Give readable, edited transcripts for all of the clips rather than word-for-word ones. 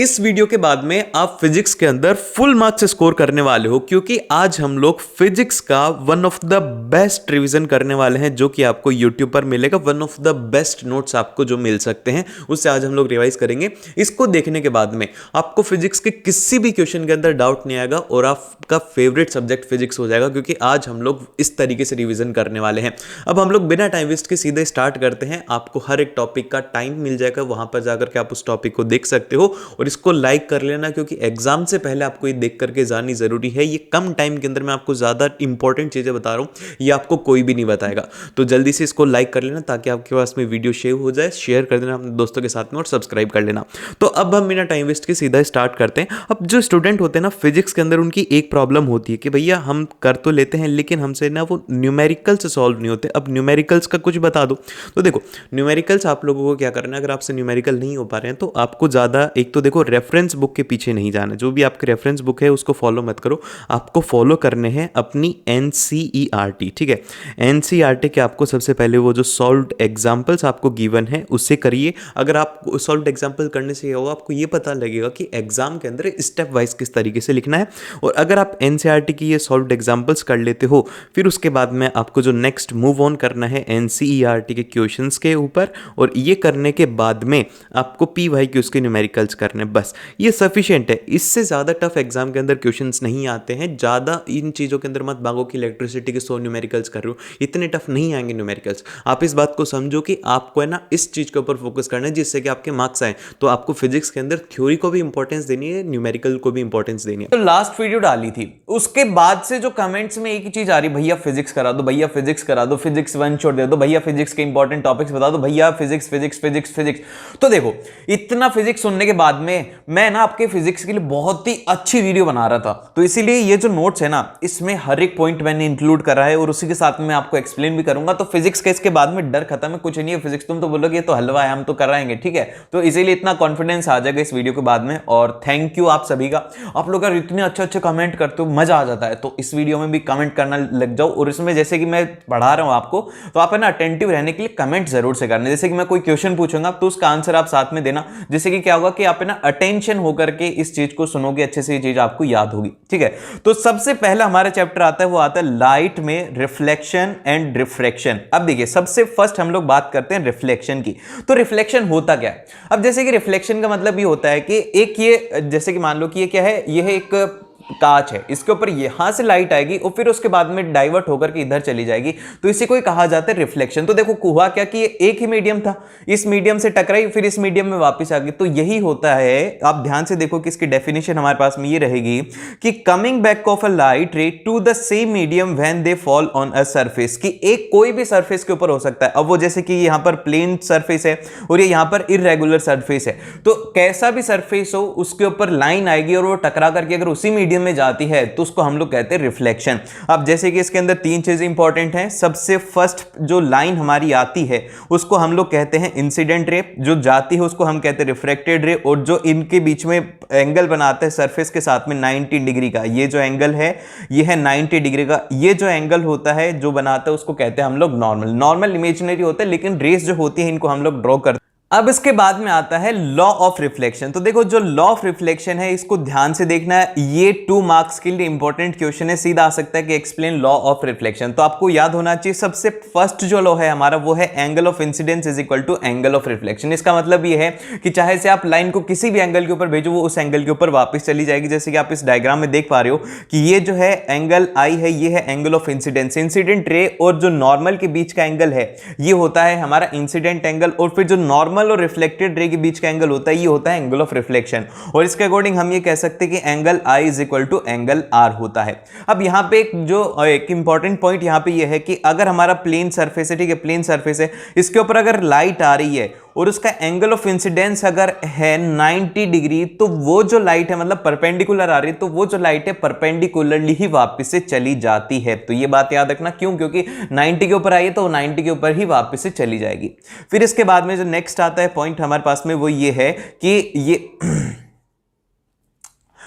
इस वीडियो के बाद में आप फिजिक्स के अंदर फुल मार्क्स स्कोर करने वाले हो, क्योंकि आज हम लोग फिजिक्स का one of the best revision करने वाले हैं जो कि आपको यूट्यूब पर मिलेगा। One of the best notes आपको जो मिल सकते हैं उससे आज हम लोग रिवाइज करेंगे। इसको देखने के बाद में आपको फिजिक्स के किसी भी क्वेश्चन के अंदर डाउट नहीं आएगा और आपका फेवरेट सब्जेक्ट फिजिक्स हो जाएगा, क्योंकि आज हम लोग इस तरीके से रिवीजन करने वाले हैं। अब हम लोग बिना टाइम वेस्ट के सीधे स्टार्ट करते हैं। आपको हर एक टॉपिक का टाइम मिल जाएगा, वहां पर जाकर के आप उस टॉपिक को देख सकते हो और इसको लाइक कर लेना, क्योंकि एग्जाम से पहले आपको ये देख करके जानी जरूरी है। ये कम टाइम के अंदर मैं आपको ज्यादा इंपॉर्टेंट चीजें बता रहा हूं, ये आपको कोई भी नहीं बताएगा। तो जल्दी से इसको लाइक कर लेना ताकि आपके पास में वीडियो शेयर हो जाए, शेयर कर देना अपने दोस्तों के साथ में और सब्सक्राइब कर लेना। तो अब हम बिना टाइम वेस्ट के सीधा स्टार्ट करते हैं। अब जो स्टूडेंट होते हैं ना फिजिक्स के अंदर, उनकी एक प्रॉब्लम होती है कि भैया हम कर तो लेते हैं लेकिन हमसे ना वो न्यूमेरिकल्स सॉल्व नहीं होते। अब न्यूमेरिकल्स का कुछ बता दो। तो देखो न्यूमेरिकल्स आप लोगों को क्या करना है, अगर आपसे न्यूमेरिकल नहीं हो पा रहे हैं तो आपको ज़्यादा एक तो देखो रेफरेंस बुक के पीछे नहीं जाना। जो भी आपके रेफरेंस बुक है उसको फॉलो मत करो, आपको फॉलो करने हैं अपनी एनसीईआरटी। ठीक है, एनसीईआरटी के आपको सबसे पहले वो जो सॉल्व्ड एग्जाम्पल्स आपको गिवन है उससे करिए। अगर आप सॉल्व्ड एग्जाम्पल करने से होगा आपको ये पता लगेगा कि एग्जाम के अंदर स्टेप वाइज किस तरीके से लिखना है। और अगर आप एनसीईआरटी की ये सॉल्व्ड एग्जाम्पल्स कर लेते हो, फिर उसके बाद में आपको जो नेक्स्ट मूव ऑन करना है एनसीईआरटी के क्वेश्चंस के ऊपर, और ये करने के बाद में आपको पीवाईक्यूज के न्यूमेरिकल्स करने, बस ये सफिशिएंट है। इससे ज़्यादा टफ एग्जाम के अंदर क्वेश्चंस नहीं आते हैं। ज़्यादा इन चीज़ों के अंदर मत भागो कि इलेक्ट्रिसिटी के 100 न्यूमेरिकल्स कर रहे हो, इतने टफ नहीं आएंगे न्यूमेरिकल्स। आप इस बात को समझो कि आपको है ना इस चीज़ के ऊपर फोकस करना है जिससे कि आपके मार्क्स आए। तो आपको फिजिक्स के अंदर थ्योरी को भी इंपॉर्टेंस देनी है, न्यूमेरिकल को भी इंपॉर्टेंस देनी है। तो लास्ट वीडियो डाली थी, उसके बाद से जो कमेंट्स में एक ही चीज आ रही, भैया फिजिक्स करा दो, भैया फिजिक्स करा दो, फिजिक्स वन छोड़ दे दो, भैया फिजिक्स के इंपॉर्टेंट टॉपिक्स बता दो, भैया फिजिक्स फिजिक्स फिजिक्स फिजिक्स। तो देखो इतना फिजिक्स सुनने के बाद में मैं ना आपके फिजिक्स के लिए बहुत ही अच्छी वीडियो बना रहा था। तो इसीलिए ये जो नोट्स है ना इसमें हर एक पॉइंट मैंने इंक्लूड करा है और उसी के साथ में आपको एक्सप्लेन भी करूंगा। तो फिजिक्स के इसके बाद में डर खत्म है, कुछ नहीं है फिजिक्स। तुम तो बोलोगे ये तो हलवा है, हम तो कराएंगे, ठीक है। तो इसीलिए इतना कॉन्फिडेंस आ जाएगा इस वीडियो के बाद में। और थैंक यू आप सभी का, आप लोग अगर इतने अच्छे अच्छे कमेंट करते हो मजा आ जाता है। तो इस वीडियो में भी कमेंट करना लग जाओ, और इसमें जैसे कि मैं पढ़ा रहा हूं आपको, तो आप है ना अटेंटिव रहने के लिए कमेंट जरूर से करना। जैसे कि मैं कोई क्वेश्चन पूछूंगा तो उसका आंसर आप साथ में देना, जिससे कि क्या होगा कि आप है ना अटेंशन होकर के इस चीज को सुनोगे, अच्छे से ये चीज आपको याद होगी, ठीक है। तो सबसे पहला हमारा चैप्टर आता है, वो आता है लाइट में रिफ्लेक्शन एंड रिफ्रैक्शन। अब देखिए सबसे फर्स्ट हम लोग बात करते हैं रिफ्लेक्शन की। तो रिफ्लेक्शन होता क्या है? अब जैसे कि रिफ्लेक्शन का मतलब ये होता है कि एक ये जैसे कि मान लो कि ये क्या है, ये है एक कांच है, इसके ऊपर यहां से लाइट आएगी और फिर उसके बाद में डाइवर्ट होकर के इधर चली जाएगी, तो इसी को कहा जाता है रिफ्लेक्शन। तो देखो हुआ क्या कि ये एक ही मीडियम था, इस मीडियम से टकराई फिर इस मीडियम में वापस आ गई। तो यही होता है। आप ध्यान से देखो कि इसकी डेफिनेशन हमारे पास में ये रहेगी कि coming back of a light ray to the same medium when they fall on a surface, कि एक कोई भी सरफेस के ऊपर हो सकता है। अब वो जैसे कि यहां पर प्लेन सरफेस है और ये यहां पर इररेगुलर सरफेस है, तो कैसा भी सरफेस हो उसके ऊपर लाइन आएगी और वो टकरा करके अगर उसी मीडियम में जाती है तो उसको हम लोग कहते हैं रिफ्लेक्शन। अब जैसे कि इसके अंदर तीन चीजें इंपॉर्टेंट हैं। सबसे फर्स्ट जो लाइन हमारी आती है उसको हम लोग कहते हैं इंसिडेंट रे, जो जाती है उसको हम कहते हैं रिफ्रैक्टेड रे, और जो इनके बीच में एंगल बनाते हैं सरफेस के साथ में 90 डिग्री का, ये जो एंगल है ये है 90 डिग्री का। ये जो एंगल होता है जो बनाता है उसको कहते हैं हम लोग नॉर्मल। नॉर्मल इमेजिनरी होता है लेकिन रेस जो होती है इनको हम लोग ड्रॉ करते हैं। अब इसके बाद में आता है लॉ ऑफ रिफ्लेक्शन। तो देखो जो लॉ ऑफ रिफ्लेक्शन है इसको ध्यान से देखना है, ये 2 मार्क्स के लिए इंपॉर्टेंट क्वेश्चन है। सीधा आ सकता है कि एक्सप्लेन लॉ ऑफ रिफ्लेक्शन। तो आपको याद होना चाहिए सबसे फर्स्ट जो लॉ है हमारा वो है angle of incidence is equal to angle of reflection. इसका मतलब ये है कि चाहे से आप लाइन को किसी भी एंगल के ऊपर भेजो वो उस एंगल के ऊपर वापस चली जाएगी। जैसे कि आप इस डायग्राम में देख पा रहे हो कि ये जो है एंगल आई है, ये है angle of incidence. Incident ray और जो नॉर्मल के बीच का एंगल है ये होता है हमारा इंसिडेंट एंगल, और फिर जो नॉर्मल और रिफ्लेक्टेड रे के बीच का एंगल होता है ये होता है एंगल ऑफ रिफ्लेक्शन। और इसके अकॉर्डिंग हम ये कह सकते हैं कि angle I is equal to angle R होता है। अब यहां पे एक इंपॉर्टेंट पॉइंट यहां पे ये है कि अगर हमारा प्लेन सरफेस है, ठीक है, प्लेन सरफेस है, इसके ऊपर अगर लाइट आ रही है और उसका एंगल ऑफ इंसिडेंस अगर है 90 डिग्री, तो वो जो लाइट है मतलब परपेंडिकुलर आ रही है, तो वो जो लाइट है परपेंडिकुलरली ही वापस से चली जाती है। तो ये बात याद रखना, क्यों? क्योंकि 90 के ऊपर आई है तो 90 के ऊपर ही वापस से चली जाएगी। फिर इसके बाद में जो नेक्स्ट आता है पॉइंट हमारे पास में वो ये है कि ये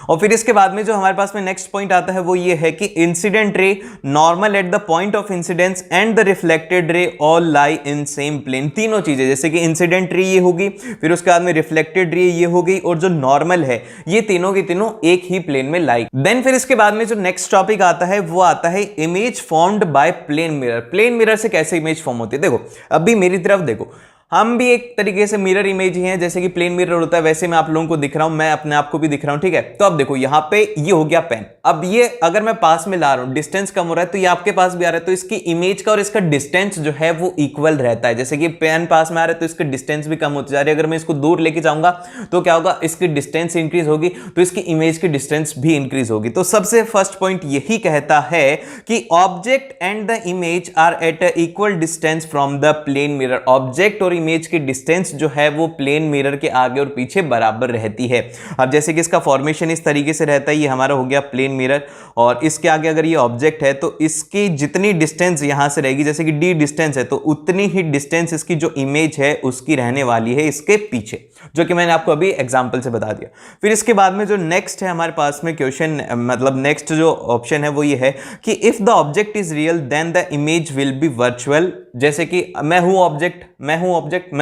और फिर इसके बाद में जो हमारे पास में नेक्स्ट पॉइंट आता है वो ये है कि incident ray normal at the point of incidence and the reflected ray all lie in same plane. तीनों चीजें, जैसे कि इंसिडेंट रे ये होगी, फिर उसके बाद में रिफ्लेक्टेड रे ये हो गई, और जो नॉर्मल है ये तीनों की तीनों एक ही प्लेन में लाई। देन फिर इसके बाद में जो नेक्स्ट टॉपिक आता है वो आता है image formed by plane mirror. Plane mirror से कैसे इमेज फॉर्म होती है? देखो अभी मेरी तरफ देखो, हम भी एक तरीके से मिरर इमेज ही हैं, जैसे कि प्लेन मिरर होता है वैसे मैं आप लोगों को दिख रहा हूं, मैं अपने आप को भी दिख रहा हूं, ठीक है। तो अब देखो यहां पे ये हो गया पेन, अब ये अगर मैं पास में ला रहा हूं, डिस्टेंस कम हो रहा है तो ये आपके पास भी आ रहा है, तो इसकी इमेज का और इसका डिस्टेंस जो है वो इक्वल रहता है। जैसे कि पेन पास में आ रहा है तो इसकी डिस्टेंस भी कम होती जा रही है, अगर मैं इसको दूर लेके जाऊंगा तो क्या होगा, इसकी डिस्टेंस इंक्रीज होगी, तो इसकी इमेज की डिस्टेंस भी इंक्रीज होगी। तो सबसे फर्स्ट पॉइंट यही कहता है कि object and the image are at equal distance from the plane mirror. Object और इमेज की डिस्टेंस जो है वो प्लेन मिरर के आगे और पीछे बराबर रहती है। अब जैसे कि इसका फॉर्मेशन इस तरीके से रहता है, ये हमारा हो गया प्लेन मिरर, और इसके आगे अगर ये ऑब्जेक्ट है तो इसकी जितनी डिस्टेंस यहां से रहेगी, जैसे कि डी डिस्टेंस है, तो उतनी ही डिस्टेंस इसकी जो इमेज है उसकी रहने वाली है इसके पीछे, जो कि मैंने आपको अभी एग्जांपल से बता दिया। फिर इसके बाद में जो नेक्स्ट है हमारे पास में क्वेश्चन, मतलब नेक्स्ट जो ऑप्शन है वो ये है कि if the object is real then the image will be virtual. जैसे कि मैं हूं ऑब्जेक्ट, मैं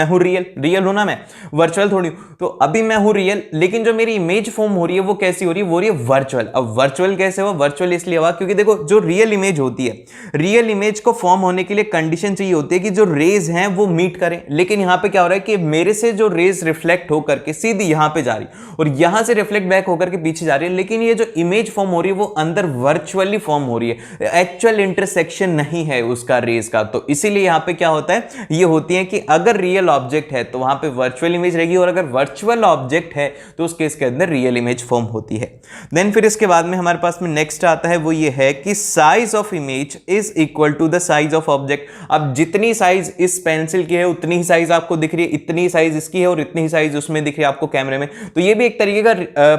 हूं रियल हूं ना, मैं वर्चुअल थोड़ी हूं। तो अभी मैं हूं रियल, लेकिन जो मेरी इमेज फॉर्म हो रही है वो कैसी हो रही है, वो रही है वर्चुअल। अब वर्चुअल कैसे हुआ? वर्चुअल इसलिए हुआ क्योंकि देखो जो रियल इमेज होती है, रियल इमेज को फॉर्म होने के लिए कंडीशन चाहिए होती है कि जो रेज हैं वो मीट करें, लेकिन यहां पे क्या हो रहा है कि मेरे से जो रेज रिफ्लेक्ट होकर के सीधी यहां पे जा रही और यहां से रिफ्लेक्ट बैक होकर के पीछे जा रही है, लेकिन ये जो इमेज फॉर्म हो रही है वो अंदर वर्चुअली फॉर्म हो रही है, एक्चुअल इंटरसेक्शन नहीं है उसका रेज का। तो इसीलिए यहां पे क्या होता है, ये होती है कि अगर रियल ऑब्जेक्ट है तो वहां पे वर्चुअल इमेज रहेगी, और अगर वर्चुअल ऑब्जेक्ट है तो उस केस के अंदर रियल इमेज फॉर्म होती है। देन फिर इसके बाद में हमारे पास में नेक्स्ट आता है वो ये है कि size of image is equal to the size of object. अब जितनी साइज इस पेंसिल की है उतनी ही साइज आपको दिख रही है, इतनी साइज इसकी है और इतनी ही साइज उसमें दिख रही है आपको कैमरे में, तो ये भी एक तरीके का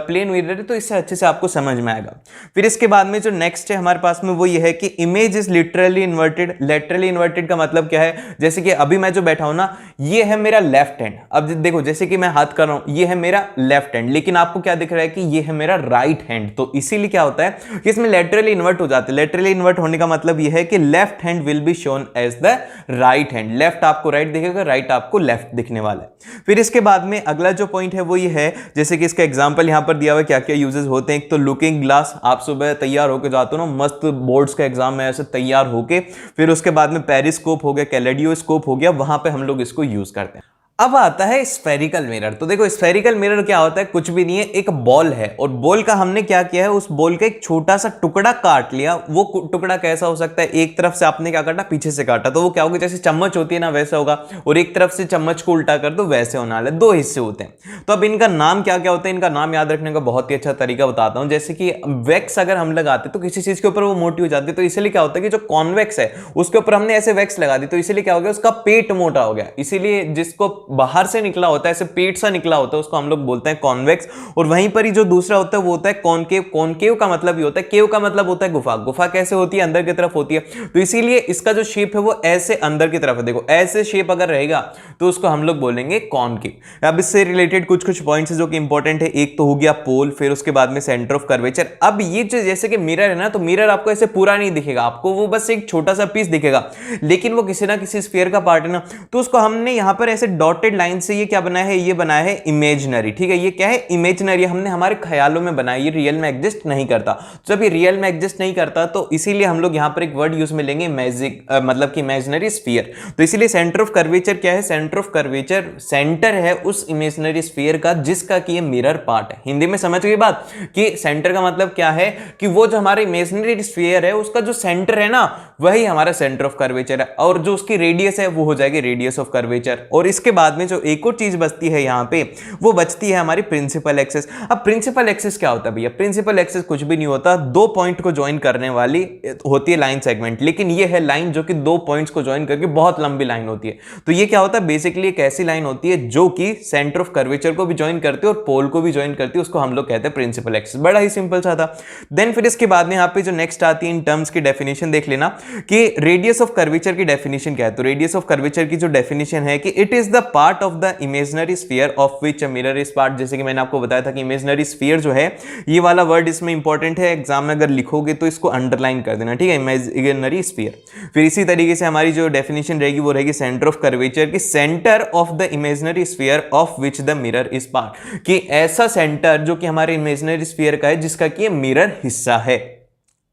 प्लेन मिरर है, तो इससे अच्छे से आपको समझ में आएगा। फिर इसके बाद में जो नेक्स्ट है हमारे पास में वो ये है कि image is literally inverted. Literally inverted का मतलब क्या है, जैसे कि अभी मैं जो बैठा हूं ना, ये है मेरा लेफ्ट हैंड। अब देखो जैसे कि मैं हाथ कर रहा हूं, ये है मेरा लेफ्ट हैंड, लेकिन आपको क्या दिख रहा है कि ये है मेरा राइट हैंड। तो इसीलिए क्या होता है कि इसमें लेटरली इन्वर्ट हो जाते हैं। लेटरली इन्वर्ट होने का मतलब ये है कि left hand will be shown as the right hand. Left आपको राइट दिखेगा, राइट आपको लेफ्ट दिखने वाला है। फिर इसके बाद में अगला जो पॉइंट है वो ये है, जैसे कि इसका एग्जांपल यहां पर दिया हुआ है क्या क्या यूजेस होते हैं। एक तो लुकिंग ग्लास, आप सुबह तैयार होकर जाते हो ना, मस्त बोर्ड्स का एग्जाम में ऐसे तैयार होके, फिर उसके बाद में पेरिस्कोप हो गया, कैलेडियोस्कोप हो गया, वहां पे हम लोग इसको यूज करते हैं। अब आता है स्फेरिकल मिरर। तो देखो स्फेरिकल मिरर क्या होता है, कुछ भी नहीं है, एक बॉल है, और बॉल का हमने क्या किया है, उस बॉल का एक छोटा सा टुकड़ा काट लिया। वो टुकड़ा कैसा हो सकता है, एक तरफ से आपने क्या काटा, पीछे से काटा, तो वो क्या होगा, जैसे चम्मच होती है ना वैसा होगा, और एक तरफ से चम्मच को उल्टा कर दो वैसे होने वाला है। दो हिस्से होते हैं। तो अब इनका नाम क्या क्या होता है, इनका नाम याद रखने का बहुत ही अच्छा तरीका बताता हूं। जैसे कि वैक्स अगर हम लगाते तो किसी चीज के ऊपर वो मोटी हो जाती है, तो इसलिए क्या होता है कि जो कॉन्वेक्स है उसके ऊपर हमने ऐसे वैक्स लगा दी, तो इसीलिए क्या हो गया, उसका पेट मोटा हो गया। इसीलिए जिसको बाहर से निकला होता है, ऐसे पेट सा निकला होता है, उसको हम लोग बोलते हैं कॉन्वेक्स। और वहीं पर ही जो दूसरा होता है वो होता है कॉनकेव। कॉनकेव का मतलब ये होता है, केव का मतलब होता है गुफा। गुफा कैसे होती है, अंदर की तरफ होती है, तो इसीलिए इसका जो शेप है वो ऐसे अंदर की तरफ है। देखो ऐसे शेप अगर रहेगा तो उसको हम लोग बोलेंगे कॉनकेव। अब इससे रिलेटेड कुछ कुछ पॉइंट्स जो कि इंपॉर्टेंट है, एक तो हो गया पोल, फिर उसके बाद में सेंटर ऑफ कर्वेचर। अब ये जो जैसे कि मिरर है ना, तो मिरर आपको ऐसे पूरा नहीं दिखेगा, आपको वो बस एक छोटा सा पीस दिखेगा, लेकिन वो किसी ना किसी स्फीयर का पार्ट है ना, तो उसको हमने यहां पर ऐसे डॉटेड लाइन से ये क्या बनाया है, ये बनाया है इमेजिनरी। ठीक है, ये क्या है, इमेजिनरी, हमने हमारे ख्यालों में बनाया, ये रियल में एग्जिस्ट नहीं करता। जब ये रियल में एग्जिस्ट नहीं करता तो इसीलिए हम लोग यहां पर एक वर्ड यूज में लेंगे मैजिक, मतलब कि इमेजिनरी स्फीयर। तो इसीलिए सेंटर ऑफ कर्वेचर क्या है, सेंटर ऑफ कर्वेचर सेंटर है उस इमेजिनरी स्फीयर का जिसका कि ये मिरर पार्ट है। हिंदी में समझ गई बात कि सेंटर का मतलब क्या है, कि वो जो हमारा इमेजिनरी स्फीयर है उसका जो सेंटर है ना, वही हमारा सेंटर ऑफ कर्वेचर है, और जो उसकी रेडियस है वो हो जाएगी रेडियस ऑफ कर्वेचर। और इसके बाद में जो एक और चीज बचती है यहां पे, वो बचती है हमारी प्रिंसिपल एक्सिस। अब प्रिंसिपल एक्सिस क्या होता है भैया, प्रिंसिपल एक्सिस कुछ भी नहीं होता, दो पॉइंट को ज्वाइन करने वाली होती है लाइन सेगमेंट, लेकिन ये है लाइन जो कि दो पॉइंट्स को ज्वाइन करके बहुत लंबी लाइन होती है। तो ये क्या होता है, बेसिकली एक ऐसी लाइन होती है जो कि सेंटर ऑफ कर्वेचर को भी ज्वाइन करती है और पोल को भी ज्वाइन करती है, उसको हम लोग कहते हैं प्रिंसिपल एक्सिस। बड़ा ही सिंपल सा था। देन फिर इसके बाद में यहाँ पे जो नेक्स्ट आती है इन टर्म्स की डेफिनेशन देख लेना कि रेडियस ऑफ कर्वेचर की डेफिनेशन क्या है। तो रेडियस ऑफ कर्वेचर की जो डेफिनेशन है कि it is the part of the imaginary sphere of which a mirror is part. जैसे कि मैंने आपको बताया था कि इमेजिनरी स्फीयर जो है, ये वाला वर्ड इसमें इंपॉर्टेंट है, एग्जाम में अगर लिखोगे तो इसको अंडरलाइन कर देना, ठीक है, इमेजिनरी स्फीयर। फिर इसी तरीके से हमारी जो डेफिनेशन रहेगी वो रहेगी सेंटर ऑफ कर्वेचर की, centre of the imaginary sphere of which the mirror is part, कि ऐसा सेंटर जो कि हमारे इमेजिनरी स्फीयर का है जिसका कि मिरर हिस्सा है।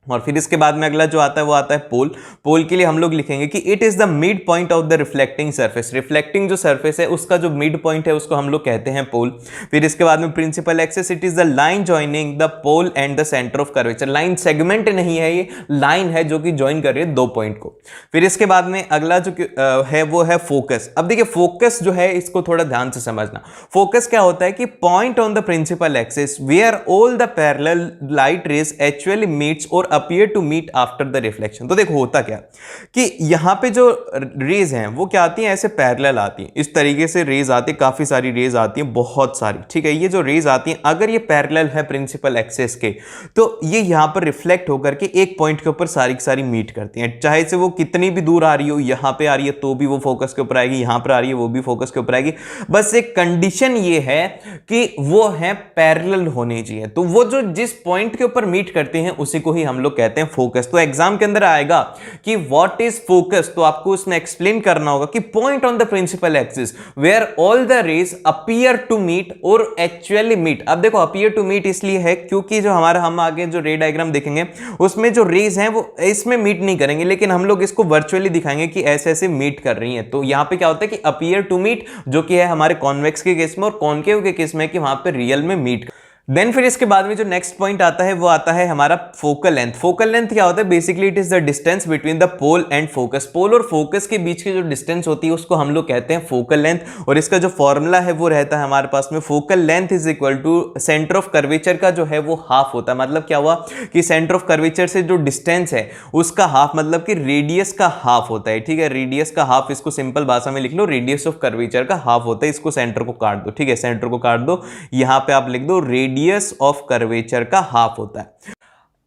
और फिर इसके बाद में अगला जो आता है वो आता है पोल। पोल के लिए हम लोग लिखेंगे कि it is the mid point of the reflecting surface. Reflecting जो सरफेस है उसका जो मिड पॉइंट है उसको हम लोग कहते हैं पोल। फिर इसके बाद में principal axis, it is the line joining the pole and the centre of curvature. Line segment नहीं है, ये लाइन है जो कि ज्वाइन कर रही है दो पॉइंट को। फिर इसके बाद में अगला जो है वो है फोकस। अब देखिए फोकस जो है इसको थोड़ा ध्यान से समझना। फोकस क्या होता है कि point on the principal axis where all the parallel light rays actually meets or appear to meet after the reflection. तो देखो होता क्या कि यहां पे जो रेज हैं वो क्या आती हैं, ऐसे पैरेलल आती हैं, इस तरीके से रेज आती है, काफी सारी रेज आती हैं, बहुत सारी, ठीक है। ये जो रेज आती हैं अगर ये पैरेलल है प्रिंसिपल एक्सिस के, तो ये यहां पर रिफ्लेक्ट होकर के एक पॉइंट के ऊपर सारी की सारी मीट करती हैं, चाहे से वो कितनी भी दूर आ रही हो, यहां पे आ रही है तो भी वो फोकस के ऊपर आएगी, यहां पर आ रही है वो भी फोकस के ऊपर आएगी। बस एक कंडीशन ये है कि वो है पैरेलल होनी चाहिए। तो वो जो जिस पॉइंट के ऊपर मीट करते हैं उसी को ही हम लोग कहते हैं फोकस। तो एग्जाम के अंदर आएगा कि व्हाट इज फोकस, तो आपको उसमें एक्सप्लेन करना होगा कि point on the principal axis where all the rays appear to meet और एक्चुअली मीट। अब देखो अपीयर टू मीट इसलिए है क्योंकि जो हमारा हम आगे जो रे डायग्राम देखेंगे उसमें जो रेज हैं वो इसमें मीट नहीं करेंगे, लेकिन हम लोग इसको वर्चुअली दिखाएंगे कि ऐसे ऐसे मीट कर रही हैं। तो यहां पे क्या होता है कि अपीयर टू मीट जो कि है हमारे कॉन्वेक्स के केस में, और कॉनकेव के केस में कि वहां पे रियल में मीट। देन फिर इसके बाद में जो नेक्स्ट पॉइंट आता है वो आता है हमारा फोकल लेंथ। फोकल लेंथ क्या होता है, basically it is the distance between the pole and focus. Pole और फोकस के बीच की जो डिस्टेंस होती है उसको हम लोग कहते हैं फोकल लेंथ। और इसका जो फॉर्मूला है वो रहता है हमारे पास में, focal length is equal to centre of curvature का जो है वो हाफ होता है। मतलब क्या हुआ कि सेंटर ऑफ कर्वेचर से जो डिस्टेंस है उसका हाफ, मतलब कि रेडियस का हाफ होता है, ठीक है। रेडियस का हाफ, इसको सिंपल भाषा में लिख लो, रेडियस ऑफ कर्वेचर का हाफ होता है। इसको सेंटर को काट दो, ठीक है, सेंटर को काट दो, यहां पे आप लिख दो रेडियस ऑफ कर्वेचर का हाफ होता है।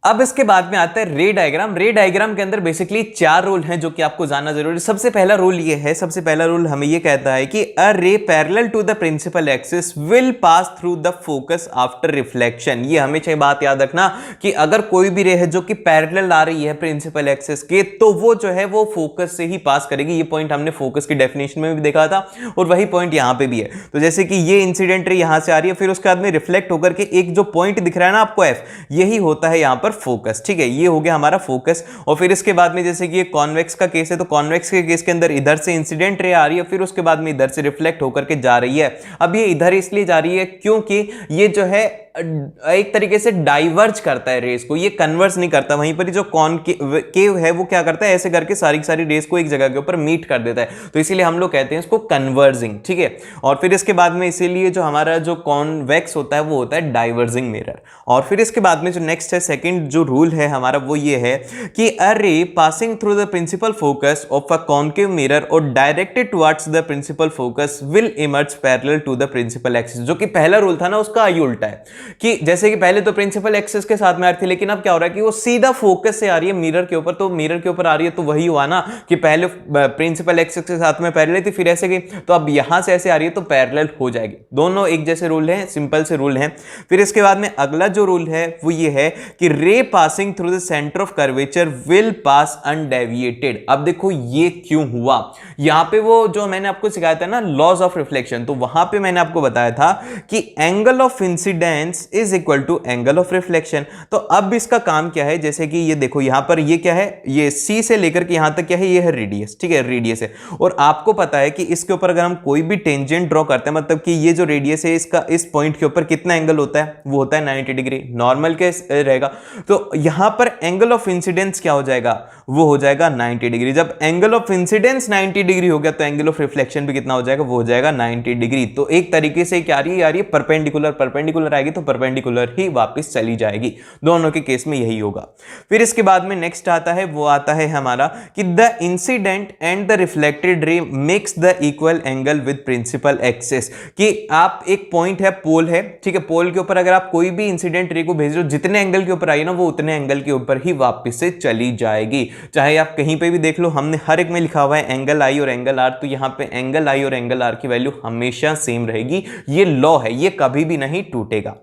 अब इसके बाद में आता है रे डायग्राम। रे डायग्राम के अंदर बेसिकली चार रूल हैं जो कि आपको जानना जरूरी है। सबसे पहला रूल ये है, सबसे पहला रूल हमें ये कहता है कि a ray parallel to the principal axis will pass through the focus after reflection. ये हमेशा बात याद रखना कि अगर कोई भी रे है जो कि पैरेलल आ रही है प्रिंसिपल एक्सिस के, तो वो जो है वो फोकस से ही पास करेगी। ये पॉइंट हमने फोकस की डेफिनेशन में भी देखा था और वही पॉइंट यहां पे भी है। तो जैसे कि ये इंसिडेंट रे यहां से आ रही है, फिर उसके बाद में रिफ्लेक्ट होकर के एक जो पॉइंट दिख रहा है ना आपको एफ, यही होता है यहां पर फोकस, ठीक है। ये हो गया हमारा फोकस। और फिर इसके बाद में जैसे कि ये कॉन्वेक्स का केस है, तो कॉन्वेक्स के केस के अंदर इधर से इंसिडेंट रे आ रही है, फिर उसके बाद में इधर से रिफ्लेक्ट होकर के जा रही है। अब ये इधर इसलिए जा रही है क्योंकि ये जो है एक तरीके से डाइवर्ज करता है रेस को, ये कन्वर्स नहीं करता। वहीं पर जो कॉनकेव है वो क्या करता है, ऐसे करके सारी की सारी रेस को एक जगह के ऊपर मीट कर देता है, तो इसीलिए हम लोग कहते हैं इसको कन्वर्जिंग, ठीक है। और फिर इसके बाद में इसीलिए जो हमारा जो कॉन्वेक्स होता है वो होता है डाइवर्जिंग मिरर। और फिर इसके बाद में जो नेक्स्ट है, सेकंड जो रूल है हमारा वो ये है कि a ray passing through the principal focus of a concave mirror or directed towards the principal focus will emerge parallel to the principal axis. जो कि पहला रूल था ना उसका आई उल्टा है कि जैसे कि पहले तो प्रिंसिपल एक्सिस के साथ में आ रही थी, लेकिन अब क्या हो रहा है कि वो सीधा फोकस से आ रही है मिरर के ऊपर। तो मिरर के ऊपर आ रही है तो वही हुआ ना कि पहले प्रिंसिपल एक्सिस के साथ में पैरेलल थी, फिर ऐसे गई, तो अब यहां से ऐसे आ रही है तो पैरेलल हो जाएगी। दोनों एक जैसे रूल हैं, सिंपल से रूल हैं। फिर इसके बाद में अगला जो रूल है वो ये है कि रे passing through the centre of curvature will pass undeviated. अब देखो ये क्यों हुआ, यहां पे वो जो मैंने आपको सिखाया था ना लॉज ऑफ रिफ्लेक्शन, तो वहां पे मैंने आपको बताया था कि angle of incidence is equal to angle of reflection. तो अब इसका काम क्या है, जैसे कि ये देखो यहां पर ये क्या है, ये सी से लेकर के यहां तक क्या है, ये है रेडियस, ठीक है, रेडियस है। और आपको पता है कि इसके ऊपर अगर हम कोई भी टेंजेंट ड्रॉ करते हैं, मतलब कि ये जो रेडियस है इसका इस पॉइंट के ऊपर कितना एंगल होता है, वो होता है 90 डिग्री, नॉर्मल केस रहेगा। तो यहां पर एंगल ऑफ इंसिडेंस क्या हो जाएगा, वो हो जाएगा 90 डिग्री। जब एंगल ऑफ इंसिडेंस 90 डिग्री हो गया तो एंगल ऑफ रिफ्लेक्शन भी कितना हो जाएगा, वो हो जाएगा 90 डिग्री। तो एक तरीके से क्या आ रही है, परपेंडिकुलर, परपेंडिकुलर आएगी तो परपेंडिकुलर ही वापस चली जाएगी। दोनों के केस में यही होगा। फिर इसके बाद में नेक्स्ट आता है, वो आता है हमारा कि the incident and the reflected ray makes the equal angle with principal axis. कि आप एक पॉइंट है, पोल है, ठीक है, पोल के ऊपर अगर आप कोई भी इंसिडेंट रे को भेज रहे हो, जितने एंगल के ऊपर आई है ना वो उतने एंगल के ऊपर ही वापस से चली जाएगी। चाहे आप कहीं पे भी देख लो, हमने हर एक में लिखा हुआ है एंगल आई और एंगल आर, तो यहाँ पे एंगल आई और एंगल आर की वैल्यू हमेशा सेम रहेगी। ये लॉ है, ये कभी भी नहीं टूटेगा।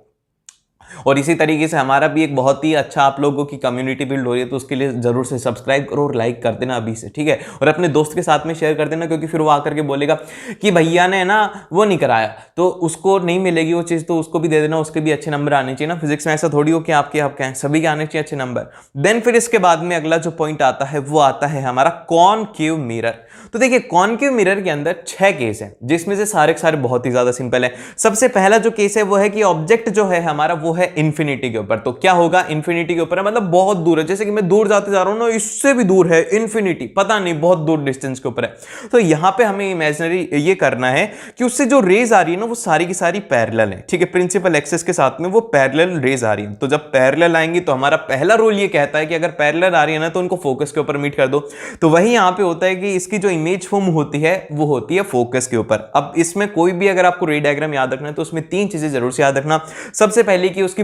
और इसी तरीके से हमारा भी एक बहुत ही अच्छा आप लोगों की कम्युनिटी बिल्ड हो रही है, तो उसके लिए जरूर से सब्सक्राइब करो और लाइक कर देना अभी से, ठीक है। और अपने दोस्त के साथ में शेयर कर देना, क्योंकि फिर वो आकर के बोलेगा कि भैया ने ना वो नहीं कराया, तो उसको नहीं मिलेगी वो चीज़, तो उसको भी दे देना, उसके भी अच्छे नंबर आने चाहिए ना। फिजिक्स में ऐसा थोड़ी हो कि आपके हैं, सभी के आने चाहिए अच्छे नंबर। देन फिर इसके बाद में अगला जो पॉइंट आता है वो आता है हमारा कॉनकेव मिरर। तो देखिए कॉनकेव मिरर के अंदर 6 केस हैं, जिसमें से सारे के सारे बहुत ही ज्यादा सिंपल है। सबसे पहला जो केस है वो है कि ऑब्जेक्ट जो है हमारा वो है इंफिनिटी के ऊपर। तो क्या होगा, इंफिनिटी के ऊपर है मतलब बहुत दूर है, जैसे कि मैं दूर जाते जा रहा हूं ना, इससे भी दूर है इंफिनिटी, पता नहीं बहुत दूर डिस्टेंस के ऊपर है। तो यहां पे हमें इमेजिनरी ये करना है कि उससे जो रेज आ रही है ना वो सारी की सारी पैरेलल है, ठीक है। प्रिंसिपल एक्सिस के साथ में वो पैरेलल रेज आ रही है। तो जब पैरेलल आएंगी तो हमारा पहला रूल ये कहता है कि अगर पैरेलल आ रही है ना तो उनको फोकस के ऊपर मीट कर दो। तो वही यहां पे होता है कि इसकी जो इमेज फॉर्म होती है वो होती है फोकस के ऊपर। अब इसमें कोई भी अगर आपको रे डायग्राम याद रखना है तो उसमें 3 चीजें जरूर से याद रखना। सबसे पहले कि उसकी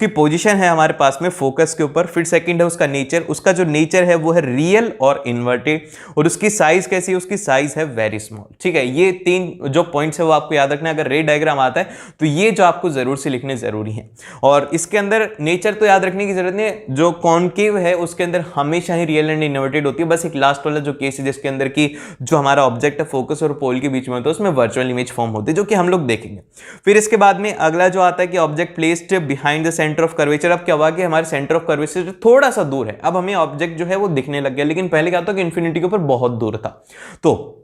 पोजीशन है हमारे पास में फोकस के ऊपर। फिर सेकंड है उसका नेचर, उसका जो नेचर है वो है रियल और इन्वर्टेड। और उसकी साइज कैसी है, उसकी साइज है वेरी स्मॉल, ठीक है। ये 3 जो पॉइंट्स है वो आपको याद रखना है। अगर रे डायग्राम आता है तो ये जो आपको जरूर से लिखने जरूरी है। और इसके अंदर नेचर तो याद रखने की जरूरत नहीं है, जो कॉनकेव है उसके अंदर हमेशा ही रियल एंड इन्वर्टेड होती है। बस एक लास्ट वाला जो केस है जिसके अंदर की जो हमारा ऑब्जेक्ट है फोकस और पोल के बीच में होता है, उसमें वर्चुअल इमेज फॉर्म होती है, जो कि हम लोग देखेंगे। फिर इसके बाद में अगला जो आता है कि object placed behind the centre of curvature. अब क्या हुआ कि हमारे सेंटर ऑफ कर्वेचर थोड़ा सा दूर है, अब हमें ऑब्जेक्ट जो है वो दिखने लग गया, लेकिन पहले क्या था कि इंफिनिटी के ऊपर बहुत दूर था। तो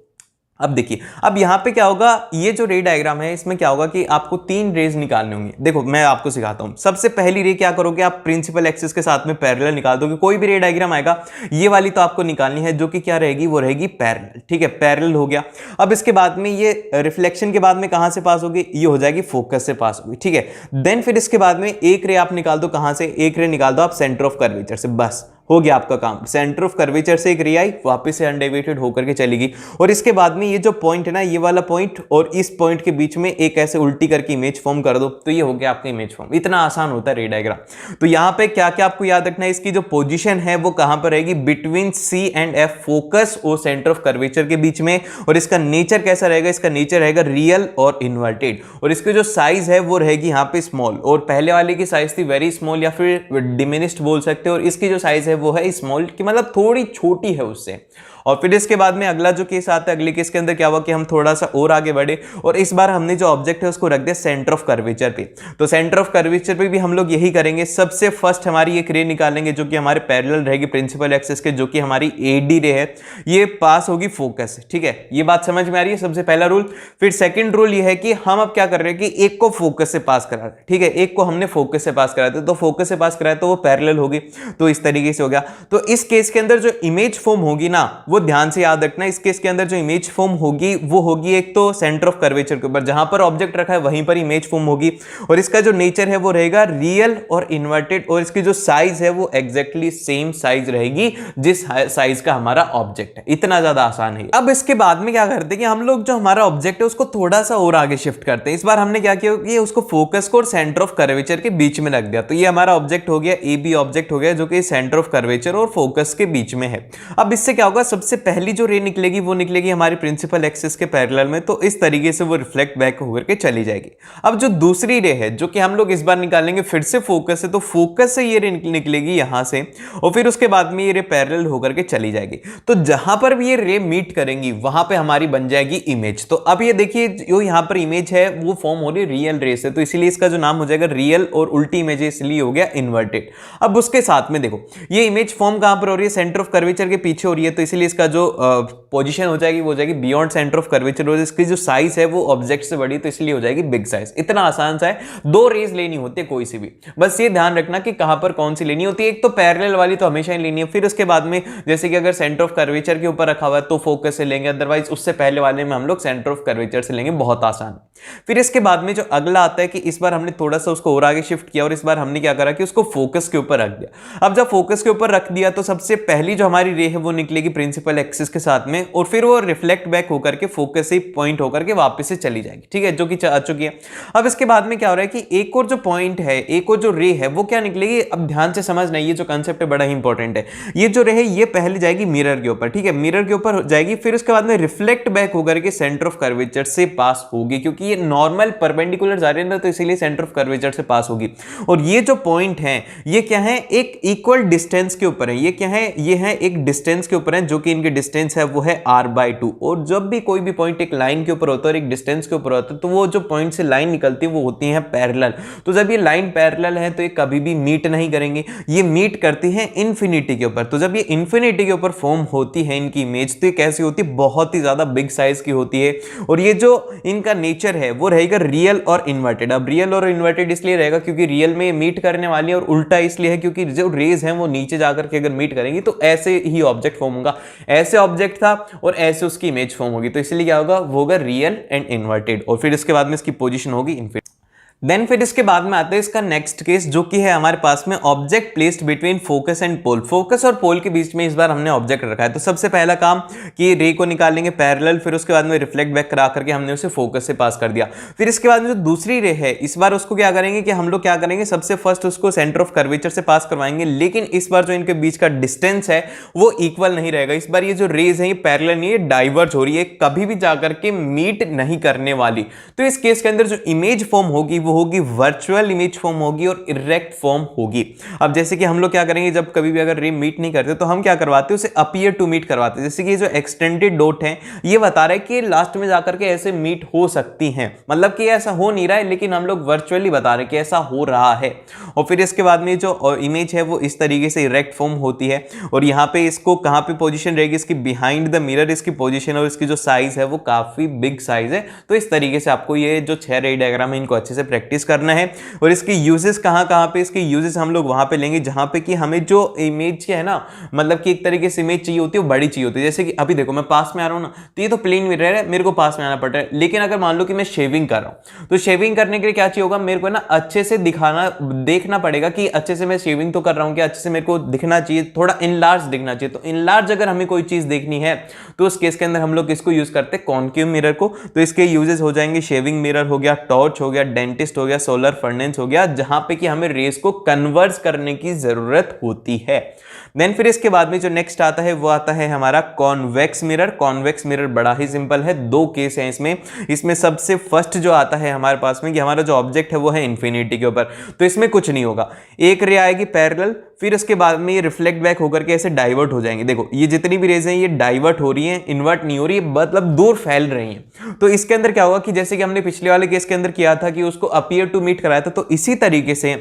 अब देखिए, अब यहां पे क्या होगा, ये जो रे डायग्राम है इसमें क्या होगा कि आपको 3 रेज निकालने होंगे। देखो मैं आपको सिखाता हूं। सबसे पहली रे क्या करोगे, आप प्रिंसिपल एक्सिस के साथ में पैरेलल निकाल दोगे। कोई भी रे डायग्राम आएगा ये वाली तो आपको निकालनी है, जो कि क्या रहेगी, वो रहेगी पैरेलल, ठीक है। पैरेलल हो गया। अब इसके बाद में ये रिफ्लेक्शन के बाद में कहां से पास होगी, ये हो जाएगी फोकस से पास होगी, ठीक है। देन फिर इसके बाद में एक रे आप निकाल दो, कहां से, एक रे निकाल दो आप सेंटर ऑफ कर्वेचर से, बस हो गया आपका काम। सेंटर ऑफ कर्वेचर से एक रे आई, वापस से अनडेविएटेड होकर के चलेगी। और इसके बाद में ये जो पॉइंट है ना, ये वाला पॉइंट और इस पॉइंट के बीच में एक ऐसे उल्टी करके इमेज फॉर्म कर दो, तो ये हो गया आपका इमेज फॉर्म। इतना आसान होता है रे डायग्राम। तो यहां पे क्या क्या आपको याद रखना है, इसकी जो पोजीशन है वो कहां पर रहेगी, between C and F, focus और सेंटर ऑफ कर्वेचर के बीच में। और इसका नेचर कैसा रहेगा, इसका नेचर रहेगा रियल और इन्वर्टेड। और इसकी जो साइज है वो रहेगी यहां पे स्मॉल, और पहले वाले की साइज थी वेरी स्मॉल या फिर डिमिनिश्ड बोल सकते हो, और इसकी जो साइज है वो है स्मॉल, की मतलब थोड़ी छोटी है उससे। और फिर इसके बाद में अगला जो केस आता है, अगले केस के अंदर क्या हुआ कि हम थोड़ा सा और आगे बढ़े, और इस बार हमने जो ऑब्जेक्ट है उसको रख दिया सेंटर ऑफ कर्वेचर पे। तो सेंटर ऑफ कर्वेचर पे भी हम लोग यही करेंगे। सबसे फर्स्ट हमारी एक रे निकालेंगे जो कि हमारे पैरेलल रहेगी प्रिंसिपल एक्सिस के, जो कि हमारी एडी रे है, ये पास होगी फोकस, ठीक है। ये बात समझ में आ रही है, सबसे पहला रूल। फिर सेकंड रूल ये है कि हम अब क्या कर रहे हैं कि एक को फोकस से पास करा रहे हैं, ठीक है। एक को हमने फोकस से पास कराया, तो फोकस से पास कराया तो वो पैरेलल होगी, तो इस तरीके से हो गया। तो इस केस के अंदर जो इमेज फॉर्म होगी ना, वो ध्यान से याद रखना। इस केस के अंदर जो इमेज फॉर्म होगी वो होगी एक तो सेंटर ऑफ कर्वेचर के ऊपर, जहां पर ऑब्जेक्ट रखा है वहीं पर इमेज फॉर्म होगी। और इसका जो नेचर है वो रहेगा रियल और इन्वर्टेड, और इसकी जो साइज है वो एग्जैक्टली सेम साइज रहेगी जिस साइज का हमारा ऑब्जेक्ट है। इतना ज्यादा आसान है। अब इसके बाद में क्या करते हैं कि हम लोग जो हमारा ऑब्जेक्ट है उसको थोड़ा सा और आगे शिफ्ट करते हैं। इस बार हमने क्या किया कि उसको फोकस को और सेंटर ऑफ कर्वेचर के बीच में रख दिया। तो ये हमारा ऑब्जेक्ट हो गया, ए बी ऑब्जेक्ट हो गया, जो कि सेंटर ऑफ कर्वेचर और फोकस के बीच में है। अब इससे क्या होगा, सबसे पहली जो रे निकलेगी वो निकलेगी हमारी प्रिंसिपल एक्सिस के पैरेलल में, तो इस तरीके से वो रिफ्लेक्ट बैक होकर के चली जाएगी। अब जो दूसरी रे है जो कि हम लोग इस बार निकालेंगे फिर से फोकस से, तो फोकस से ये रे निकलेगी यहां से, और फिर उसके बाद में ये रे पैरेलल होकर के चली जाएगी। तो जहां पर भी ये रे मीट करेंगी वहां पे हमारी बन जाएगी इमेज। तो अब ये देखिए जो यहां पर इमेज है वो फॉर्म हो रही है रियल रे से, तो इसीलिए इसका जो नाम हो जाएगा रियल, और उल्टी इमेज इसलिए हो गया इन्वर्टेड। अब उसके साथ में देखो ये इमेज फॉर्म कहां पर हो रही है, सेंटर ऑफ कर्वेचर के पीछे हो रही है, तो इसीलिए इसका जो पोजीशन हो जाएगी वो हो जाएगी बियॉन्ड सेंटर ऑफ कर्वेचर, और इसकी जो साइज है वो ऑब्जेक्ट से बड़ी, तो इसलिए हो जाएगी बिग साइज। इतना आसान सा है। 2 रेज लेनी होती है कोई सी भी, बस ये ध्यान रखना कि कहां पर कौन सी लेनी होती है। एक तो पैरेलल वाली तो हमेशा ही लेनी है, फिर उसके बाद में जैसे कि अगर सेंटर ऑफ कर्वेचर के ऊपर रखा हुआ है तो फोकस से लेंगे, अदरवाइज उससे पहले वाले में हम लोग सेंटर ऑफ कर्वेचर से लेंगे, बहुत आसान। फिर इसके बाद में जो अगला आता है कि इस बार हमने थोड़ा सा उसको और आगे शिफ्ट किया, और इस बार हमने क्या करा कि उसको फोकस के ऊपर रख दिया। अब जब फोकस के ऊपर रख दिया तो सबसे पहली जो हमारी रे है वो निकलेगी प्रिंसिपल प्रिंसिपल एक्सिस के साथ में, और फिर वो रिफ्लेक्ट बैक होकर के फोकस से पॉइंट होकर के वापस से चली जाएगी, ठीक है, जो कि आ चुकी है। अब इसके बाद में क्या हो रहा है कि एक और जो पॉइंट है, एक और जो रे है वो क्या निकलेगी, अब ध्यान से समझना, ये जो कंसेप्ट है बड़ा ही इंपॉर्टेंट है। ये जो रे है ये पहले जाएगी मिरर के ऊपर, ठीक है, मिरर के ऊपर जाएगी, फिर उसके बाद में रिफ्लेक्ट बैक होकर के सेंटर ऑफ कर्वेचर से पास होगी, क्योंकि ये नॉर्मल परपेंडिकुलर जा रही है ना, तो इसीलिए सेंटर ऑफ कर्वेचर से पास होगी। और ये जो पॉइंट है ये क्या है, एक इक्वल डिस्टेंस के ऊपर है। ये क्या है, ये है एक डिस्टेंस के ऊपर है, जो कि इनकी डिस्टेंस है वो है r/2। और जब भी कोई भी पॉइंट एक लाइन के ऊपर होता है और एक डिस्टेंस के ऊपर होता है, तो वो जो पॉइंट से लाइन निकलती है वो होती है पैरेलल। तो जब ये लाइन पैरेलल है तो ये कभी भी मीट नहीं करेंगे, ये मीट करती है इंफिनिटी के ऊपर। तो जब ये इंफिनिटी के ऊपर फॉर्म होती है इनकी इमेज, तो ये कैसी होती है, बहुत ही ज्यादा बिग साइज की होती है। और ये जो इनका नेचर है वो रहेगा रियल और इन्वर्टेड। अब रियल और इन्वर्टेड इसलिए रहेगा क्योंकि रियल में मीट करने वाली है, और उल्टा इसलिए है क्योंकि जो रेज हैं वो नीचे जाकर के अगर मीट करेंगी तो ऐसे ही ऑब्जेक्ट फॉर्म होगा। ऐसे ऑब्जेक्ट था और ऐसे उसकी इमेज फॉर्म होगी, तो इसलिए क्या होगा, वो होगा रियल एंड इन्वर्टेड। और फिर इसके बाद में इसकी पोजीशन होगी इन्फिनिटी। देन फिर इसके बाद में आता है इसका नेक्स्ट केस, जो कि है हमारे पास में object placed between focus and pole. Focus और पोल के बीच में इस बार हमने ऑब्जेक्ट रखा है। तो सबसे पहला काम कि रे को निकालेंगे पैरेलल, फिर उसके बाद में रिफ्लेक्ट बैक करा करके हमने उसे फोकस से पास कर दिया। फिर इसके बाद में जो दूसरी रे है, इस बार उसको क्या करेंगे कि हम लोग क्या करेंगे, सबसे फर्स्ट उसको सेंटर ऑफ कर्वेचर से पास करवाएंगे, लेकिन इस बार जो इनके बीच का डिस्टेंस है वो इक्वल नहीं रहेगा। इस बार ये जो रेज है ये पैरेलल नहीं है, डाइवर्ज हो रही है, कभी भी जाकर के मीट नहीं करने वाली। तो इस केस के अंदर जो इमेज फॉर्म होगी वो होगी वर्चुअल इमेज फॉर्म होगी और इरेक्ट फॉर्म होगी। अब जैसे कि हम लोग क्या करेंगे, जब कभी भी अगर रे मीट नहीं करते तो हम क्या करवाते हैं, उसे अपीयर टू मीट करवाते हैं। जैसे कि जो एक्सटेंडेड डॉट है ये बता रहा है कि लास्ट में जाकर के ऐसे मीट हो सकती हैं, मतलब कि ऐसा हो नहीं रहा है लेकिन हम लोग वर्चुअली बता रहे हैं कि ऐसा हो रहा है। और फिर इसके बाद में जो इमेज है वो इस तरीके से इरेक्ट फॉर्म होती है। और यहाँ पे इसको कहाँ पे पोजीशन रहेगी, इसकी बिहाइंड द मिरर इसकी पोजीशन, और इसकी जो साइज है वो काफी बिग साइज है। तो इस तरीके से आपको ये जो 6 रे डायग्राम है इनको अच्छे से प्रैक्टिस करना है। और इसके यूजेस कहां पे, इसके यूजेस हम लोग वहां पे लेंगे जहां पे कि हमें जो इमेज है ना, मतलब कि एक तरीके से इमेज चाहिए होती है वो बड़ी चाहिए होती है। जैसे कि अभी देखो मैं पास में आ रहा हूं ना, तो ये तो प्लेन मिरर है, मेरे को पास में आना पड़ रहा है। लेकिन अगर मान लो कि मैं शेविंग कर रहा हूं, तो शेविंग करने के लिए क्या चाहिए होगा, मेरे को ना अच्छे से देखना पड़ेगा कि अच्छे से मैं शेविंग तो कर रहा हूं, कि अच्छे से मेरे को दिखना चाहिए, थोड़ा इनलार्ज दिखना चाहिए। तो इनलार्ज अगर हमें कोई चीज देखनी है तो उस केस के अंदर हम लोग किसको यूज करते हैं, कॉनकेव मिरर को। तो इसके यूजेस हो जाएंगे शेविंग मिरर हो गया, टॉर्च हो गया, डेंटिस्ट हो गया, सोलर फर्नेस हो गया, जहां पे कि हमें रेस को कन्वर्ज करने की जरूरत होती है। देन फिर इसके बाद में जो नेक्स्ट आता है वो आता है हमारा कॉन्वेक्स मिरर। कॉन्वेक्स मिरर बड़ा ही सिंपल है, 2 केस हैं इसमें सबसे फर्स्ट जो आता है हमारे पास में कि हमारा जो ऑब्जेक्ट है वो है इंफिनिटी के ऊपर। तो इसमें कुछ नहीं होगा, एक रे आएगी पैरेलल, फिर उसके बाद में ये रिफ्लेक्ट बैक होकर के ऐसे डाइवर्ट हो जाएंगे। देखो ये जितनी भी रेज हैं ये डाइवर्ट हो रही हैं, इन्वर्ट नहीं हो रही है, मतलब दूर फैल रही हैं। तो इसके अंदर क्या होगा कि जैसे कि हमने पिछले वाले केस के अंदर किया था कि उसको अपीयर टू मीट कराया था, तो इसी तरीके से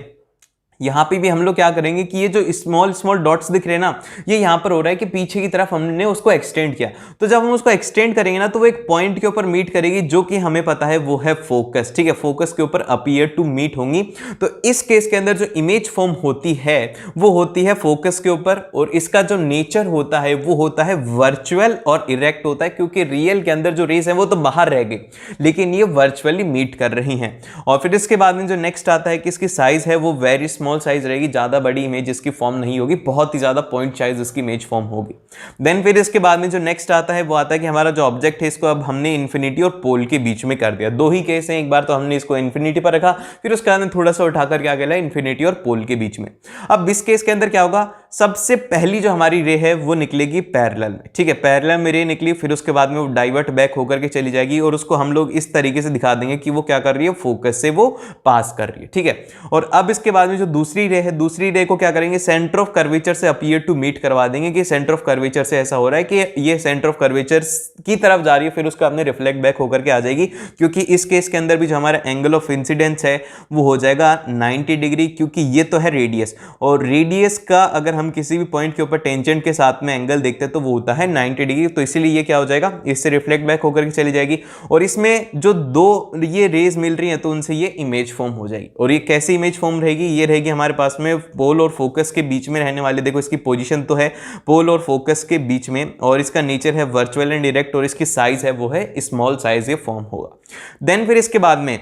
यहां पे भी हम लोग क्या करेंगे कि ये जो स्मॉल स्मॉल डॉट्स दिख रहे हैं ना, ये यहां पर हो रहा है कि पीछे की तरफ हमने उसको एक्सटेंड किया। तो जब हम उसको एक्सटेंड करेंगे ना तो वो एक पॉइंट के ऊपर मीट करेगी, जो कि हमें पता है वो है फोकस, ठीक है, फोकस के ऊपर अपीयर टू मीट होंगी। तो इस केस के अंदर जो इमेज फॉर्म होती है वो होती है फोकस के ऊपर, और इसका जो नेचर होता है वो होता है वर्चुअल और इरेक्ट होता है, क्योंकि रियल के अंदर जो रेस है वो तो बाहर रह गई, लेकिन ये वर्चुअली मीट कर रही हैं। और फिर इसके बाद में जो नेक्स्ट आता है कि इसकी साइज है वो वेरी स्मॉल साइज रहेगी, ज्यादा बड़ी इमेज इसकी फॉर्म नहीं होगी, बहुत ही ज्यादा पॉइंट साइज इसकी इमेज फॉर्म होगी। देन फिर इसके बाद में जो नेक्स्ट आता है वो आता है कि हमारा जो ऑब्जेक्ट है इसको अब हमने इन्फिनिटी और पोल के बीच में कर दिया। 2 ही केस हैं, एक बार तो हमने इसको इन्फिनिटी पर रखा, फिर उसके बाद में थोड़ा सा उठाकर क्या गया इन्फिनिटी और पोल के बीच में। अब इस केस के अंदर क्या होगा, सबसे पहली जो हमारी रे है वो निकलेगी पैरेलल में, ठीक है, पैरेलल में रे निकली, फिर उसके बाद में वो डाइवर्ट बैक होकर के चली जाएगी, और उसको हम लोग इस तरीके से दिखा देंगे कि वो क्या कर रही है, फोकस से वो पास कर रही है, ठीक है। और अब इसके बाद में जो दूसरी रे है, दूसरी रे को क्या करेंगे, सेंटर ऑफ कर्वेचर से अपीयर टू मीट करवा देंगे कि सेंटर ऑफ कर्वेचर से ऐसा हो रहा है कि ये सेंटर ऑफ कर्वेचर की तरफ जा रही है, फिर उसका हमने रिफ्लेक्ट बैक होकर के आ जाएगी, क्योंकि इस केस के अंदर भी जो हमारा एंगल ऑफ इंसिडेंस है वो हो जाएगा 90 डिग्री, क्योंकि ये तो है रेडियस, और रेडियस का अगर हम किसी भी पॉइंट के ऊपर टेंजेंट के साथ में एंगल देखते हैं तो वो होता है 90 डिग्री। तो इसीलिए ये क्या हो जाएगा, इससे रिफ्लेक्ट बैक होकर के चली जाएगी, और इसमें जो 2 ये रेज मिल रही हैं तो उनसे ये इमेज फॉर्म हो जाएगी। और ये कैसी इमेज फॉर्म रहेगी, ये रहेगी हमारे पास में पोल और फोकस के बीच में रहने वाले, देखो इसकी पोजीशन तो है पोल और फोकस के बीच में, और इसका नेचर है वर्चुअल एंड डायरेक्ट, और इसकी साइज है वो है स्मॉल साइज ये फॉर्म होगा। देन फिर इसके बाद में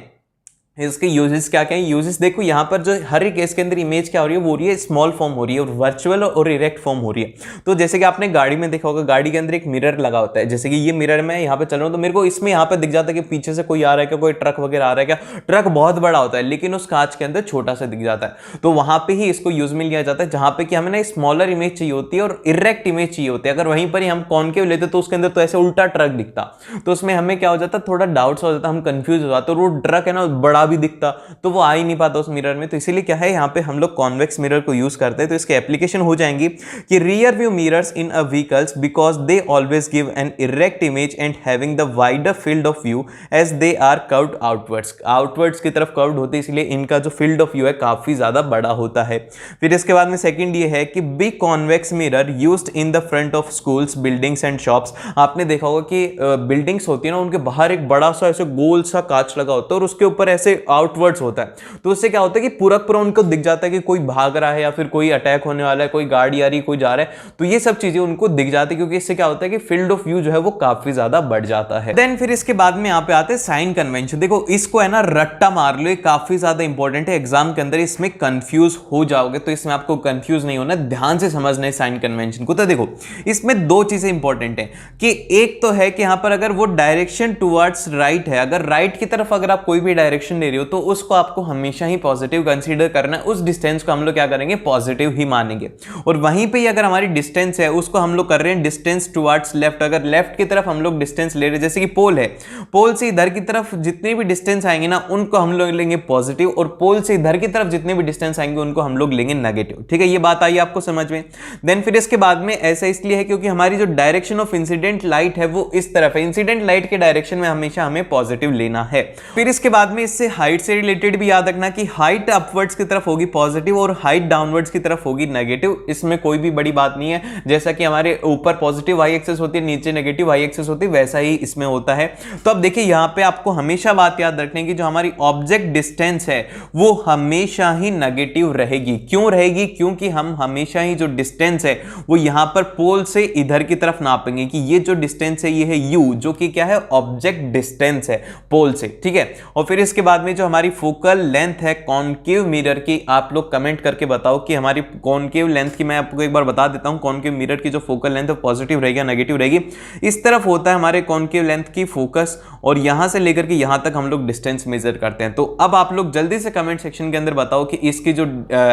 इसके यूजेस क्या क्या है? यूजेस देखो, यहाँ पर जो हर एक केस के अंदर इमेज क्या हो रही है, वो हो रही है स्मॉल फॉर्म हो रही है और वर्चुअल और इरेक्ट फॉर्म हो रही है। तो जैसे कि आपने गाड़ी में देखा होगा, गाड़ी के अंदर एक मिरर लगा होता है। जैसे कि ये मिरर में यहाँ पे चल रहा हूँ तो मेरे को इसमें यहाँ पे दिख जाता है कि पीछे से कोई आ रहा है क्या, कोई ट्रक वगैरह आ रहा है क्या। ट्रक बहुत बड़ा होता है लेकिन उस कांच के अंदर छोटा सा दिख जाता है। तो वहां पे ही इसको यूज में लिया जाता है, जहां पे कि हमें ना स्मॉलर इमेज चाहिए होती है और इरेक्ट इमेज चाहिए होती है। अगर वहीं पर ही हम कॉनकेव लेते तो उसके अंदर तो ऐसे उल्टा ट्रक दिखता, तो उसमें हमें क्या हो जाता, थोड़ा डाउट हो जाता, हम कंफ्यूज हो जाते, और वो ट्रक है ना बड़ा भी दिखता तो वो आ ही नहीं पाता उस मिरर में। तो इसीलिए क्या है, यहाँ पे हम लोग कॉन्वेक्स मिरर को यूज करते हैं। तो इसके एप्लीकेशन हो जाएंगी कि rear view mirrors in a vehicles because they always give an erect image and having the wider field of view as they are curved outwards की तरफ कर्व्ड होते हैं, इसलिए इनका जो फील्ड ऑफ व्यू है काफी ज्यादा बड़ा होता है। फिर इसके बाद में सेकंड ये है कि big convex mirror used in the front of schools, buildings and shops. आपने देखा होगा कि बिल्डिंग्स होती है ना, उनके बाहर एक बड़ा सा ऐसे गोल सा कांच लगा होता है और उसके ऊपर ऐसे आउटवर्ड्स होता है। तो उससे क्या होता है कि पूरा पूरा उनको दिख जाता है कि कोई भाग रहा है या फिर कोई अटैक होने वाला है, कोई गाड़ी आ रही है, कोई जा रहा है। तो ये सब चीजें उनको दिख जाती है, क्योंकि इससे क्या होता है कि फील्ड ऑफ व्यू जो है वो काफी ज्यादा बढ़ जाता है। देन फिर इसके बाद में यहाँ पे आते हैं साइन कन्वेंशन। देखो इसको है ना रट्टा मार लो, ये काफी ज्यादा इंपॉर्टेंट है, एग्जाम के अंदर इसमें कंफ्यूज हो जाओगे, तो इसमें आपको कंफ्यूज नहीं होना, ध्यान से समझना है साइन कन्वेंशन को। तो देखो इसमें दो चीजें इंपॉर्टेंट है कि एक तो है कि यहां पर अगर वो डायरेक्शन टुवर्ड्स राइट है, अगर राइट की तरफ अगर आप कोई भी डायरेक्शन ले रहे हो तो उसको आपको हमेशा ही पॉजिटिव कंसीडर करना है। उस डिस्टेंस को हम लोग क्या करेंगे, पॉजिटिव ही मानेंगे। और वहीं पे अगर हमारी डिस्टेंस है उसको हम लोग कर रहे हैं डिस्टेंस टुवर्ड्स लेफ्ट, अगर लेफ्ट की तरफ हम लोग डिस्टेंस ले रहे हैं, जैसे कि पोल है, पोल से इधर की तरफ जितने भी डिस्टेंस आएंगे ना उनको हम लोग लेंगे पॉजिटिव, और पोल से इधर की तरफ जितने भी डिस्टेंस आएंगे उनको हम लोग लेंगे नेगेटिव। ठीक है, ये बात आई आपको समझ में। देन फिर इसके बाद में ऐसा इसलिए है क्योंकि हमारी जो डायरेक्शन ऑफ इंसिडेंट लाइट है वो इस तरफ है, इंसिडेंट लाइट के डायरेक्शन में हमेशा हमें पॉजिटिव लेना है। फिर इसके बाद में इससे हाइट से रिलेटेड भी याद रखना कि हाइट अपवर्ड्स की तरफ होगी पॉजिटिव और हाइट डाउनवर्ड्स की तरफ होगी नेगेटिव। इसमें कोई भी बड़ी बात नहीं है, जैसा कि हमारे ऊपर पॉजिटिव वाई एक्सेस होती है, नीचे नेगेटिव वाई एक्सेस होती है, वैसा ही इसमें होता है। तो अब देखिए यहाँ पे आपको हमेशा बात याद रखने की, जो हमारी ऑब्जेक्ट डिस्टेंस है वो हमेशा ही नेगेटिव रहेगी। क्यों रहेगी? क्योंकि हम हमेशा ही जो डिस्टेंस है वो यहां पर पोल से इधर की तरफ नापेंगे कि ये जो डिस्टेंस है ये है u, जो कि क्या है, ऑब्जेक्ट डिस्टेंस है पोल से। ठीक है, और फिर इसके बाद में जो हमारी फोकल लेंथ है कॉनकेव मिरर की, आप लोग कमेंट करके बताओ कि हमारी कॉनकेव लेंथ की, मैं आपको एक बार बता देता हूं, कॉनकेव मिरर की जो फोकल लेंथ है पॉजिटिव रहेगी या नेगेटिव रहेगी। इस तरफ होता है हमारे कॉनकेव लेंथ की फोकस, और यहां से लेकर के यहां तक हम लोग डिस्टेंस मेजर करते हैं। तो अब आप लोग जल्दी से कमेंट सेक्शन के अंदर बताओ कि इसकी जो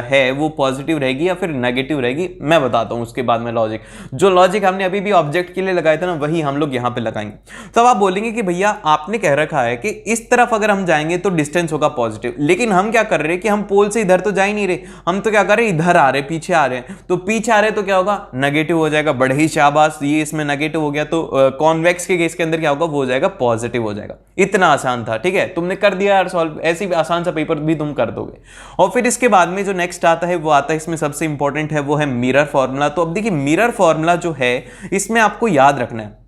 है वो पॉजिटिव रहेगी या फिर नेगेटिव रहेगी। मैं बताता हूं उसके बाद में लॉजिक, जो लॉजिक हमने अभी भी ऑब्जेक्ट के लिए लगाया था ना वही हम लोग यहां पे लगाएंगे। तो आप बोलेंगे कि भैया आपने कह रखा है कि इस तरफ अगर हम जाएंगे तो डिस्टेंस होगा पॉजिटिव, लेकिन हम क्या कर रहे हैं कि हम पोल से इधर तो जा ही नहीं रहे, हम तो क्या कर रहे हैं, इधर आ रहे, पीछे आ रहे हैं। तो पीछे आ रहे तो क्या होगा, नेगेटिव हो जाएगा। बड़े ही शाबाश, ये इसमें नेगेटिव हो गया, तो कॉन्वेक्स के केस के अंदर क्या होगा, वो हो जाएगा पॉजिटिव हो जाएगा। इतना आसान था। ठीक है, तुमने कर दिया यार सॉल्व, ऐसी भी आसान सा पेपर भी तुम कर दोगे। और फिर इसके बाद में जो नेक्स्ट आता है वो आता है, इसमें सबसे इंपॉर्टेंट है वो है मिरर फॉर्मूला। तो अब देखिए मिरर फॉर्मूला जो है इसमें आपको याद रखना है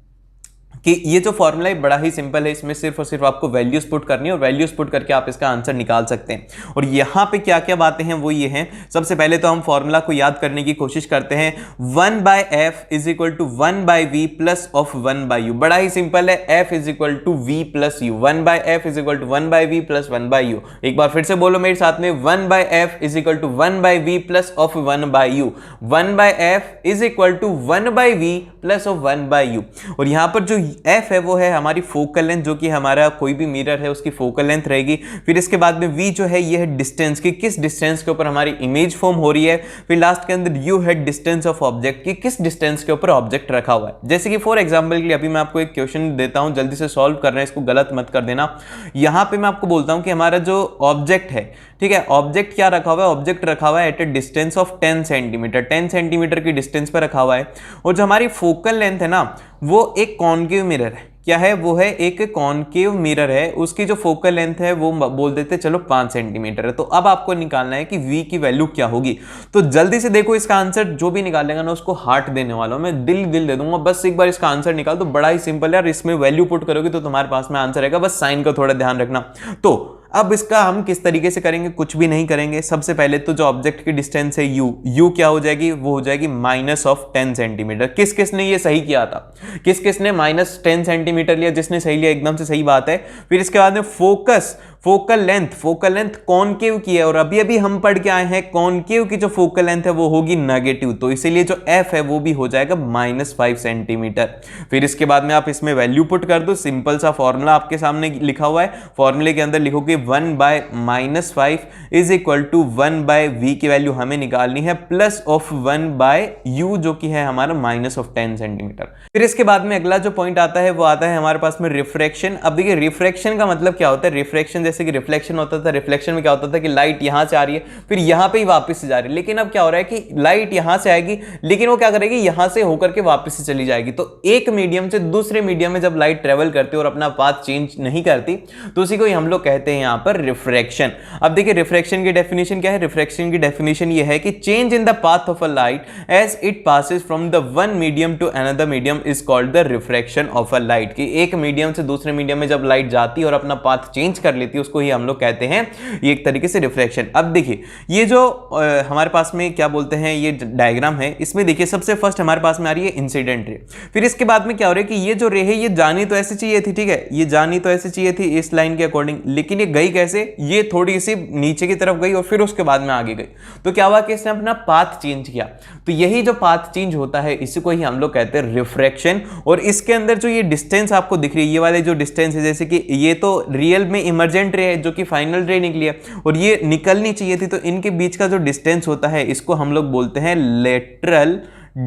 कि ये जो फॉर्मूला है बड़ा ही सिंपल है, इसमें सिर्फ और सिर्फ आपको वैल्यूज पुट करनी है और वैल्यूज पुट करके आप इसका आंसर निकाल सकते हैं। और यहाँ पे क्या क्या बातें हैं वो ये हैं, सबसे पहले तो हम फॉर्मूला को याद करने की कोशिश करते हैं। 1/f is equal to 1/v plus of 1/u। बड़ा ही सिंपल है, f is equal to v plus u। 1/f is equal to 1/v plus 1/u। एक बार फिर से बोलो मेरे साथ में, 1/f is equal to 1/v plus of 1/u। 1/f is equal to 1/v plus of 1/u। और यहाँ पर जो f है वो है हमारी फोकल लेंथ, जो कि हमारा कोई भी मिरर है उसकी फोकल लेंथ रहेगी। फिर इसके बाद में v जो है ये है डिस्टेंस की, किस डिस्टेंस के ऊपर हमारी इमेज फॉर्म हो रही है। फिर लास्ट के अंदर u है डिस्टेंस ऑफ ऑब्जेक्ट की, किस डिस्टेंस के ऊपर ऑब्जेक्ट रखा हुआ है। जैसे कि फॉर एग्जांपल के लिए अभी मैं आपको एक क्वेश्चन देता हूं, जल्दी से सॉल्व करना है, इसको गलत मत कर देना। यहां पे मैं आपको बोलता हूं कि हमारा जो ऑब्जेक्ट है, ठीक है, ऑब्जेक्ट क्या रखा हुआ है, ऑब्जेक्ट रखा हुआ है at a distance of 10 centimetre, 10 centimetre की डिस्टेंस पर रखा हुआ है। और जो हमारी फोकल लेंथ है ना वो एक कॉनकेव मिरर है, क्या है वो है एक कॉनकेव मिरर है, उसकी जो फोकल लेंथ है वो बोल देते चलो 5 सेंटीमीटर है। तो अब आपको निकालना है कि v की वैल्यू क्या होगी। तो जल्दी से देखो, इसका आंसर जो भी निकालेगा ना उसको हार्ट देने वाला हूं मैं, दिल दे दूंगा। बस एक बार इसका आंसर निकाल दो, बड़ा ही सिंपल है यार, इसमें वैल्यू पुट करोगे तो तुम्हारे पास में आंसर आएगा, बस साइन का थोड़ा ध्यान रखना। तो अब इसका हम किस तरीके से करेंगे, कुछ भी नहीं करेंगे। सबसे पहले तो जो ऑब्जेक्ट की डिस्टेंस है u क्या हो जाएगी, वो हो जाएगी माइनस ऑफ 10 सेंटीमीटर। किस किसने ये सही किया था, किस किसने माइनस 10 सेंटीमीटर लिया, जिसने सही लिया एकदम से सही बात है। फिर इसके बाद में फोकल लेंथ कॉनकेव की है, और अभी अभी हम पढ़ के आए हैं कॉनकेव की जो फोकल लेंथ है वो होगी नेगेटिव, तो इसीलिए जो f है वो भी हो जाएगा -5 सेंटीमीटर। फिर इसके बाद में आप इसमें वैल्यू पुट कर दो, सिंपल सा फॉर्मूला आपके सामने लिखा हुआ है, फॉर्मूले के अंदर लिखोगे 1/-5 इज इक्वल टू 1/v की वैल्यू हमें निकालनी है प्लस ऑफ 1/u जो कि है हमारा -10 सेंटीमीटर। फिर इसके बाद में अगला जो पॉइंट आता है वो आता है हमारे पास में रिफ्रैक्शन। अब देखिए रिफ्रैक्शन का मतलब क्या होता है, रिफ्रैक्शन जैसे कि रिफ्लेक्शन होता था, रिफ्लेक्शन में क्या होता था कि लाइट यहां से आ रही है फिर यहां पे ही वापस से जा रही है, लेकिन अब क्या हो रहा है कि लाइट यहां से आएगी लेकिन वो क्या करेगी यहां से होकर के वापस से चली जाएगी। तो एक मीडियम से दूसरे मीडियम में जब लाइट ट्रेवल करती है और अपना पाथ चेंज नहीं करती तो उसी को ही हम लोग कहते हैं यहां पर रिफ्रैक्शन। अब देखिए रिफ्रैक्शन की डेफिनेशन क्या है, रिफ्रैक्शन की डेफिनेशन ये है कि change in the path of a light as it passes from the one medium to another medium is called the refraction of a light. कि एक मीडियम से दूसरे मीडियम में जब लाइट जाती है और अपना पाथ चेंज कर लेती है उसको ही हम लोग कहते हैं ये एक तरीके से रिफ्रैक्शन। अब देखिए ये जो हमारे पास में क्या बोलते हैं ये डायग्राम है, इसमें देखिए सबसे फर्स्ट हमारे पास में आ रही है इंसिडेंट रे। फिर इसके बाद में क्या हो रहा है कि ये जो रे है ये जानी तो ऐसे चाहिए थी, ठीक है, ये जानी तो ऐसे चाहिए थी इस लाइन के अकॉर्डिंग, लेकिन ये गई कैसे, ये थोड़ी सी नीचे की तरफ गई और फिर उसके बाद में आगे गई। तो क्या हुआ कि इसने अपना पाथ चेंज किया, तो यही जो पाथ चेंज होता है इसी को ही हम लोग कहते हैं रिफ्रैक्शन। और इसके अंदर जो ये डिस्टेंस आपको दिख रही है, ये वाले जो डिस्टेंस है, जैसे कि ये तो रियल में इमर्जेंट रे है जो कि फाइनल रे निकली है और ये निकलनी चाहिए थी, तो इनके बीच का जो डिस्टेंस होता है इसको हम लोग बोलते हैं लेटरल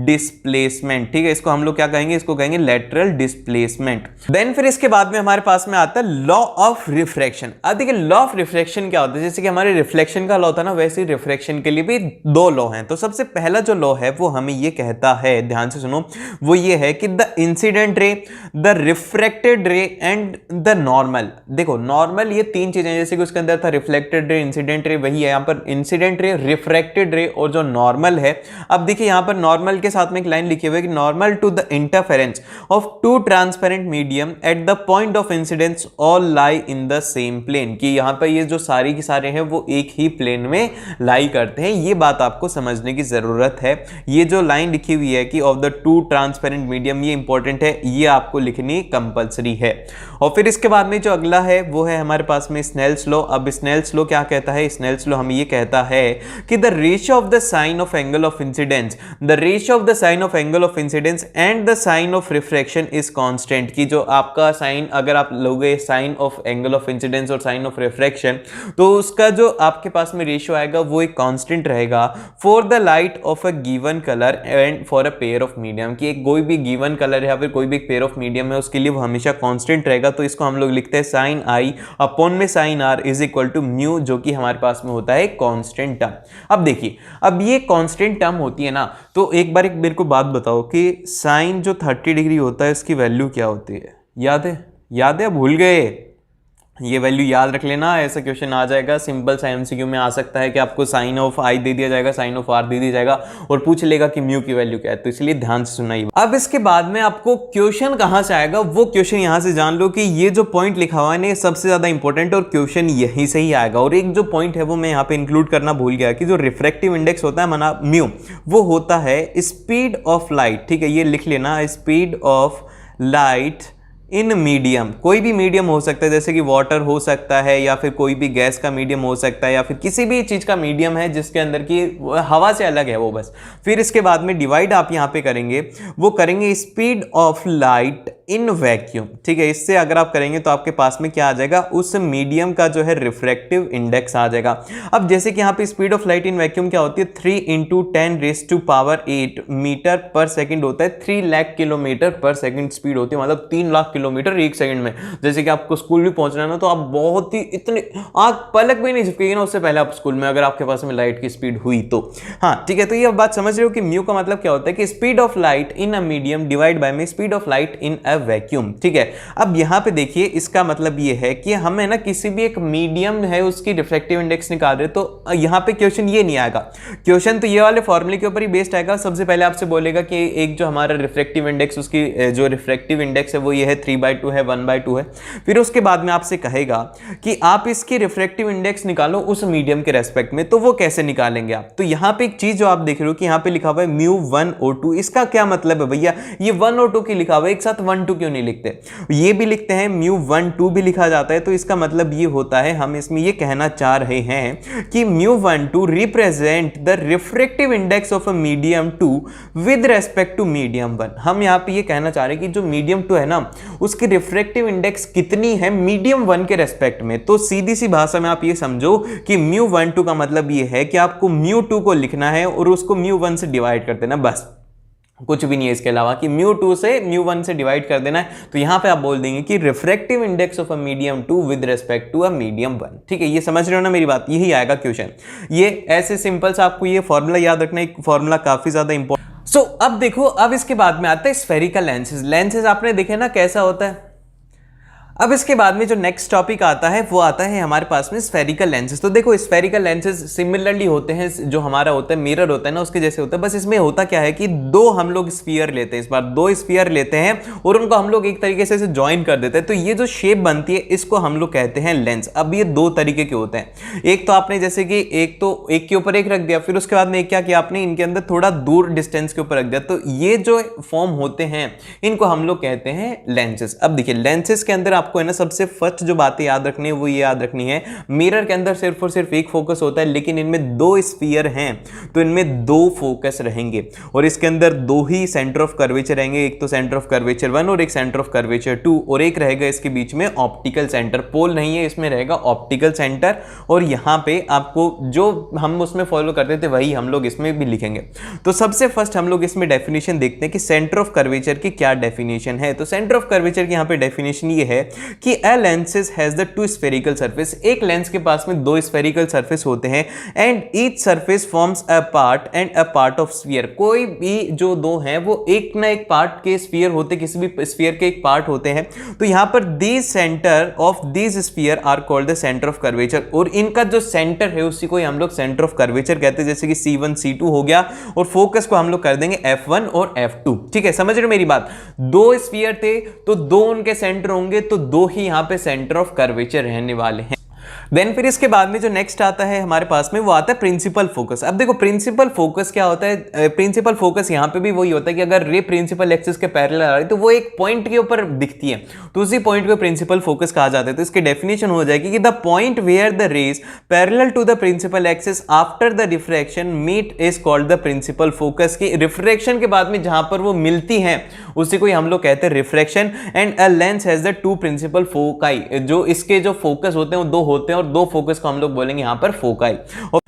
डिस्प्लेसमेंट। ठीक है, इसको हम लोग क्या कहेंगे, इसको कहेंगे लेटरल डिस्प्लेसमेंट। देन फिर इसके बाद में हमारे पास में आता है लॉ ऑफ रिफ्रैक्शन। अब देखिए लॉ ऑफ रिफ्रैक्शन क्या होता है, जैसे कि हमारे रिफ्लेक्शन का लॉ था ना, वैसे ही रिफ्रैक्शन के लिए भी दो लॉ हैं। तो सबसे पहला जो लॉ है वो हमें ये कहता है, ध्यान से सुनो, वो ये है कि the incident ray, the refracted रे एंड द नॉर्मल। देखो नॉर्मल ये तीन चीजें, जैसे कि उसके अंदर था रिफ्लेक्टेड रे, इंसिडेंट रे, वही है यहाँ पर इंसिडेंट रे, रिफ्रैक्टेड रे और जो नॉर्मल है। अब देखिए यहाँ पर नॉर्मल के साथ में एक लाइन लिखी हुई है कि normal to the interference of two transparent medium at the point of incidence all lie in the same plane. कि यहां पर ये जो सारी की सारे हैं वो एक ही प्लेन में लाई करते हैं, ये बात आपको समझने की जरूरत है। ये जो लाइन लिखी हुई है कि of the two transparent medium, ये इंपॉर्टेंट है, ये आपको लिखनी कंपलसरी है। और फिर इसके बाद में जो अगला है वो है हमारे पास में स्नेल्स लॉ। अब स्नेल्स लॉ क्या कहता है, स्नेल्स लॉ हमें ये कहता है कि the ratio of the sine of angle of incidence, the ratio of the sign of angle of incidence and the sign of refraction is constant। कि जो आपका साइन, अगर आप लोगे sine of angle of incidence और sine of refraction, तो उसका जो आपके पास में रेशियो आएगा वो एक कांस्टेंट रहेगा for the light of a given colour and for a pair of medium. कि कोई भी गिवन कलर है या फिर कोई भी पेयर ऑफ मीडियम है उसके लिए वो हमेशा कांस्टेंट रहेगा। तो इसको हम लोग लिखते हैं साइन आई अपॉन में sine R is equal to mu, जो कि हमारे पास में होता है कांस्टेंट टर्म। अब देखिए अब ये कांस्टेंट टर्म होती है ना, तो एक बार एक मेरे को बात बताओ कि साइन जो 30 डिग्री होता है इसकी वैल्यू क्या होती है, याद है? याद है, भूल गए? ये वैल्यू याद रख लेना, ऐसा क्वेश्चन आ जाएगा, सिंपल सा एमसीक्यू में आ सकता है कि आपको साइन ऑफ आई दे दिया जाएगा, साइन ऑफ आर दे दिया जाएगा और पूछ लेगा कि म्यू की वैल्यू क्या है, तो इसलिए ध्यान से सुनना ही। अब इसके बाद में आपको क्वेश्चन कहां से आएगा, वो क्वेश्चन यहां से जान लो कि ये जो पॉइंट लिखा हुआ है ना सबसे ज्यादा इंपॉर्टेंट और क्वेश्चन यहीं से ही आएगा। और एक जो पॉइंट है वो मैं यहाँ पे इंक्लूड करना भूल गया कि जो रिफ्रैक्टिव इंडेक्स होता है माना म्यू, वो होता है स्पीड ऑफ लाइट। ठीक है, ये लिख लेना, speed of light in medium. कोई भी मीडियम हो सकता है, जैसे कि वाटर हो सकता है या फिर कोई भी गैस का मीडियम हो सकता है या फिर किसी भी चीज का मीडियम है जिसके अंदर की हवा से अलग है वो बस। फिर इसके बाद में डिवाइड आप यहाँ पे करेंगे, वो करेंगे speed of light in vacuum. ठीक है, इससे अगर आप करेंगे तो आपके पास में क्या आ जाएगा, उस मीडियम का जो है रिफ्रैक्टिव इंडेक्स आ जाएगा। अब जैसे कि यहाँ पे speed of light in vacuum क्या होती है, 3 × 10⁸ मीटर पर सेकंड होता है। 3 लाख किलोमीटर पर सेकंड स्पीड होती है, मतलब 3 लाख किलोमीटर एक सेकंड में। जैसे कि आपको स्कूल भी पहुंचना है ना, तो आप बहुत ही इतने आंख पलक भी नहीं झपकेगी ना उससे पहले आप स्कूल में, अगर आपके पास में लाइट की स्पीड हुई तो। हाँ ठीक है, तो ये बात समझ रहे हो कि म्यू का मतलब क्या होता है कि speed of light in a medium divide by में speed of light in a vacuum. ठीक है, अब यहां पे देखिए इसका मतलब ये है कि हमें ना किसी भी एक मीडियम है उसकी रिफ्रैक्टिव इंडेक्स निकाल रहे, तो यहां पे क्वेश्चन ये नहीं आएगा। क्वेश्चन तो ये वाले फॉर्मूले के ऊपर ही बेस्ड आएगा। सबसे पहले आपसे बोलेगा कि एक जो हमारा रिफ्रैक्टिव इंडेक्स, उसकी जो रिफ्रैक्टिव इंडेक्स है वो ये है 3/2 है, 1/2 है। फिर उसके बाद में आपसे कहेगा कि आप इसकी रिफ्रैक्टिव इंडेक्स निकालो उस मीडियम के रेस्पेक्ट में। तो वो कैसे निकालेंगे आप? तो यहाँ पे एक चीज जो आप देख रहे हो कि यहाँ पे लिखा हुआ है μ1 O2। इसका क्या मतलब है भैया? ये 1 और 2 की लिखा हुआ है, एक साथ 1 2 क्यों नहीं लिखते? ये भी लिखते हैं, μ1 2 भी लिखा जाता है। तो इसका मतलब ये होता है, हम इसमें ये कहना चाह रहे हैं कि μ1 2 represent the refractive index of a medium 2 with respect to medium 1। हम यहाँ पे ये कहना चाह रहे हैं कि जो मीडियम 2 है ना, उसकी रिफ्रैक्टिव इंडेक्स कितनी है मीडियम 1 के रेस्पेक्ट में। तो सीधी सी भाषा में आप ये समझो कि μ1 2 का मतलब ये है कि आपको μ2 को लिखना है और उसको μ1 से डिवाइड कर देना, बस कुछ भी नहीं है इसके अलावा, कि μ2 से μ1 से डिवाइड कर देना है। तो यहां पे आप बोल देंगे कि refractive index of a medium 2 with respect to a medium 1। ठीक है, ये समझ रहे हो ना मेरी बात? यही आएगा क्वेश्चन। ये ऐसे सिंपल सा आपको ये फॉर्मूला याद रखना, एक फॉर्मूला काफी ज्यादा इंपॉर्टेंट। सो अब देखो, अब इसके बाद में आता है स्फेरिकल लेंसेज। लेंसेज आपने देखे ना कैसा होता है। अब इसके बाद में जो नेक्स्ट टॉपिक आता है वो आता है हमारे पास में स्फेरिकल लेंसेज। तो देखो स्फेरिकल लेंसेज सिमिलरली होते हैं, जो हमारा होता है मिरर होता है ना उसके जैसे होता है, बस इसमें होता क्या है कि दो हम लोग स्फीयर लेते हैं, इस बार दो स्फीयर लेते हैं और उनको हम लोग एक तरीके से ज्वाइन कर देते हैं। तो ये जो शेप बनती है इसको हम लोग कहते हैं लेंस। अब ये दो तरीके के होते हैं, एक तो आपने जैसे कि एक के ऊपर एक रख दिया, फिर उसके बाद में क्या किया आपने, इनके अंदर थोड़ा दूर डिस्टेंस के ऊपर रख दिया। तो ये जो फॉर्म होते हैं इनको हम लोग कहते हैं लेंसेज। अब देखिए लेंसेज के अंदर आपको है ना सबसे फर्स्ट जो बातें याद रखनी है वो ये याद रखनी है, मिरर के अंदर सिर्फ और सिर्फ एक फोकस होता है, लेकिन इनमें दो स्फीयर हैं तो इनमें दो फोकस रहेंगे और इसके अंदर दो ही सेंटर ऑफ कर्वेचर रहेंगे, एक तो सेंटर ऑफ कर्वेचर 1 और एक सेंटर ऑफ कर्वेचर 2, और एक रहेगा इसके बीच में ऑप्टिकल सेंटर। पोल नहीं है, इसमें रहेगा ऑप्टिकल सेंटर। और यहां पे आपको जो हम उसमें फॉलो करते थे वही हम लोग इसमें भी लिखेंगे। तो सबसे फर्स्ट हम लोग इसमें डेफिनेशन देखते हैं कि सेंटर ऑफ कर्वेचर की क्या डेफिनेशन है। तो सेंटर ऑफ कर्वेचर की यहां पे डेफिनेशन ये है कि a lenses has the two spherical surface। एक लेंस के पास में दो स्फेरिकल सरफेस होते हैं and each surface forms a part and a part of sphere. कोई भी जो दो हैं वो एक ना एक पार्ट के स्फीयर होते, किसी भी स्फीयर के एक पार्ट होते हैं। तो यहां पर these centre of these sphere are called the centre of curvature, और इनका जो सेंटर है उसी को हम लोग सेंटर ऑफ कर्वेचर कहते हैं। जैसे कि C1 C2 हो गया और फोकस को हम लोग कर देंगे F1 और F2। ठीक है, समझ रहे हो मेरी बात? दो स्फीयर थे तो दो उनके सेंटर होंगे, तो दो ही यहां पे सेंटर ऑफ कर्वेचर रहने वाले हैं। देन फिर इसके बाद में जो नेक्स्ट आता है हमारे पास में वो आता है प्रिंसिपल फोकस। अब देखो प्रिंसिपल फोकस क्या होता है। प्रिंसिपल फोकस यहां पे भी वही होता है कि अगर रे प्रिंसिपल एक्सिस के पैरेलल आ रही है तो वो एक पॉइंट के ऊपर दिखती है, तो उसी पॉइंट को प्रिंसिपल फोकस कहा जाता है। तो इसकी डेफिनेशन हो जाएगी कि the point where the rays parallel to the principal axis after the refraction meet is called the principal focus. की रिफ्रैक्शन के बाद में जहां पर वो मिलती हैं उसी को हम लोग कहते हैं refraction. And a lens has the two principal foci, जो इसके जो फोकस होते हैं वो दो होते हैं और दो फोकस को हम लोग बोलेंगे यहां पर फोकाई।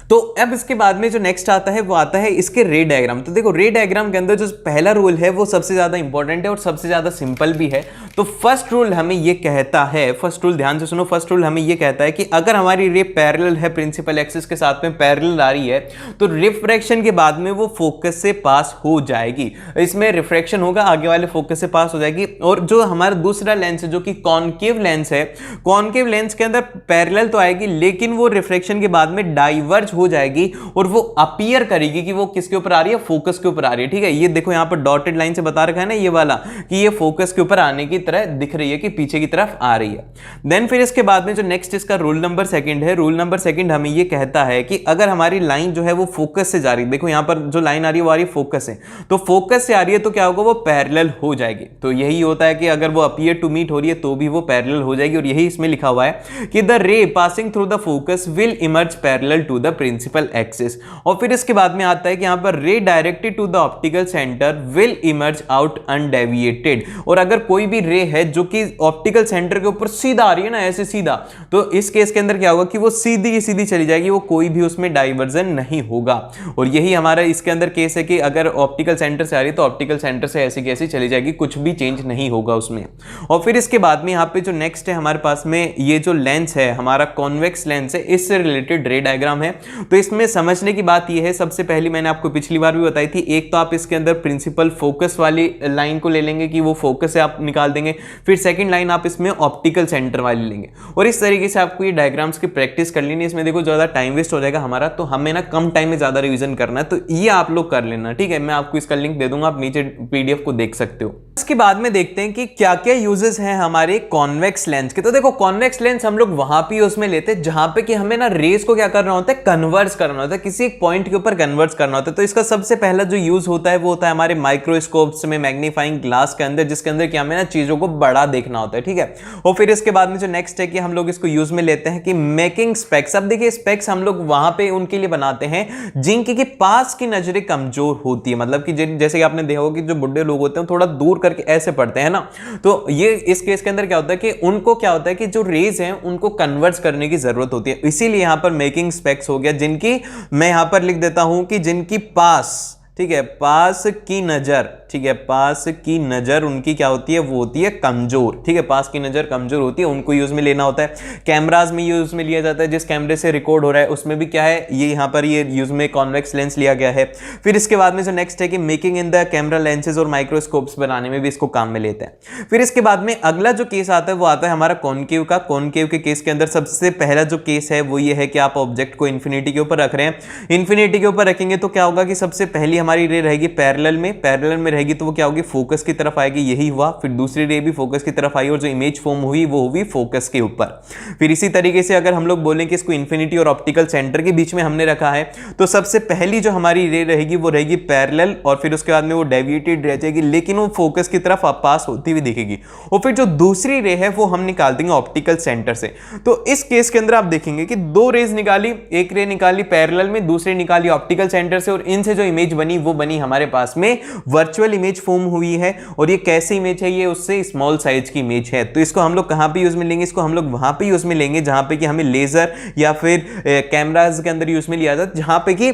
तो अब इसके बाद में जो नेक्स्ट आता है वो आता है इसके रे डायग्राम। तो देखो रे डायग्राम के अंदर जो पहला रूल है वो सबसे ज्यादा इंपॉर्टेंट है और सबसे ज्यादा सिंपल भी है। तो फर्स्ट रूल हमें ये कहता है, फर्स्ट रूल ध्यान से सुनो, फर्स्ट रूल हमें ये कहता है कि अगर हमारी रे पैरेलल है प्रिंसिपल एक्सिस के साथ में पैरेलल आ रही है तो रिफ्रैक्शन के बाद में वो फोकस से पास हो जाएगी। इसमें रिफ्रैक्शन होगा, आगे वाले फोकस से पास हो जाएगी। और जो हमारा दूसरा लेंस है जो कि कॉनकेव लेंस है, कॉनकेव लेंस के अंदर पैरेलल तो आएगी लेकिन वो रिफ्रैक्शन के बाद में डाइवर्ज हो जाएगी और वो अपीयर करेगी कि वो किसके ऊपर आ रही है, फोकस के ऊपर आ रही है। ठीक है, ये देखो यहां पर डॉटेड लाइन से बता रखा है ना ये वाला कि ये फोकस के ऊपर आने की तरह दिख रही है कि पीछे की तरफ आ रही है। देन फिर इसके बाद में जो नेक्स्ट इसका रूल नंबर सेकंड है, रूल नंबर सेकंड हमें ये कहता है कि अगर हमारी लाइन जो है वो फोकस से जा रही है, देखो यहां पर जो लाइन आ रही है वो आ रही है फोकस से, तो फोकस से आ रही है तो क्या होगा, वो पैरेलल हो जाएगी। तो यही होता है कि अगर वो अपीयर टू मीट हो रही है तो भी वो पैरेलल हो जाएगी। और यही इसमें लिखा हुआ है कि the ray passing through the focus will emerge parallel to the principal axis. और फिर इसके बाद में आता है कि यहां पर ray directed to the optical centre will emerge out undeviated. और अगर कोई भी रे है जो कि ऑप्टिकल सेंटर के ऊपर सीधा आ रही है ना, ऐसे सीधा, तो इस केस के अंदर क्या होगा कि वो सीधी की सीधी चली जाएगी, वो कोई भी उसमें डाइवर्जन नहीं होगा। और यही हमारा इसके अंदर केस है कि अगर ऑप्टिकल सेंटर से आ रही है तो ऑप्टिकल सेंटर से ऐसी कैसी चली जाएगी, कुछ भी चेंज नहीं होगा उसमें। और फिर इसके बाद में यहाँ पे जो नेक्स्ट है हमारे पास में ये जो लेंस है हमारा कॉन्वेक्स लेंस है, इससे रिलेटेड रे डायग्राम है। तो इसमें समझने की बात ये है, सबसे पहली मैंने आपको पिछली बार भी बताई थी, एक तो आप इसके अंदर प्रिंसिपल फोकस वाली लाइन को ले लेंगे कि वो फोकस से आप निकाल देंगे, फिर सेकंड लाइन आप इसमें ऑप्टिकल सेंटर वाली लेंगे। और इस तरीके से आपको ये डायग्राम्स की प्रैक्टिस कर लेनी है। इसमें देखो ज्यादा टाइम वेस्ट हो जाएगा हमारा, तो हमें ना कम टाइम में ज्यादा रिवीजन करना है, तो ये आप लोग कर लेना। ठीक है, मैं आपको इसका लिंक दे दूंगा, आप नीचे PDF को देख सकते हो। इसके बाद में देखते हैं कि क्या क्या यूजेस हैं हमारे कॉन्वेक्स लेंस के। तो देखो कॉन्वेक्स लेंस हम लोग वहां पे उसमें लेते हैं जहां पे कि हमें ना रेस को क्या करना होता है, कन्वर्स करना होता है, किसी एक पॉइंट के ऊपर कन्वर्स करना होता है। तो इसका सबसे पहला जो यूज होता है वो होता है हमारे माइक्रोस्कोप्स में, मैग्नीफाइंग ग्लास के अंदर, जिसके अंदर क्या हमें ना चीजों को बड़ा देखना होता है, ठीक है। और फिर इसके बाद में जो नेक्स्ट है कि हम लोग इसको यूज में लेते हैं कि मेकिंग स्पेक्स। अब देखिए स्पेक्स हम लोग वहां पे उनके लिए बनाते हैं जिनकी की पास की नजरें कमजोर होती है, मतलब कि जैसे कि आपने देखा होगा कि जो बुढ़े लोग होते हैं थोड़ा दूर करके ऐसे पढ़ते हैं ना, तो ये इस केस के अंदर क्या होता है कि उनको क्या होता है कि जो रेज हैं उनको कन्वर्ट करने की जरूरत होती है, इसीलिए यहां पर मेकिंग स्पेक्स हो गया, जिनकी मैं यहां पर लिख देता हूं कि जिनकी पास, ठीक है, पास की नजर, ठीक है, पास की नजर उनकी क्या होती है, वो होती है कमजोर, ठीक है, पास की नजर कमजोर होती है, उनको यूज में लेना होता है। कैमराज में यूज में लिया जाता है, जिस कैमरे से रिकॉर्ड हो रहा है उसमें भी क्या है, ये यहां पर ये यूज में कॉन्वेक्स लेंस लिया गया है। फिर इसके बाद में जो नेक्स्ट है कि making in the camera lenses और माइक्रोस्कोप्स बनाने में भी इसको काम में लेते हैं। फिर इसके बाद में अगला जो केस आता है वो आता है हमारा कॉनकेव का। कॉनकेव के केस के अंदर सबसे पहला जो केस है वो ये है कि आप ऑब्जेक्ट को इन्फिनिटी के ऊपर रख रहे हैं, इन्फिनिटी के ऊपर रखेंगे तो क्या होगा कि सबसे पहली हमारी रे रहेगी पैरेलल में, पैरेलल में रहेगी तो वो क्या होगी, फोकस की तरफ आएगी, यही हुआ। फिर दूसरी रे भी फोकस की तरफ आई और जो इमेज फॉर्म हुई वो हुई फोकस के ऊपर। फिर इसी तरीके से अगर हम लोग बोलें कि इसको इन्फिनिटी और ऑप्टिकल सेंटर के बीच में हमने रखा है तो सबसे पहली जो हमारी रे रहेगी वो रहेगी पैरेलल, और फिर उसके बाद में वो डेविएटेड रह जाएगी लेकिन वो फोकस की तरफ पास होती हुई दिखेगी। और फिर जो दूसरी रे है वो हम निकाल देंगे ऑप्टिकल सेंटर से। तो इस केस के अंदर आप देखेंगे कि दो रेज निकाली, एक रे निकाली पैरेलल में, दूसरी निकाली ऑप्टिकल सेंटर से, और इनसे जो इमेज बनी वो बनी हमारे पास में वर्चुअल इमेज फॉर्म हुई है। और ये कैसी इमेज है, ये उससे स्मॉल साइज की इमेज है। तो इसको हम लोग कहां पे यूज में लेंगे, इसको हम लोग वहां पे यूज में लेंगे जहां पे कि हमें लेजर या फिर कैमरास के अंदर यूज में लिया जाता है, जहां पे कि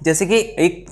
जैसे कि एक,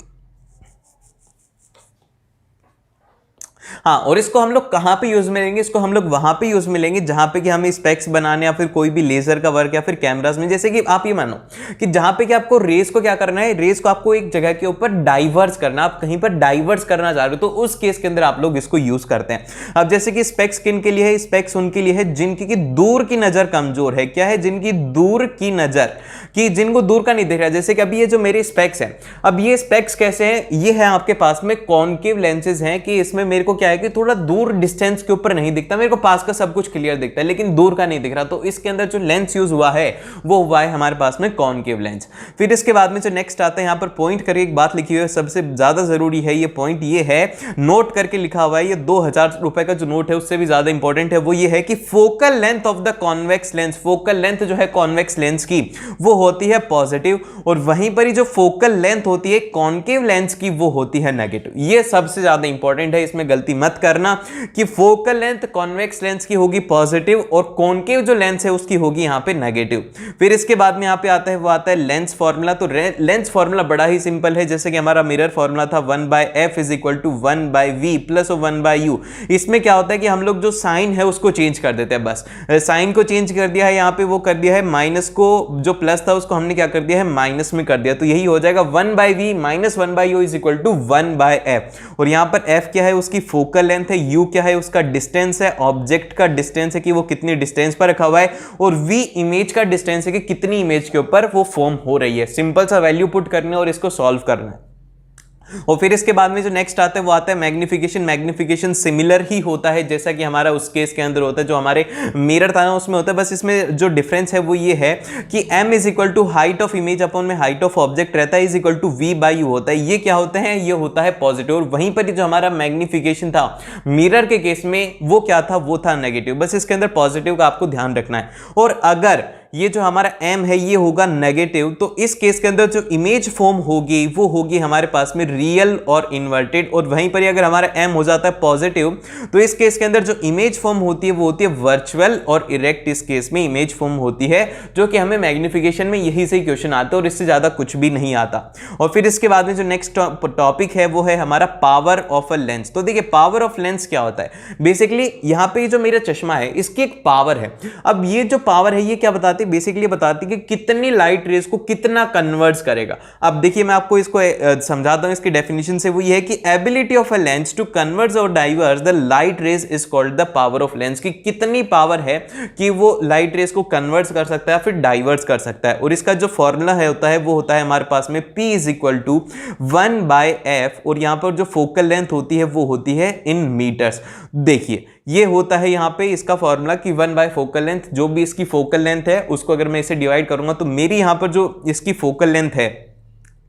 हाँ, और इसको हम लोग कहां पे यूज में लेंगे, इसको हम लोग वहां पे यूज में लेंगे जहां पे कि हमें स्पेक्स बनाने या फिर कोई भी लेजर का वर्क या फिर कैमरास में, जैसे कि आप ये मानो कि जहां पे कि आपको रेस को क्या करना है, रेस को आपको एक जगह के ऊपर डाइवर्स करना, आप कहीं पर डाइवर्स करना चाह रहे हो तो उस केस के अंदर आप लोग इसको यूज करते हैं। अब जैसे कि स्पेक्स किन के लिए है, स्पेक्स उनके लिए है जिनकी की दूर की नजर कमजोर है। क्या है, जिनकी दूर की नजर, कि जिनको दूर का नहीं दिख रहा। जैसे कि अभी ये जो मेरे स्पेक्स हैं, अब ये स्पेक्स कैसे हैं, ये है आपके पास में कॉनकेव लेंसेज हैं कि इसमें मेरे को क्या है कि थोड़ा दूर डिस्टेंस के ऊपर नहीं दिखता, मेरे को पास का सब कुछ क्लियर दिखता है लेकिन दूर का नहीं दिख रहा। तो इसके अंदर जो लेंस यूज हुआ है वो हुआ है हमारे पास में कॉनकेव लेंस। फिर इसके बाद में जो नेक्स्ट आता है, यहां पर पॉइंट करके एक बात लिखी हुई है, सबसे ज्यादा जरूरी है ये पॉइंट, ये है नोट करके लिखा हुआ है, ये 2000 रुपए का जो नोट है उससे भी ज्यादा इंपॉर्टेंट है। वो ये है कि focal length of the convex lens, focal length जो है कॉन्वेक्स लेंस की वो होती है पॉजिटिव, और वहीं पर ही जो फोकल लेंथ होती है कॉनकेव लेंस की वो होती है नेगेटिव। ये सबसे ज्यादा इंपॉर्टेंट है, इसमें गलती मत करना कि फोकल लेंथ कॉन्वेक्स लेंस की होगी पॉजिटिव और कॉनकेव जो लेंस है उसकी होगी यहां पे नेगेटिव। फिर इसके बाद में यहां पे आता है वो आता है लेंस फार्मूला। तो लेंस फार्मूला बड़ा ही सिंपल है, जैसे कि हमारा मिरर फार्मूला था 1/f = 1/v + 1/u। इसमें क्या होता है कि हम लोग जो साइन है उसको चेंज कर देते हैं, बस साइन को चेंज कर दिया है, यहां पे वो कर दिया है माइनस को, जो प्लस था उसको हमने क्या कर दिया है माइनस में कर दिया। तो यही हो जाएगा 1/v - 1/u = 1/f। और यहां पर f क्या है, उसकी फोकल लेंथ है, u क्या है, उसका डिस्टेंस है, ऑब्जेक्ट का डिस्टेंस है कि वो कितनी डिस्टेंस पर रखा हुआ है, और v इमेज का डिस्टेंस है कि कितनी इमेज के ऊपर वो फॉर्म हो रही है। सिंपल सा वैल्यू पुट करने और इसको सॉल्व करना है। और फिर इसके बाद में जो नेक्स्ट आता है वो आता है मैग्निफिकेशन। मैग्निफिकेशन सिमिलर ही होता है जैसा कि हमारा उस केस के अंदर होता है जो हमारे मिरर था ना उसमें होता है, बस इसमें जो डिफरेंस है वो ये है कि m = height of image upon में हाइट ऑफ ऑब्जेक्ट रहता है = v/u होता है। ये क्या होता है, ये होता है पॉजिटिव। और वहीं पर जो हमारा मैग्निफिकेशन था मिरर के केस में वो क्या था, वो था नेगेटिव। बस इसके अंदर पॉजिटिव का आपको ध्यान रखना है। और अगर ये जो हमारा m है ये होगा नेगेटिव, तो इस केस के अंदर जो इमेज फॉर्म होगी वो होगी हमारे पास में रियल और इन्वर्टेड। और वहीं पर अगर हमारा m हो जाता है पॉजिटिव तो इस केस के अंदर जो इमेज फॉर्म होती है वो होती है वर्चुअल और इरेक्ट। इस केस में इमेज फॉर्म होती है, जो कि हमें मैग्निफिकेशन में यही से क्वेश्चन आता है और इससे ज्यादा कुछ भी नहीं आता। और फिर इसके बाद में जो नेक्स्ट टॉपिक है वो है हमारा पावर ऑफ अ लेंस। तो देखिए पावर ऑफ लेंस क्या होता है, बेसिकली यहाँ पे जो मेरा चश्मा है इसकी एक पावर है। अब ये जो पावर है ये क्या बताती बताती है? बेसिकली बताती है कि कितनी लाइट रेज को कितना कन्वर्ट्स करेगा। अब देखिए मैं आपको इसको समझाता हूं, इसकी डेफिनेशन से वो ये है कि ability of a lens to converge or diverge the light rays is called the power of lens, की कितनी पावर है कि वो लाइट रेज को कन्वर्ट कर सकता है फिर डाइवर्ट कर सकता है। और इसका जो फॉर्मूला है होता है वो होता है हमारे पास में P is equal to 1/f, और यहां पर जो फोकल लेंथ होती है वो होती है इन मीटर्स। देखिए ये होता है यहाँ पे इसका फॉर्मूला कि 1 फोकल लेंथ, जो भी इसकी फोकल लेंथ है उसको अगर मैं इसे डिवाइड करूंगा तो मेरी यहाँ पर जो इसकी फोकल लेंथ है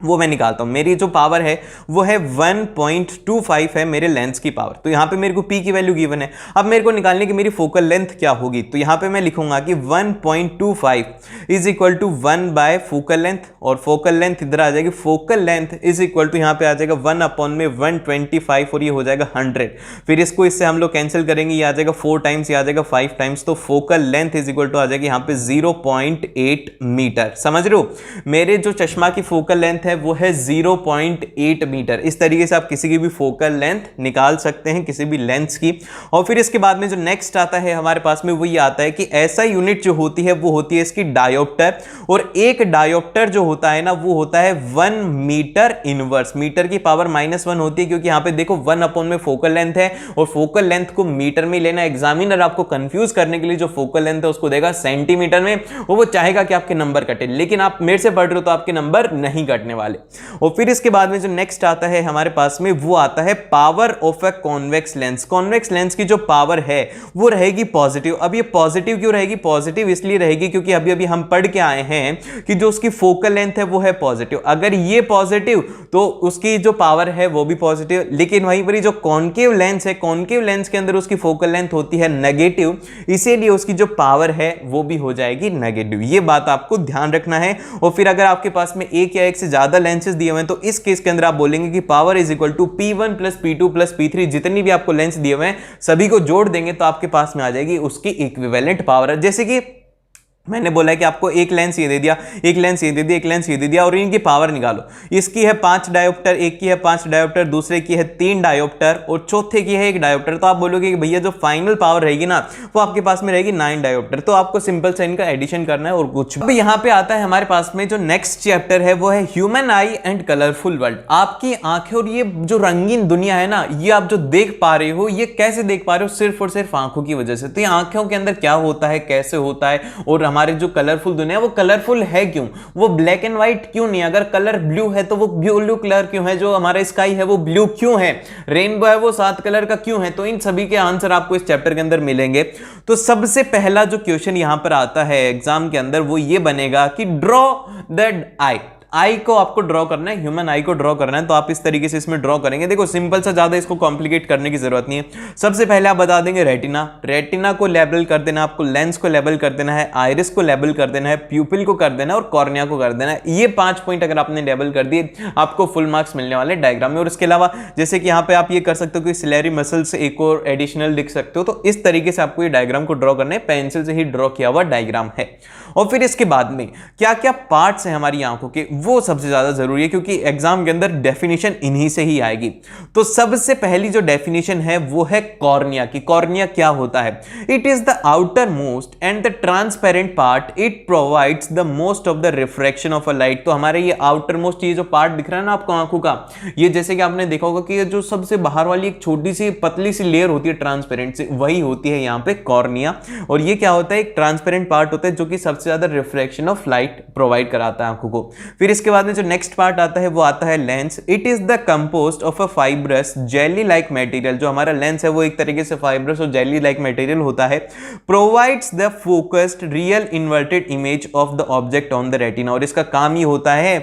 वो मैं निकालता हूं, मेरी जो पावर है वो है 1.25 है मेरे लेंस की पावर। तो यहां पे मेरे को P की वैल्यू गिवन है। अब मेरे को निकालने की मेरी फोकल लेंथ क्या होगी, तो यहां पे मैं लिखूंगा कि 1.25 is equal to 1 focal length, और फोकल लेंथ इधर आ जाएगी, focal length is equal to यहां पे आ जाएगा 1/125 और ये हो जाएगा 100। फिर इसको इससे हम लोग कैंसिल करेंगे, ये आ जाएगा 4 टाइम्स, ये आ जाएगा 5 टाइम्स, तो focal length is equal to आ जाएगी यहां पे 0.8 मीटर। समझ रहे हो, मेरे जो चश्मा की फोकल लेंथ है वो है 0.8 मीटर। इस तरीके से आप किसी की भी फोकल लेंथ निकाल सकते हैं किसी भी लेंस की। और फिर इसके बाद में जो नेक्स्ट आता है हमारे पास में वो ये आता है कि ऐसा यूनिट जो होती है वो होती है इसकी डायोप्टर, और एक डायोप्टर जो होता है ना वो होता है 1 मीटर इनवर्स। मीटर की पावर -1 होती है, क्योंकि यहां पे देखो 1 अपॉन में फोकल लेंथ है और फोकल लेंथ को मीटर में लेना। एग्जामिनर आपको कंफ्यूज करने के लिए जो फोकल लेंथ है उसको देगा सेंटीमीटर में, और वो चाहेगा कि आपके नंबर कटे, लेकिन आप मेरे से पढ़ रहे हो तो आपके नंबर नहीं कटने वाले। और फिर इसके बाद में जो नेक्स्ट आता है हमारे पास में वो आता है power of a convex lens. Convex lens की जो पावर है वो रहेगी पॉजिटिव। अब ये पॉजिटिव क्यों रहेगी, पॉजिटिव इसलिए रहेगी क्योंकि अभी अभी हम पढ़ के आए हैं कि जो उसकी फोकल लेंथ है वो है पॉजिटिव। अगर ये पॉजिटिव तो उसकी जो पावर है वो भी पॉजिटिव, लेकिन वहीं पर जो कॉन्केव लेंस है, कॉन्केव लेंस के अंदर उसकी फोकल लेंथ होती है नेगेटिव, इसीलिए उसकी जो पावर है वो भी हो जाएगी नेगेटिव। ये बात आपको ध्यान रखना है। और फिर अगर आपके पास में एक या एक से ज्यादा लेंसेज दिए हुए हैं तो इस केस के अंदर आप बोलेंगे कि power is equal to P1 plus P2 plus P3, जितनी भी आपको लेंस दिए हुए हैं सभी को जोड़ देंगे तो आपके पास में आ जाएगी उसकी इक्विवेलेंट पावर। जैसे कि मैंने बोला है कि आपको एक लेंस ये दे दिया, एक लेंस ये दे दिया, एक लेंस ये दे दिया, और इनकी पावर निकालो। इसकी है 5 डायोप्टर, एक की है 5 डायोप्टर, दूसरे की है 3 डायोप्टर और चौथे की है 1 डायोप्टर। तो आप बोलोगे कि भैया जो फाइनल पावर रहेगी ना वो आपके पास में रहेगी 9 डायोप्टर। तो आपको सिंपल से इनका एडिशन करना है और कुछ। अब यहाँ पे आता है हमारे पास में जो नेक्स्ट चैप्टर है वो है human I and colourful world. आपकी आंखें और ये जो रंगीन दुनिया है ना, ये आप जो देख पा रहे हो, ये कैसे देख पा रहे हो, सिर्फ और सिर्फ आंखों की वजह से। तो ये आंखों के अंदर क्या होता है, कैसे होता है, और हमारे जो कलरफुल दुनिया है वो कलरफुल है क्यों, वो ब्लैक एंड व्हाइट क्यों नहीं, अगर कलर ब्लू है तो वो ब्लू कलर क्यों है, जो हमारा स्काई है वो ब्लू क्यों है, रेनबो है वो 7 कलर का क्यों है। तो इन सभी के आंसर आपको इस चैप्टर के अंदर मिलेंगे। तो सबसे पहला जो क्वेश्चन यहां पर आता है एग्जाम के अंदर वो ये बनेगा कि ड्रॉ द आई। आई को आपको ड्रॉ करना है, ह्यूमन आई को ड्रॉ करना है, तो आप इस तरीके से इसमें ड्रॉ करेंगे। देखो सिंपल सा, ज्यादा इसको कॉम्प्लिकेट करने की जरूरत नहीं है। सबसे पहले आप बता देंगे रेटिना, रेटिना को लेबल कर देना, आपको लेंस को लेबल कर देना है, आइरिस को लेबल कर देना है, प्यूपिल को कर देना है और कॉर्निया को कर देना है। ये 5 पॉइंट अगर आपने लेबल कर दिए आपको फुल मार्क्स मिलने वाले डायग्राम में। और इसके अलावा जैसे कि यहाँ पे आप ये कर सकते हो कि सिलेरी मसल से एक और एडिशनल लिख सकते हो। तो इस तरीके से आपको ये डायग्राम को ड्रॉ करना है, पेंसिल से ही ड्रॉ किया हुआ डायग्राम है। और फिर इसके बाद में क्या क्या पार्ट्स हैं हमारी आंखों के, वो सबसे ज्यादा जरूरी है क्योंकि एग्जाम के अंदर डेफिनेशन इन्हीं से ही आएगी। तो सबसे पहली जो डेफिनेशन है वो है कॉर्निया की। कॉर्निया क्या होता है, it is the outer most and the transparent part, it provides the most of the refraction of a light. तो हमारे ये आउटर मोस्ट, ये जो पार्ट दिख रहा है ना आपको आंखों का, ये जैसे कि आपने देखा होगा कि ये जो सबसे बाहर वाली एक छोटी सी पतली सी लेयर होती है ट्रांसपेरेंट से, वही होती है यहाँ पे कॉर्निया। और ये क्या होता है, एक ट्रांसपेरेंट पार्ट होता है जो कि सबसे ज्यादा रिफ्रैक्शन ऑफ लाइट प्रोवाइड कराता है आंखों को। फिर इसके बाद में जो नेक्स्ट पार्ट आता है वो आता है lens. It is the composed of a fibrous jelly like material. जो हमारा लेंस है वो एक तरीके से फाइब्रस और जेली लाइक मटेरियल होता है। Provides the focused real inverted image of the object on the retina. और इसका काम ये होता है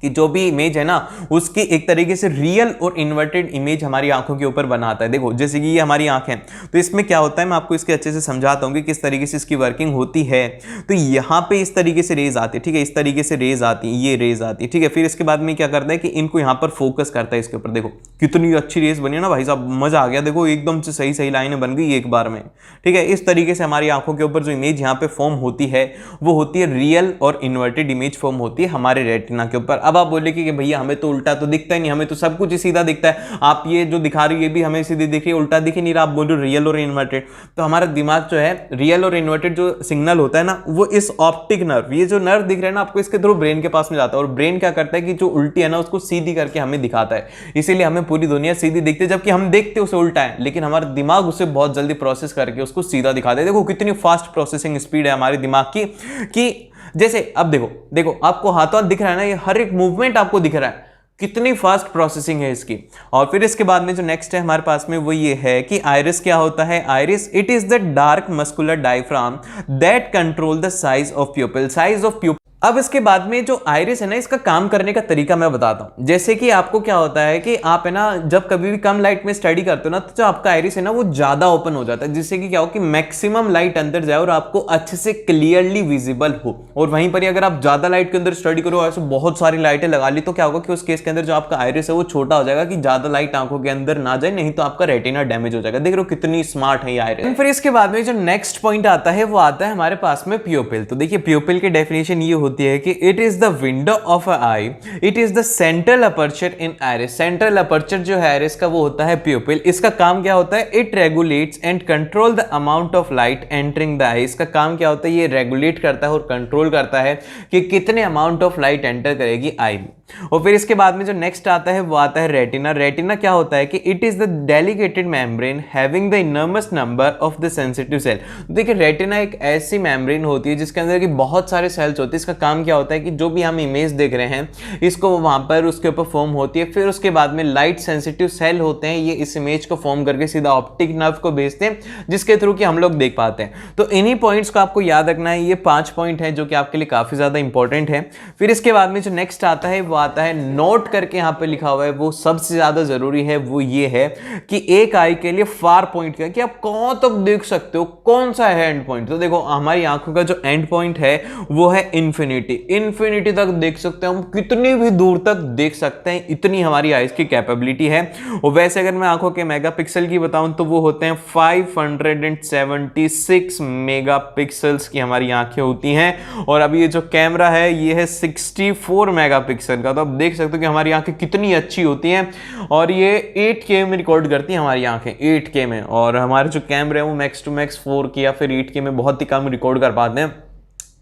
कि जो भी इमेज है ना उसकी एक तरीके से रियल और इन्वर्टेड इमेज हमारी आंखों के ऊपर बनाता है। देखो जैसे कि ये हमारी आंखें हैं, तो इसमें क्या होता है मैं आपको इसके अच्छे से समझाता हूँ कि किस तरीके से इसकी वर्किंग होती है। तो यहाँ पे इस तरीके से रेज आती है, ठीक है, इस तरीके से रेज आती है, ये रेज आती है, ठीक है। फिर इसके बाद में क्या करता है कि इनको यहाँ पर फोकस करता है इसके ऊपर। देखो कितनी अच्छी रेज बनी है ना भाई साहब, मजा आ गया। देखो एकदम से सही सही लाइनें बन गई एक बार में, ठीक है। इस तरीके से हमारी आंखों के ऊपर जो इमेज यहाँ पे फॉर्म होती है वो होती है रियल और इन्वर्टेड इमेज फॉर्म होती है हमारे रेटिना के ऊपर। अब आप बोले कि भैया हमें तो उल्टा तो दिखता ही नहीं, हमें तो सब कुछ ही सीधा दिखता है, आप ये जो दिखा रही है ये भी हमें सीधी दिख रही है, उल्टा दिख ही नहीं रहा, आप बोल रहे हो रियल और इन्वर्टेड। तो हमारा दिमाग जो है रियल और इन्वर्टेड जो सिग्नल होता है ना, वो इस ऑप्टिक नर्व, ये जो नर्व दिख रहा है ना आपको, इसके थ्रू ब्रेन के पास में जाता है, और ब्रेन क्या करता है कि जो उल्टी है ना उसको सीधी करके हमें दिखाता है, इसीलिए हमें पूरी दुनिया सीधी दिखती है, जबकि हम देखते उसे उल्टा है, लेकिन हमारा दिमाग उसे बहुत जल्दी प्रोसेस करके उसको सीधा दिखाता है। देखो कितनी फास्ट प्रोसेसिंग स्पीड है हमारे दिमाग की, कि जैसे अब देखो आपको हाथों दिख रहा है ना, ये हर एक मूवमेंट आपको दिख रहा है, कितनी फास्ट प्रोसेसिंग है इसकी। और फिर इसके बाद में जो नेक्स्ट है हमारे पास में वो ये है कि आइरिस क्या होता है। Iris it is the dark muscular diaphragm that control the size of प्यूपिल। Size of प्यूपिल। अब इसके बाद में जो आइरिस है ना, इसका काम करने का तरीका मैं बताता हूं। जैसे कि आपको क्या होता है कि आप है ना जब कभी भी कम लाइट में स्टडी करते हो ना, तो जो आपका आइरिस है ना वो ज्यादा ओपन हो जाता है, जिससे कि क्या हो कि मैक्सिमम लाइट अंदर जाए और आपको अच्छे से क्लियरली विजिबल हो। और वहीं पर अगर आप ज्यादा लाइट के अंदर स्टडी करो, ऐसे बहुत सारी लाइटें लगा ली, तो क्या होगा कि उस केस के अंदर जो आपका आइरिस है वो छोटा हो जाएगा, कि ज्यादा लाइट आंखों के अंदर ना जाए, नहीं तो आपका रेटिना डैमेज हो जाएगा। देख रहे हो कितनी स्मार्ट है ये आइरिस। फिर इसके बाद में जो नेक्स्ट पॉइंट आता है वो आता है हमारे पास में प्यूपिल। तो देखिए प्यूपिल की डेफिनेशन ये होती है कि it is the window of a eye, it is the central aperture in iris। central aperture जो है iris का वो होता है pupil। इसका काम क्या होता है, it regulates and control the amount of light entering the eye। इसका काम क्या होता है, ये रेगुलेट करता है और कंट्रोल करता है कि कितने अमाउंट ऑफ लाइट एंटर करेगी आई में। और फिर इसके बाद में जो नेक्स्ट आता है वो आता है रेटिना। रेटिना क्या होता है कि it is the delicate membrane having the enormous number of the sensitive cell. देखिए रेटिना एक ऐसी मेम्ब्रेन होती है जिसके अंदर की बहुत सारे सेल्स होते हैं। इसका काम क्या होता है कि जो भी हम इमेज देख रहे हैं इसको वहां पर उसके ऊपर फॉर्म होती है, फिर उसके बाद में लाइट सेंसिटिव सेल होते हैं, ये इस इमेज को फॉर्म करके सीधा ऑप्टिक नर्व को भेजते हैं, जिसके थ्रू कि हम लोग देख पाते हैं। तो इन्हीं पॉइंट्स को आपको याद रखना है। ये 5 पॉइंट है जो कि आपके लिए काफी ज्यादा इंपॉर्टेंट है। फिर इसके बाद में जो नेक्स्ट आता है वो आता है, नोट करके यहां पे लिखा हुआ है, वो सबसे ज्यादा जरूरी है, वो ये है कि एक आई के लिए फार पॉइंट क्या, कि आप कहां तक देख सकते हो, कौन सा है एंड पॉइंट। तो देखो हमारी आंखों का जो एंड पॉइंट है वो है इन्फिनिटी। इन्फिनिटी तक देख सकते हैं हम, कितनी भी दूर तक देख सकते हैं, इतनी हमारी आईज की कैपेबिलिटी है। और वैसे अगर मैं आंखों के मेगापिक्सल की बताऊं तो वो होते हैं 576 मेगापिक्सल्स की हमारी आंखें होती हैं। और अभी ये जो कैमरा है ये है 64 मेगापिक्सल का। तो आप देख सकते हो कि हमारी आंखें कितनी अच्छी होती हैं, और ये 8K में रिकॉर्ड करती हैं हमारी आंखें, 8K में। और हमारे जो कैमरे हैं वो मैक्स टू मैक्स 4K या फिर 8K में बहुत ही कम रिकॉर्ड कर पाते हैं।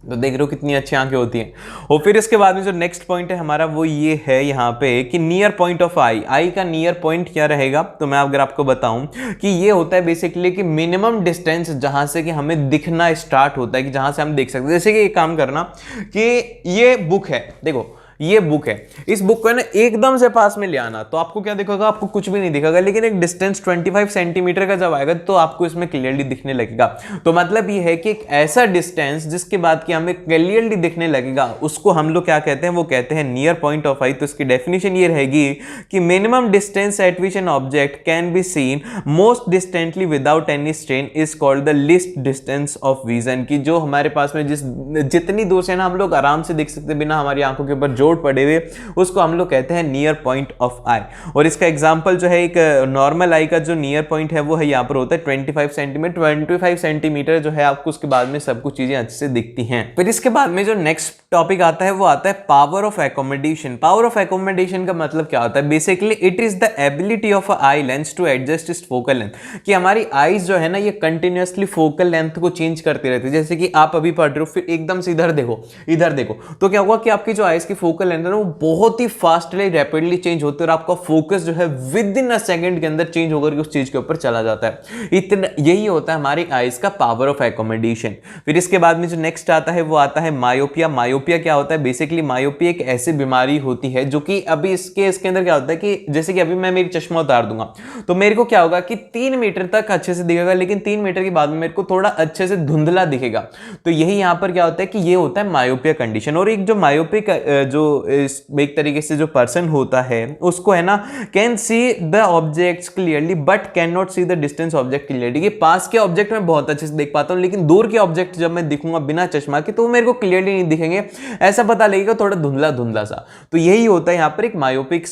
तो देख रहे हो कितनी अच्छी आंखें होती हैं। और फिर इसके बाद में जो नेक्स्ट पॉइंट है हमारा वो ये है यहाँ पे कि नियर पॉइंट ऑफ आई। आई का नियर पॉइंट क्या रहेगा, तो मैं अगर आपको बताऊं कि ये होता है बेसिकली कि मिनिमम डिस्टेंस जहां से कि हमें दिखना स्टार्ट होता है, कि जहां से हम देख सकते हैं। जैसे कि ये काम करना कि ये बुक है, देखो ये बुक है, इस बुक को ना एकदम से पास में ले आना तो आपको क्या दिखेगा, आपको कुछ भी नहीं दिखेगा। लेकिन एक डिस्टेंस 25 सेंटीमीटर का जब आएगा तो आपको इसमें क्लियरली दिखने लगेगा। तो मतलब ये है कि एक ऐसा डिस्टेंस जिसके बाद कि हमें क्लियरली दिखने लगेगा उसको हम लोग क्या कहते हैं, वो कहते हैं नियर पॉइंट ऑफ आई। तो इसकी डेफिनेशन ये रहेगी कि minimum distance eight which an object can be seen most distantly without any strain is called the least distance of vision. की जो हमारे पास में जितनी दूर से ना हम लोग आराम से देख सकते बिना हमारी आंखों के ऊपर पड़े हुए, उसको हम लोग कहते हैं नियर पॉइंट ऑफ आई। और इसका एग्जांपल जो है एक नॉर्मल आई का जो नियर पॉइंट है वो है यहाँ पर होता है 25 सेंटीमीटर। 25 सेंटीमीटर जो है आपको उसके बाद में सब कुछ चीजें अच्छे से दिखती हैं। फिर इसके बाद में जो नेक्स्ट टॉपिक आता है वो आता है power of accommodation. Power of accommodation का मतलब क्या होता है, basically it is the ability of eye lens to adjust its focal length. कि हमारी आईज जो है ना ये कंटिन्यूअसली फोकल लेंथ को चेंज करती रहती है। जैसे कि आप अभी पढ़ रहे हो, फिर एकदम से इधर देखो, इधर देखो, तो क्या हुआ कि आपकी जो आईज की फोकल लेंथ है ना वो बहुत ही फास्टली रैपिडली चेंज होती है, और आपका फोकस जो है विद इन अ सेकंड के अंदर चेंज होकर के उस चीज के ऊपर चला जाता है। इतना यही होता है हमारी आईज का पावर ऑफ एकोमोडेशन। फिर इसके बाद में जो नेक्स्ट आता है वो आता है मायोपिया। मायोपिया क्या होता है, बेसिकली मायोपिया एक ऐसी बीमारी होती है जो कि अभी इसके अंदर क्या होता है कि जैसे कि अभी मैं मेरी चश्मा उतार दूंगा तो मेरे को क्या होगा कि 3 मीटर तक अच्छे से दिखेगा, लेकिन 3 मीटर के बाद में मेरे को थोड़ा अच्छे से धुंधला दिखेगा। तो यही यहां पर क्या होता है कि ये होता है मायोपिया कंडीशन। और एक जो मायोपिक जो एक तरीके से जो पर्सन होता है उसको है ना can see the objects clearly but can not see the distance object clearly. कि पास के ऑब्जेक्ट में बहुत अच्छे से देख पाता हूं, लेकिन दूर के ऑब्जेक्ट जब मैं दिखूंगा बिना चश्मा के तो मेरे को क्लियरली नहीं दिखेंगे, ऐसा पता लगेगा थोड़ा धुंधला धुंधला सा। तो यही होता है यहाँ पर एक मायोपिक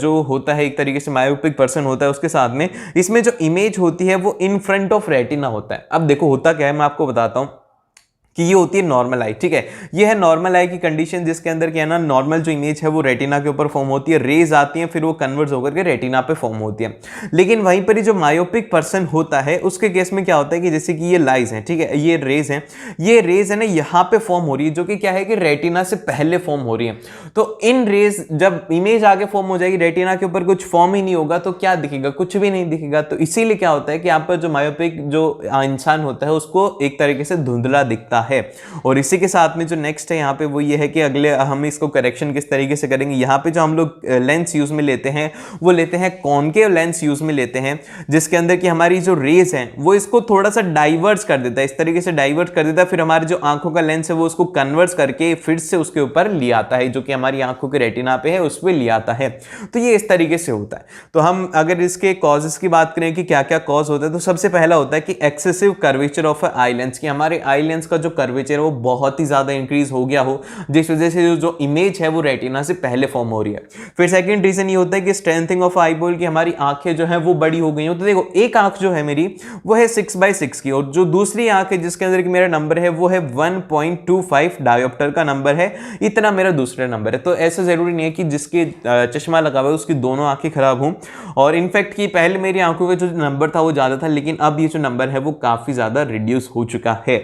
जो होता है, एक तरीके से मायोपिक पर्सन होता है। उसके साथ में इसमें जो इमेज होती है वो इन फ्रंट ऑफ रेटिना होता है। अब देखो होता क्या है, मैं आपको बताता हूं कि ये होती है नॉर्मल आई। ठीक है, ये है नॉर्मल आई की कंडीशन, जिसके अंदर क्या है ना, नॉर्मल जो इमेज है वो रेटिना के ऊपर फॉर्म होती है, रेज आती हैं, फिर वो कन्वर्ट होकर के रेटिना पे फॉर्म होती है। लेकिन वहीं पर ही जो मायोपिक पर्सन होता है उसके केस में क्या होता है कि जैसे कि ये लाइज है, ठीक है, ये रेज है ना, यहाँ पे फॉर्म हो रही है, जो कि क्या है कि रेटिना से पहले फॉर्म हो रही है। तो इन रेज जब इमेज आगे फॉर्म हो जाएगी, रेटिना के ऊपर कुछ फॉर्म ही नहीं होगा, तो क्या दिखेगा, कुछ भी नहीं दिखेगा। तो इसीलिए क्या होता है कि यहाँ पर जो मायोपिक जो इंसान होता है उसको एक तरीके से धुंधला दिखता है। और इसी के साथ में जो नेक्स्ट है यहाँ पे वो ये है कि अगले हम इसको करेक्शन किस तरीके से करेंगे। यहाँ पे जो हम लोग लेंस यूज में लेते हैं वो लेते हैं कॉनकेव लेंस यूज में लेते हैं, जिसके अंदर की हमारी जो रेज है वो इसको थोड़ा सा डाइवर्ट कर देता है, इस तरीके से डाइवर्ट कर देता है, फिर हमारी जो आंखों का लेंस है वो उसको कन्वर्ट करके फिर से उसके ऊपर ले आता है, जो कि हमारी आंखों के रेटिना पे है उस पर ले आता है। तो ये इस तरीके से होता है। तो हम अगर इसके कॉजेस की बात करें कि क्या क्या कॉज होता है, तो सबसे पहला होता है कि excessive curvature of eye lens, कि हमारे आई लेंस का जो कर्वेचर है वो बहुत ही ज्यादा इंक्रीज हो गया हो, जिस वजह से जो इमेज है वो रेटिना से पहले फॉर्म हो रही है। फिर सेकंड रीजन ये होता है कि स्ट्रेंथिंग ऑफ आई बॉल, की हमारी आंखें जो है वो बड़ी हो गई हो। तो देखो एक आंख जो है मेरी वो है 6/6 की, और जो दूसरी आंख है जिसके अंदर की मेरा नंबर है वो है 1.25 डायोप्टर का नंबर है, इतना मेरा दूसरा नंबर है। तो ऐसा जरूरी नहीं है कि जिसके चश्मा लगा हुआ है उसकी दोनों आंखें खराब हों। और इनफैक्ट कि पहले मेरी आंखों का जो नंबर था वो ज्यादा था, लेकिन अब ये जो नंबर है वो काफी ज्यादा रिड्यूस हो चुका है।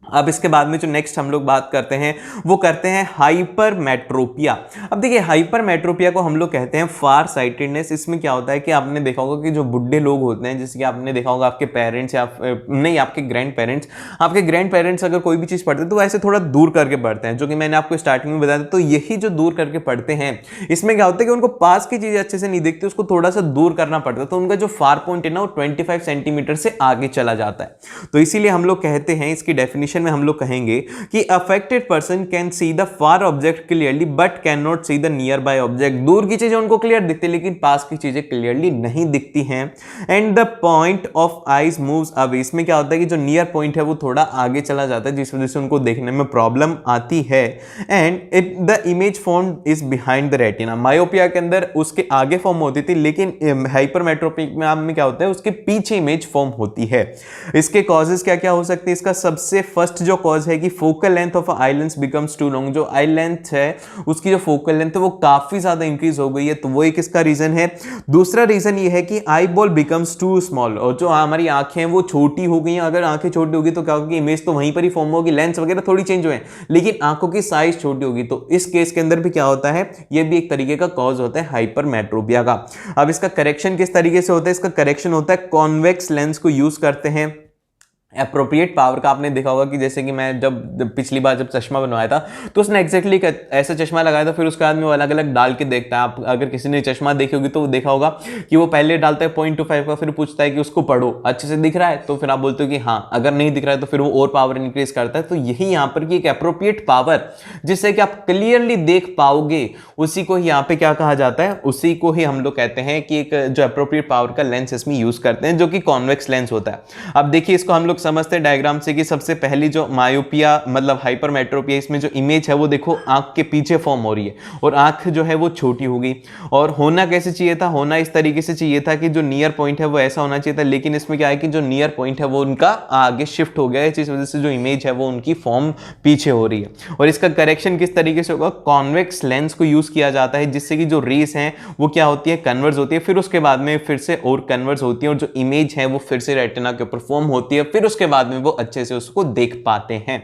अब इसके बाद में जो नेक्स्ट हम लोग बात करते हैं वो करते हैं हाइपरमेट्रोपिया। अब देखिए हाइपरमेट्रोपिया को हम लोग कहते हैं फार साइटेडनेस। इसमें क्या होता है कि आपने देखा होगा कि जो बुढ़े लोग होते हैं, जैसे कि आपने देखा होगा आपके पेरेंट्स या नहीं आपके ग्रैंड पेरेंट्स अगर कोई भी चीज़ पढ़ते हैं तो ऐसे थोड़ा दूर करके पढ़ते हैं, जो कि मैंने आपको स्टार्टिंग में बताया था। तो यही जो दूर करके पढ़ते हैं इसमें क्या होता है कि उनको पास की चीज़ें अच्छे से नहीं दिखती, उसको थोड़ा सा दूर करना पड़ता है। तो उनका जो फार पॉइंट है ना वो 25 सेंटीमीटर से आगे चला जाता है। तो इसीलिए हम लोग कहते हैं, इसकी डेफिनेशन में हम लोग कहेंगे कि affected person can see the far object clearly but can not see the nearby object. दूर की चीजें उनको क्लियर दिखती है लेकिन पास की चीजें क्लियरली नहीं दिखती हैं। And the point of eyes moves away. इसमें क्या होता है कि जो नियर पॉइंट है वो थोड़ा आगे चला जाता है, जिस वजह से उनको देखने में प्रॉब्लम आती है। And it the image form is behind the retina. Myopia के अंदर उसके आगे फॉर्म होती थी, लेकिन हाइपरमेट्रोपिया में क्या होता है उसके पीछे इमेज फॉर्म होती है। इसके कॉजेस क्या क्या हो सकते हैं? इसका सबसे फर्स्ट जो कॉज है कि focal length of eye lens becomes too long. जो आई लेंथ है उसकी जो फोकल लेंथ है वो काफी ज्यादा इंक्रीज हो गई है, तो वो एक इसका रीजन है। दूसरा रीजन ये है कि eyeball becomes too small, और जो हमारी आंखें हैं वो छोटी हो गई हैं। अगर आंखें छोटी होगी तो क्या होगी, इमेज तो वहीं पर ही फॉर्म होगी, लेंस वगैरह थोड़ी चेंज हुए, लेकिन आंखों की साइज छोटी होगी। तो इस केस के अंदर भी क्या होता है, ये भी एक तरीके का कॉज होता है हाइपरमेट्रोपिया का। अब इसका करेक्शन किस तरीके से होता है? इसका करेक्शन होता है कॉन्वेक्स लेंस को यूज करते हैं। एप्रोप्रिएट पावर का आपने देखा होगा कि जैसे कि मैं जब पिछली बार जब चश्मा बनवाया था तो उसने एग्जैक्टली ऐसा चश्मा लगाया था, फिर उसके बाद में वो अलग अलग डाल के देखता है। आप अगर किसी ने चश्मा देखी होगी तो वो देखा होगा कि वो पहले डालता है 0.25 का, फिर पूछता है कि उसको पढ़ो अच्छे से दिख रहा है, तो फिर आप बोलते हो कि हाँ। अगर नहीं दिख रहा है तो फिर वो और पावर इंक्रीज करता है। तो यही यहाँ पर की एक एप्रोप्रिएट पावर जिससे कि आप क्लियरली देख पाओगे, उसी को ही यहाँ पे क्या कहा जाता है, उसी को ही हम लोग कहते हैं कि एक जो एप्रोप्रिएट पावर का लेंस इसमें यूज करते हैं, जो कि कॉन्वेक्स लेंस होता है। अब देखिए इसको हम लोग समझते हैं डायग्राम से कि सबसे पहली जो मायोपिया मतलब हाइपरमेट्रोपिया, इसमें जो इमेज है वो देखो आंख के पीछे फॉर्म हो रही है और आंख जो है वो छोटी हो गई। और होना कैसे चाहिए था? होना इस तरीके से चाहिए था कि जो नियर पॉइंट है वो ऐसा होना चाहिए था, लेकिन इसमें क्या है कि जो नियर पॉइंट है वो उनका आगे शिफ्ट हो गया है, जिस वजह से जो इमेज है वो उनकी फॉर्म पीछे हो रही है। और इसका करेक्शन किस तरीके से होगा? कॉन्वेक्स लेंस को यूज किया जाता है, जिससे कि जो रेस हैं वो क्या होती है, कन्वर्ज होती है, फिर उसके बाद में फिर से और कन्वर्ज होती है, और जो इमेज है वो फिर से रेटिना के ऊपर फॉर्म होती है, फिर उसके बाद में वो अच्छे से उसको देख पाते हैं।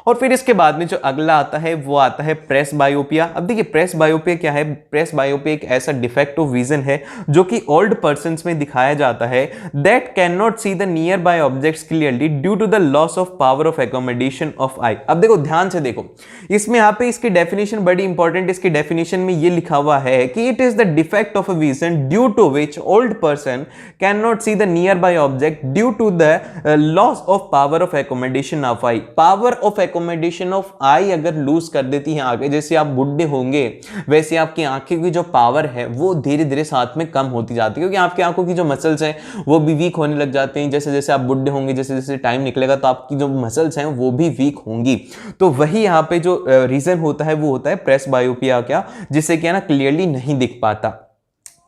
और फिर इसके बाद में जो अगला आता है वो आता है प्रेस बायोपिया। अब देखिए प्रेस बायोपिया क्या है? प्रेस बायोपिया एक ऐसा डिफेक्ट ऑफ विजन है जो कि ओल्ड पर्संस में दिखाया जाता है, that can not see the nearby objects clearly due to the loss of power of accommodation of eye. अब देखो ध्यान से देखो, इसमें यहाँ पे इसकी डेफिनेशन बड़ी इंपॉर्टेंट। इसकी डेफिनेशन में ये लिखा हुआ है कि it is the defect of a vision due to which old person can not see the nearby object due to the loss of power of accommodation of eye. Power of accommodation of eye अगर lose कर देती है आगे, जैसे आप बुढ़े होंगे वैसे आपकी आंखें की जो पावर है वो धीरे धीरे साथ में कम होती जाती है, क्योंकि आपकी आंखों की जो मसल्स हैं वो भी वीक होने लग जाते हैं। जैसे जैसे आप बुढ़े होंगे, जैसे जैसे टाइम निकलेगा तो आपकी जो मसल्स हैं वो भी वीक होंगी। तो वही यहाँ पे जो रीजन होता है वो होता है प्रेस बायोपिया, क्या जिससे क्या ना क्लियरली नहीं दिख पाता।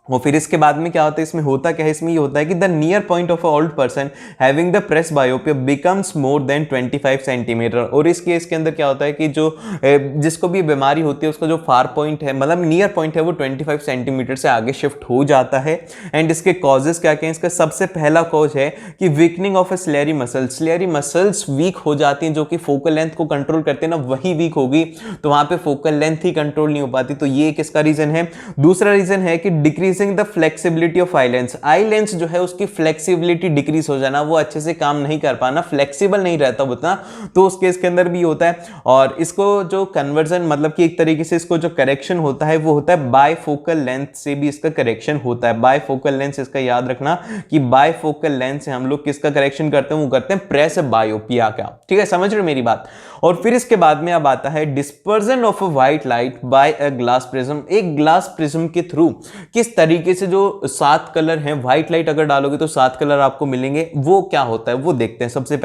और फिर इसके बाद में क्या होता है, इसमें होता क्या है, इसमें ये होता है कि the near point of a old person having the presbyopia becomes more than 25 centimetre. और इस केस के अंदर क्या होता है कि जो जिसको भी बीमारी होती है उसका जो फार पॉइंट है, मतलब नियर पॉइंट है, वो 25 सेंटीमीटर से आगे शिफ्ट हो जाता है। एंड इसके कॉजेज क्या क्या हैं, इसका सबसे पहला कॉज है कि weakening of A slurry muscles, slurry muscles weak हो जाती हैं, जो कि फोकल लेंथ को कंट्रोल करते हैं ना, वही वीक होगी, तो वहां पे फोकल लेंथ ही कंट्रोल नहीं हो पाती। तो ये किसका रीजन है। दूसरा रीजन है कि decreasing the flexibility of eye lens, eye lens जो है उसकी फ्लेक्सिबिलिटी डिक्रीज हो जाना, वो अच्छे से काम नहीं कर पाना, फ्लेक्सिबल नहीं रहता उतना, तो उस केस के अंदर भी होता है। और इसको जो कन्वर्जन, मतलब कि एक तरीके से इसको जो करेक्शन होता है वो होता है बायफोकल लेंथ से भी इसका करेक्शन होता है। बायफोकल लेंथ, इसका याद रखना कि बायफोकल लेंथ से हम लोग किसका करेक्शन करते हैं, वो करते हैं प्रेस बायोपिया का। ठीक है, समझ रहे हो मेरी बात। और फिर इसके बाद में अब आता है dispersion of white light bye a glass prism. एक ग्लास प्रिज्म के थ्रू किस तरीके से जो 7 कलर हैं, व्हाइट लाइट अगर डालोगे तो 7 कलर आपको मिलेंगे, वो क्या होता है वो देखते हैं। सबसे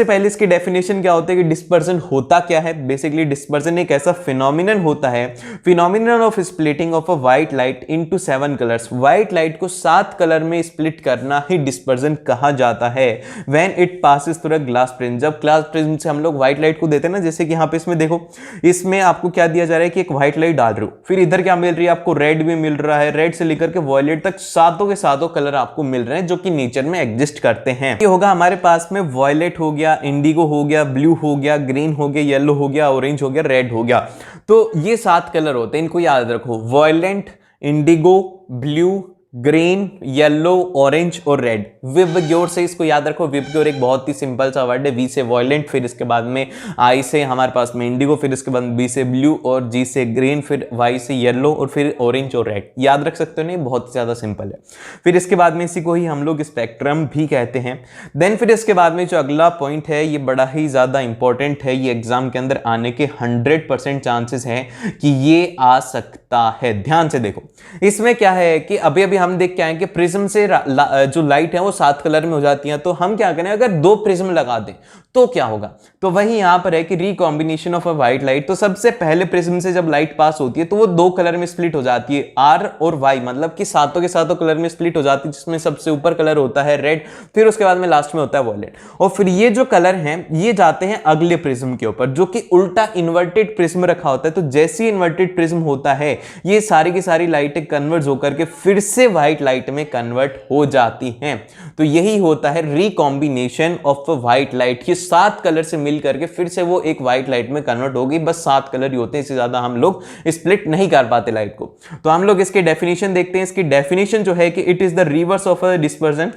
पहले इसकी डेफिनेशन क्या होता है कि डिस्पर्जन होता क्या है। बेसिकली डिस्पर्जन एक ऐसा फिनोमिनन होता है, phenomenon of splitting of a white light into 7 colours. White light को 7 कलर में स्प्लिट करना ही डिस्पर्जन कहा जाता है। When it passes through a glass prism, जब ग्लास प्रिज्म से हम लोग व्हाइट लाइट को देते हैं ना, जैसे कि यहां पे इसमें देखो, इसमें आपको क्या दिया जा रहा है कि एक व्हाइट लाइट डाल रहे हो, फिर इधर क्या मिल रही है आपको, रेड भी मिल रहा है, रेड से लेकर के वॉयलेट तक सातों के सातों कलर आपको मिल रहे हैं जो कि नेचर में एग्जिस्ट करते हैं। ये होगा हमारे पास में वॉयलेट हो गया, इंडिगो हो गया, ब्लू हो गया, ग्रीन हो गया, येलो हो गया, ऑरेंज हो गया, रेड हो गया। तो ये 7 कलर होते हैं, इनको याद रखो, violet, indigo, blue, green, yellow, orange और रेड। विबग्योर से इसको याद रखो। विबग्योर एक बहुत ही सिंपल सा वर्ड है। वी से वॉयलेंट, फिर इसके बाद में आई से हमारे पास में इंडिगो, फिर इसके बाद बी से ब्लू और जी से ग्रीन, फिर वाई से येलो और फिर ऑरेंज और रेड। याद रख सकते हो नहीं, बहुत ज्यादा सिंपल है। फिर इसके बाद में इसी को ही हम लोग स्पेक्ट्रम भी कहते हैं। देन फिर इसके बाद में जो अगला पॉइंट है, ये बड़ा ही ज्यादा इंपॉर्टेंट है, ये एग्जाम के अंदर आने के 100% चांसेस हैं कि ये आ सकता है। ध्यान से देखो, इसमें क्या है कि अभी हम देख के आए कि प्रिज्म से जो लाइट है वो 7 कलर में हो जाती है। तो हम क्या करें, अगर 2 प्रिज्म लगा दें तो क्या होगा, तो वही यहां पर है कि recombination of a white light. तो सबसे पहले प्रिज्म से जब लाइट पास होती है तो वो 2 कलर में स्प्लिट हो जाती है, आर और वाई, मतलब कि सातों के सातों कलर में स्प्लिट हो जाती है, जिसमें सबसे ऊपर कलर होता है रेड, फिर उसके बाद में लास्ट में होता है वॉयलेट। और फिर ये जो कलर हैं ये जाते हैं अगले प्रिज्म के ऊपर, जो कि उल्टा इन्वर्टेड प्रिज्म रखा होता है। तो जैसे ही इन्वर्टेड प्रिज्म होता है, ये सारी की सारी लाइटें कन्वर्ट होकर के फिर से व्हाइट लाइट में कन्वर्ट हो जाती हैं। तो यही होता है रिकॉम्बिनेशन ऑफ व्हाइट लाइट। ये 7 कलर से मिल करके फिर से वो एक व्हाइट लाइट में कन्वर्ट होगी। बस 7 कलर ही होते हैं, इससे ज्यादा हम लोग स्प्लिट नहीं कर पाते लाइट को। तो हम लोग इसके डेफिनेशन देखते हैं। इसकी डेफिनेशन जो है कि it is the reverse of a dispersion.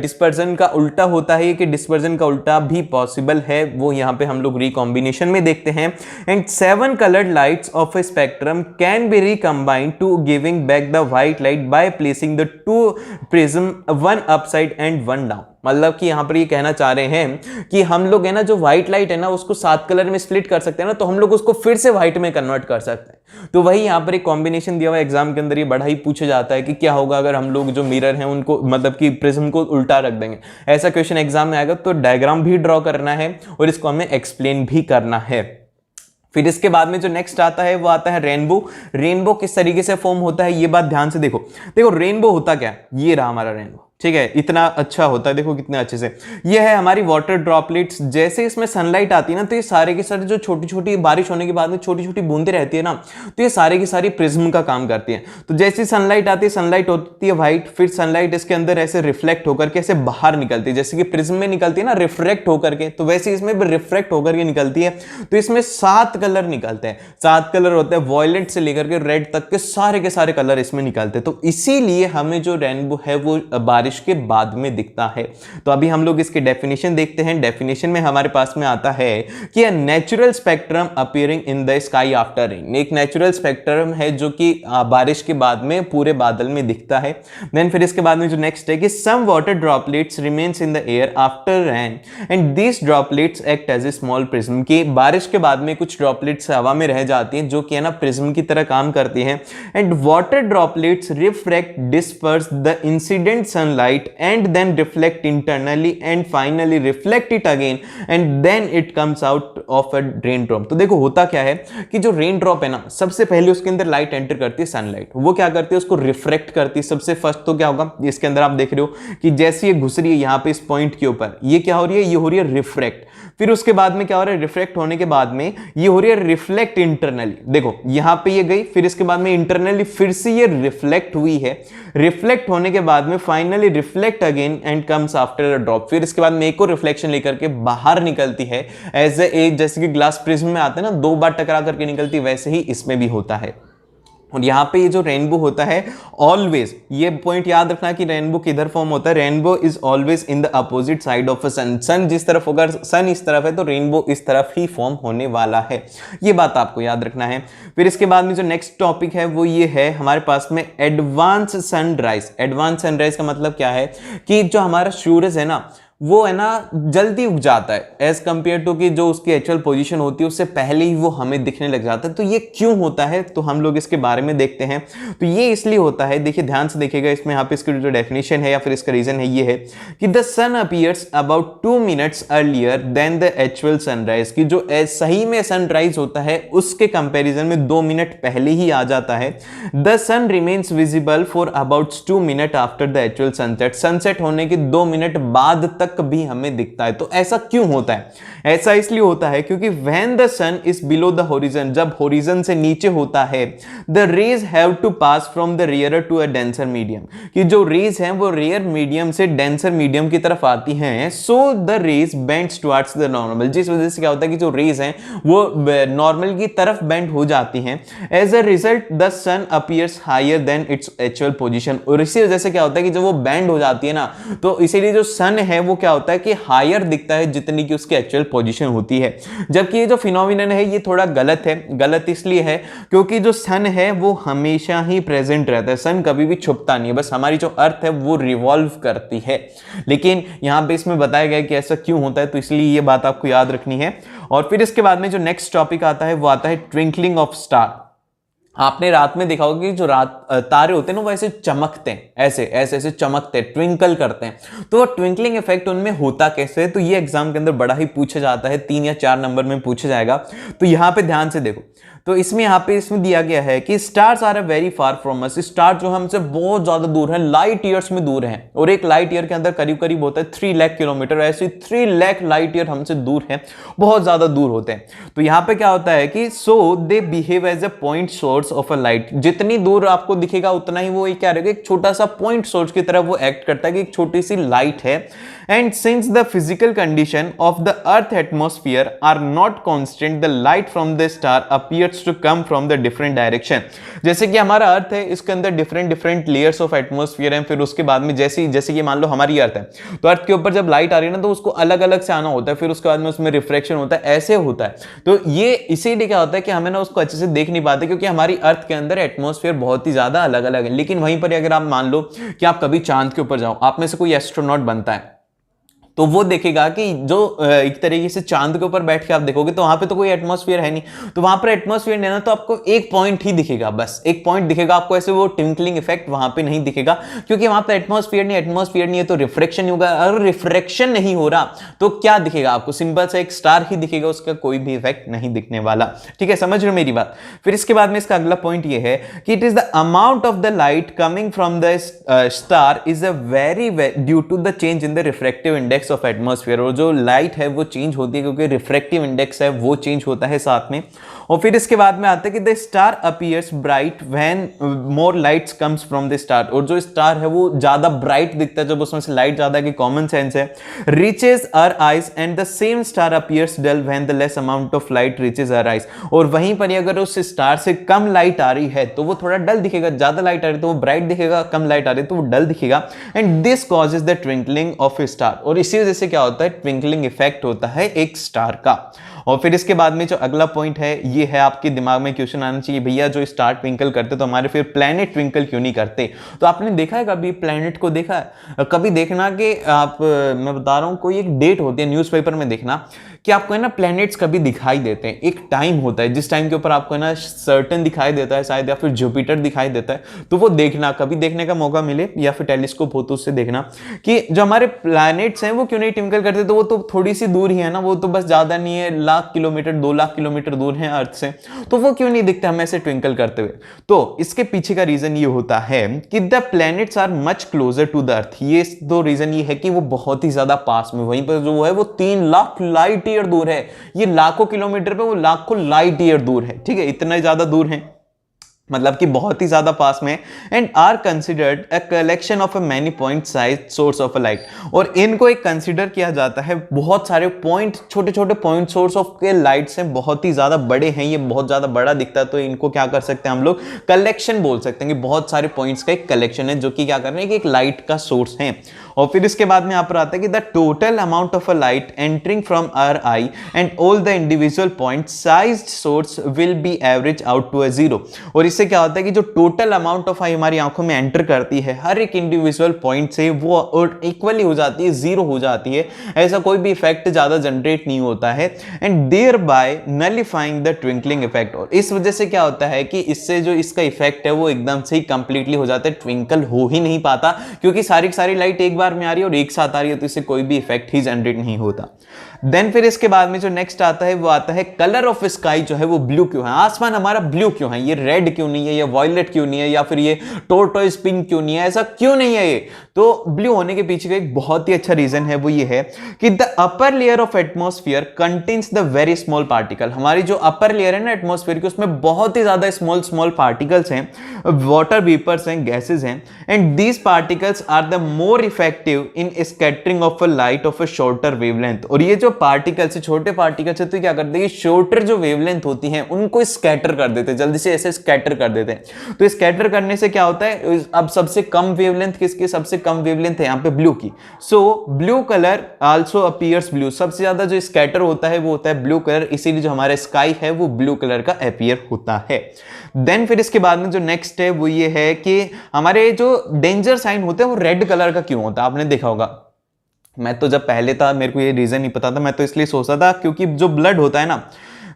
Dispersion का उल्टा होता है कि डिस्पर्जन का उल्टा भी पॉसिबल है, वो यहां पे हम लोग रिकॉम्बिनेशन में देखते हैं। And 7 coloured lights of a spectrum can be recombined to giving back the white light by placing the 2 prism, 1 upside and 1 down. मतलब कि यहां पर ये कहना चाह रहे हैं कि हम लोग है ना, जो व्हाइट लाइट है ना, उसको 7 कलर में स्प्लिट कर सकते हैं ना, तो हम लोग उसको फिर से व्हाइट में कन्वर्ट कर सकते हैं। तो वही यहां पर एक कॉम्बिनेशन दिया हुआ एग्जाम के अंदर, ये बड़ा ही पूछा जाता है कि क्या होगा अगर हम लोग जो मिरर हैं उनको, मतलब कि प्रिज्म को उल्टा रख देंगे। ऐसा क्वेश्चन एग्जाम में आएगा तो डायग्राम भी ड्रॉ करना है और इसको हमें एक्सप्लेन भी करना है। फिर इसके बाद में जो नेक्स्ट आता है वो आता है रेनबो। रेनबो किस तरीके से फॉर्म होता है ये बात ध्यान से देखो। रेनबो होता क्या, ये रहा हमारा रेनबो, ठीक है, इतना अच्छा होता है, देखो कितने अच्छे से। ये है हमारी वाटर ड्रॉपलेट्स। जैसे इसमें सनलाइट आती है ना, तो ये सारे के सारे जो छोटी छोटी बारिश होने के बाद में छोटी छोटी बूंदें रहती है ना, तो ये सारे की सारी प्रिज्म का काम करती है। तो जैसे सनलाइट आती है, सनलाइट होती है व्हाइट, फिर सनलाइट इसके अंदर ऐसे रिफ्लेक्ट होकर के ऐसे बाहर निकलती है, जैसे कि प्रिज्म में निकलती है ना रिफ्रेक्ट होकर के, तो वैसे इसमें भी रिफ्रेक्ट होकर के निकलती है। तो इसमें 7 कलर निकलते हैं, 7 कलर होते हैं, वॉयलेट से लेकर के रेड तक के सारे कलर इसमें निकलते हैं। तो इसीलिए हमें जो रेनबो है वो बारिश के बाद में दिखता है। तो अभी हम लोग इसके डेफिनेशन देखते हैं। डेफिनेशन में हमारे पास में आता है कि natural spectrum appearing in the sky after rain. एक नेचुरल स्पेक्ट्रम है जो कि बारिश के बाद में पूरे बादल में दिखता है। देन फिर इसके बाद में जो नेक्स्ट है कि some water droplets remains in the air after rain and these droplets act as a small prism. की बारिश के बाद में कुछ ड्रॉपलेट्स हवा में रह जाती हैं जो कि है ना प्रिज्म की तरह काम करती हैं। And water droplets refract disperse the incident sunlight and then reflect internally and finally reflect it again and then it comes out of a rain drop. तो देखो होता क्या है कि जो रेन ड्रॉप है ना, सबसे पहले उसके अंदर लाइट एंटर करती है, सनलाइट। वो क्या करती है, उसको रिफ्लेक्ट करती है। सबसे फर्स्ट तो क्या होगा, इसके अंदर आप देख रहे हो कि जैसे ये घुस रही है यहाँ पे इस पॉइंट के ऊपर, ये क्या हो रही है, ये हो रही है रिफ्रेक्ट। फिर उसके बाद में क्या हो रहा है, रिफ्लेक्ट होने के बाद में ये हो रही है रिफ्लेक्ट इंटरनली। देखो यहां पे ये गई, फिर इसके बाद में इंटरनली फिर से ये रिफ्लेक्ट हुई है। रिफ्लेक्ट होने के बाद में finally reflect again and comes after a drop. फिर इसके बाद में एक और रिफ्लेक्शन लेकर के बाहर निकलती है एज ए, जैसे कि ग्लास प्रिज्म में आते हैं ना, दो बार टकरा करके निकलती है, वैसे ही इसमें भी होता है। और यहाँ पे ये जो रेनबो होता है ऑलवेज, ये पॉइंट याद रखना कि रेनबो किधर फॉर्म होता है, rainbow is always in the opposite side of a sun. Sun जिस तरफ होगा, सन इस तरफ है तो रेनबो इस तरफ ही फॉर्म होने वाला है। ये बात आपको याद रखना है। फिर इसके बाद में जो नेक्स्ट टॉपिक है वो ये है हमारे पास में एडवांस सनराइज। एडवांस सनराइज का मतलब क्या है कि जो हमारा सूरज है ना, वो है ना जल्दी उग जाता है एज कंपेयर टू कि जो उसकी एक्चुअल पोजीशन होती है उससे पहले ही वो हमें दिखने लग जाता है। तो ये क्यों होता है, तो हम लोग इसके बारे में देखते हैं। तो ये इसलिए होता है, देखिए ध्यान से देखिएगा, इसमें यहाँ पे इसकी जो डेफिनेशन है या फिर इसका रीजन है ये है कि the sun appears about 2 minutes earlier than the actual sunrise. की जो सही में सनराइज होता है उसके कंपेरिजन में 2 मिनट पहले ही आ जाता है। The sun remains visible for about 2 minute after the actual sunset. Sunset होने के 2 मिनट बाद तक भी हमें दिखता है। तो ऐसा क्यों होता है, ऐसा इसलिए होता है क्योंकि when the sun is below the horizon, जब होरिजन से नीचे होता है, the rays have to pass from the rarer to a denser medium, कि जो रेज हैं वो रेयर मीडियम से डेंसर मीडियम की तरफ आती हैं। so the rays bends towards the normal, जिस वजह से क्या होता है कि जो रेज हैं वो नॉर्मल की तरफ बेंड हो जाती हैं। as a result the sun appears higher than its actual position, और इसी वजह से क्या होता है कि जब वो बेंड हो जाती है ना, तो इसीलिए जो सन है वो क्या होता है कि हायर दिखता है जितनी की उसकी एक्चुअल पोजीशन होती है। जबकि ये जो फिनोमिनन है ये थोड़ा गलत है। गलत इसलिए है क्योंकि जो सन है वो हमेशा ही प्रेजेंट रहता है, सन कभी भी छुपता नहीं है, बस हमारी जो अर्थ है वो रिवॉल्व करती है। लेकिन यहां पे इसमें बताया गया कि ऐसा क्यों होता है, तो इसलिए ये बात आपको याद रखनी है। और फिर इसके बाद में जो नेक्स्ट टॉपिक आता है वो आता है ट्विंकलिंग ऑफ स्टार। आपने रात में देखा होगा कि जो रात तारे होते हैं ना वो ऐसे चमकते हैं, ऐसे ऐसे ऐसे चमकते हैं, ट्विंकल करते हैं। तो वो ट्विंकलिंग इफेक्ट उनमें होता कैसे है, तो ये एग्जाम के अंदर बड़ा ही पूछा जाता है, 3 या 4 नंबर में पूछा जाएगा। तो यहाँ पे ध्यान से देखो, तो इसमें यहाँ पे इसमें दिया गया है कि stars are very far from us. Star जो हमसे बहुत ज्यादा दूर है, लाइट ईयर्स में दूर है, और एक लाइट ईयर के अंदर करीब करीब होता है 3 लाख किलोमीटर। ऐसे 3 लाख लाइट ईयर हमसे दूर है, बहुत ज्यादा दूर होते हैं। तो यहाँ पे क्या होता है कि so they behave as a point source of a light. जितनी दूर आपको दिखेगा उतना ही वो क्या रहेगा, एक छोटा सा पॉइंट सोर्स की तरह वो एक्ट करता है कि एक छोटी सी लाइट है। And since the physical condition of the earth atmosphere are not constant, the light from the star appears to come from the different direction. जैसे कि हमारा अर्थ है, इसके अंदर different different layers of atmosphere हैं। फिर उसके बाद में जैसे कि मान लो हमारी अर्थ है, तो अर्थ के ऊपर जब लाइट आ रही है ना तो उसको अलग अलग से आना होता है, फिर उसके बाद में उसमें रिफ्रेक्शन होता है, ऐसे होता है। तो ये इसीलिए क्या होता है कि हमें ना उसको अच्छे से देख नहीं पाते, क्योंकि हमारी अर्थ के अंदर एटमोस्फियर बहुत ही ज्यादा अलग अलग है। लेकिन वहीं पर अगर आप मान लो कि आप कभी चांद के ऊपर जाओ, आप में से कोई एस्ट्रोनॉट बनता है, तो वो देखेगा कि जो एक तरीके से चांद के ऊपर बैठ के आप देखोगे तो वहां पे तो कोई एटमॉस्फेयर है नहीं, तो वहां पर एटमॉस्फेयर नहीं है ना, तो आपको एक पॉइंट ही दिखेगा, बस एक पॉइंट दिखेगा आपको। ऐसे वो ट्विंकलिंग इफेक्ट वहां पे नहीं दिखेगा, क्योंकि वहां पे एटमॉस्फेयर नहीं है, तो रिफ्रेक्शन होगा। अगर रिफ्रेक्शन नहीं हो रहा तो क्या दिखेगा आपको, सिंपल सा एक स्टार ही दिखेगा, उसका कोई भी इफेक्ट नहीं दिखने वाला। ठीक है, समझ रहे हो मेरी बात। फिर इसके बाद में इसका अगला पॉइंट ये है कि it is the amount of the light coming from the star is a very due to the change in the refractive index of atmosphere. और जो लाइट है वो चेंज होती है क्योंकि रिफ्रेक्टिव इंडेक्स है वो चेंज होता है साथ में। और फिर इसके बाद में आता है कि the star appears bright when more lights comes from the star. और जो स्टार है वो ज्यादा ब्राइट दिखता है जब उसमें से लाइट ज्यादा की कॉमन सेंस है। Reaches our eyes and the same star appears dull when the less amount of light reaches our eyes. और वहीं पर अगर उस स्टार से कम लाइट आ रही है तो वो थोड़ा डल दिखेगा, ज्यादा लाइट आ रही है तो वो ब्राइट दिखेगा, कम लाइट आ रही है तो वो डल दिखेगा। And this causes the twinkling of A star. और इसी वजह से क्या होता है, ट्विंकलिंग इफेक्ट होता है एक स्टार का। और फिर इसके बाद में जो अगला पॉइंट है ये है, आपके दिमाग में क्वेश्चन आना चाहिए, भैया जो स्टार ट्विंकल करते तो हमारे फिर प्लैनेट ट्विंकल क्यों नहीं करते। तो आपने देखा है कभी प्लैनेट को देखा है, कभी देखना कि आप मैं बता रहा हूं कोई एक डेट होती है न्यूज़पेपर में देखना कि आपको है ना प्लैनेट्स कभी दिखाई देते हैं, एक टाइम होता है जिस टाइम के ऊपर आपको है ना सर्टन दिखाई देता है शायद, या फिर जुपिटर दिखाई देता है, तो वो देखना, कभी देखने का मौका मिले या फिर टेलीस्कोप हो तो उससे देखना कि जो हमारे प्लैनेट्स हैं वो क्यों नहीं ट्विंकल करते। तो वो तो थोड़ी सी दूर ही है ना, वो तो बस ज्यादा नहीं है, लाख किलोमीटर 2 लाख किलोमीटर दूर है अर्थ से, तो वो क्यों नहीं दिखते हमें ऐसे ट्विंकल करते हुए। तो इसके पीछे का रीजन ये होता है कि the planets are much closer to the earth. ये दो रीजन ये है कि वो बहुत ही ज्यादा पास में, वहीं पर जो है वो 3 लाख लाइट ईयर दूर है, ये लाखों किलोमीटर पे, वो लाखों लाइट ईयर दूर है, ठीक है, इतना ज्यादा दूर है, मतलब कि बहुत ही ज्यादा पास में, and are considered a collection of a many point size source of a light. और इनको एक कंसिडर किया जाता है, बहुत सारे पॉइंट, छोटे छोटे पॉइंट सोर्स ऑफ के लाइट्स हैं, बहुत ही ज्यादा बड़े हैं, ये बहुत ज्यादा बड़ा दिखता है, तो इनको क्या कर सकते हैं हम लोग, कलेक्शन बोल सकते हैं कि बहुत सारे पॉइंट्स का एक कलेक्शन है जो कि क्या कर रहे हैं कि एक लाइट का सोर्स है। और फिर इसके बाद में यहां पर आता है कि the total amount of a light entering from our eye and all the individual point sized source will be average out to a zero. और इससे क्या होता है कि जो टोटल अमाउंट ऑफ आई हमारी आंखों में एंटर करती है हर एक इंडिविजुअल पॉइंट से, वो इक्वली हो जाती है, जीरो हो जाती है, ऐसा कोई भी इफेक्ट ज्यादा जनरेट नहीं होता है, and thereby nullifying the twinkling effect. और इस वजह से क्या होता है कि इससे जो इसका इफेक्ट है वो एकदम से ही कंप्लीटली हो जाता है, ट्विंकल हो ही नहीं पाता, क्योंकि सारी की सारी लाइट एक बार में आ रही है और एक साथ आ रही है, तो इससे कोई भी इफेक्ट ही जनरेट नहीं होता। देन फिर इसके बाद में जो नेक्स्ट आता है वो आता है कलर ऑफ स्काई जो है वो ब्लू क्यों है, आसमान हमारा ब्लू क्यों है, ये रेड क्यों नहीं है, ये वॉयलेट क्यों नहीं है, या फिर ये टोर्टोइज पिंक क्यों नहीं है, ऐसा क्यों नहीं है ये। तो ब्लू होने के पीछे का एक बहुत ही अच्छा रीजन है, वो ये है कि the upper layer of atmosphere contains the very small particle. हमारी जो अपर लेयर है ना एटमॉस्फेयर की, उसमें बहुत ही ज्यादा स्मॉल स्मॉल पार्टिकल्स हैं, वाटर वेपर्स हैं, गैसेज हैं, and these particles are the more effective in scattering of a light of a shorter wavelength. और ये जो पार्टिकल्स, छोटे पार्टिकल्स है, तो क्या करते हैं, शॉर्टर जो वेवलेंथ होती है उनको स्कैटर कर देते हैं, जल्दी से ऐसे स्कैटर कर देते हैं। तो स्कैटर करने से क्या होता है, अब सबसे कम वेवलेंथ किसकी, सबसे कम वेवलेंथ है यहाँ पे ब्लू की, सो blue colour also appears blue. सबसे ज्यादा जो स्कैटर होता है वो होता है ब्लू कलर, इसीलिए जो हमारा स्काई है वो ब्लू कलर का अपीयर होता है। देन फिर इसके बाद में जो नेक्स्ट है वो ये है कि हमारे जो डेंजर साइन होते हैं वो रेड कलर का क्यों होता है। आपने देखा होगा, मैं तो जब पहले था मेरे को ये रीजन नहीं पता था, मैं तो इसलिए सोचता था क्योंकि जो ब्लड होता है ना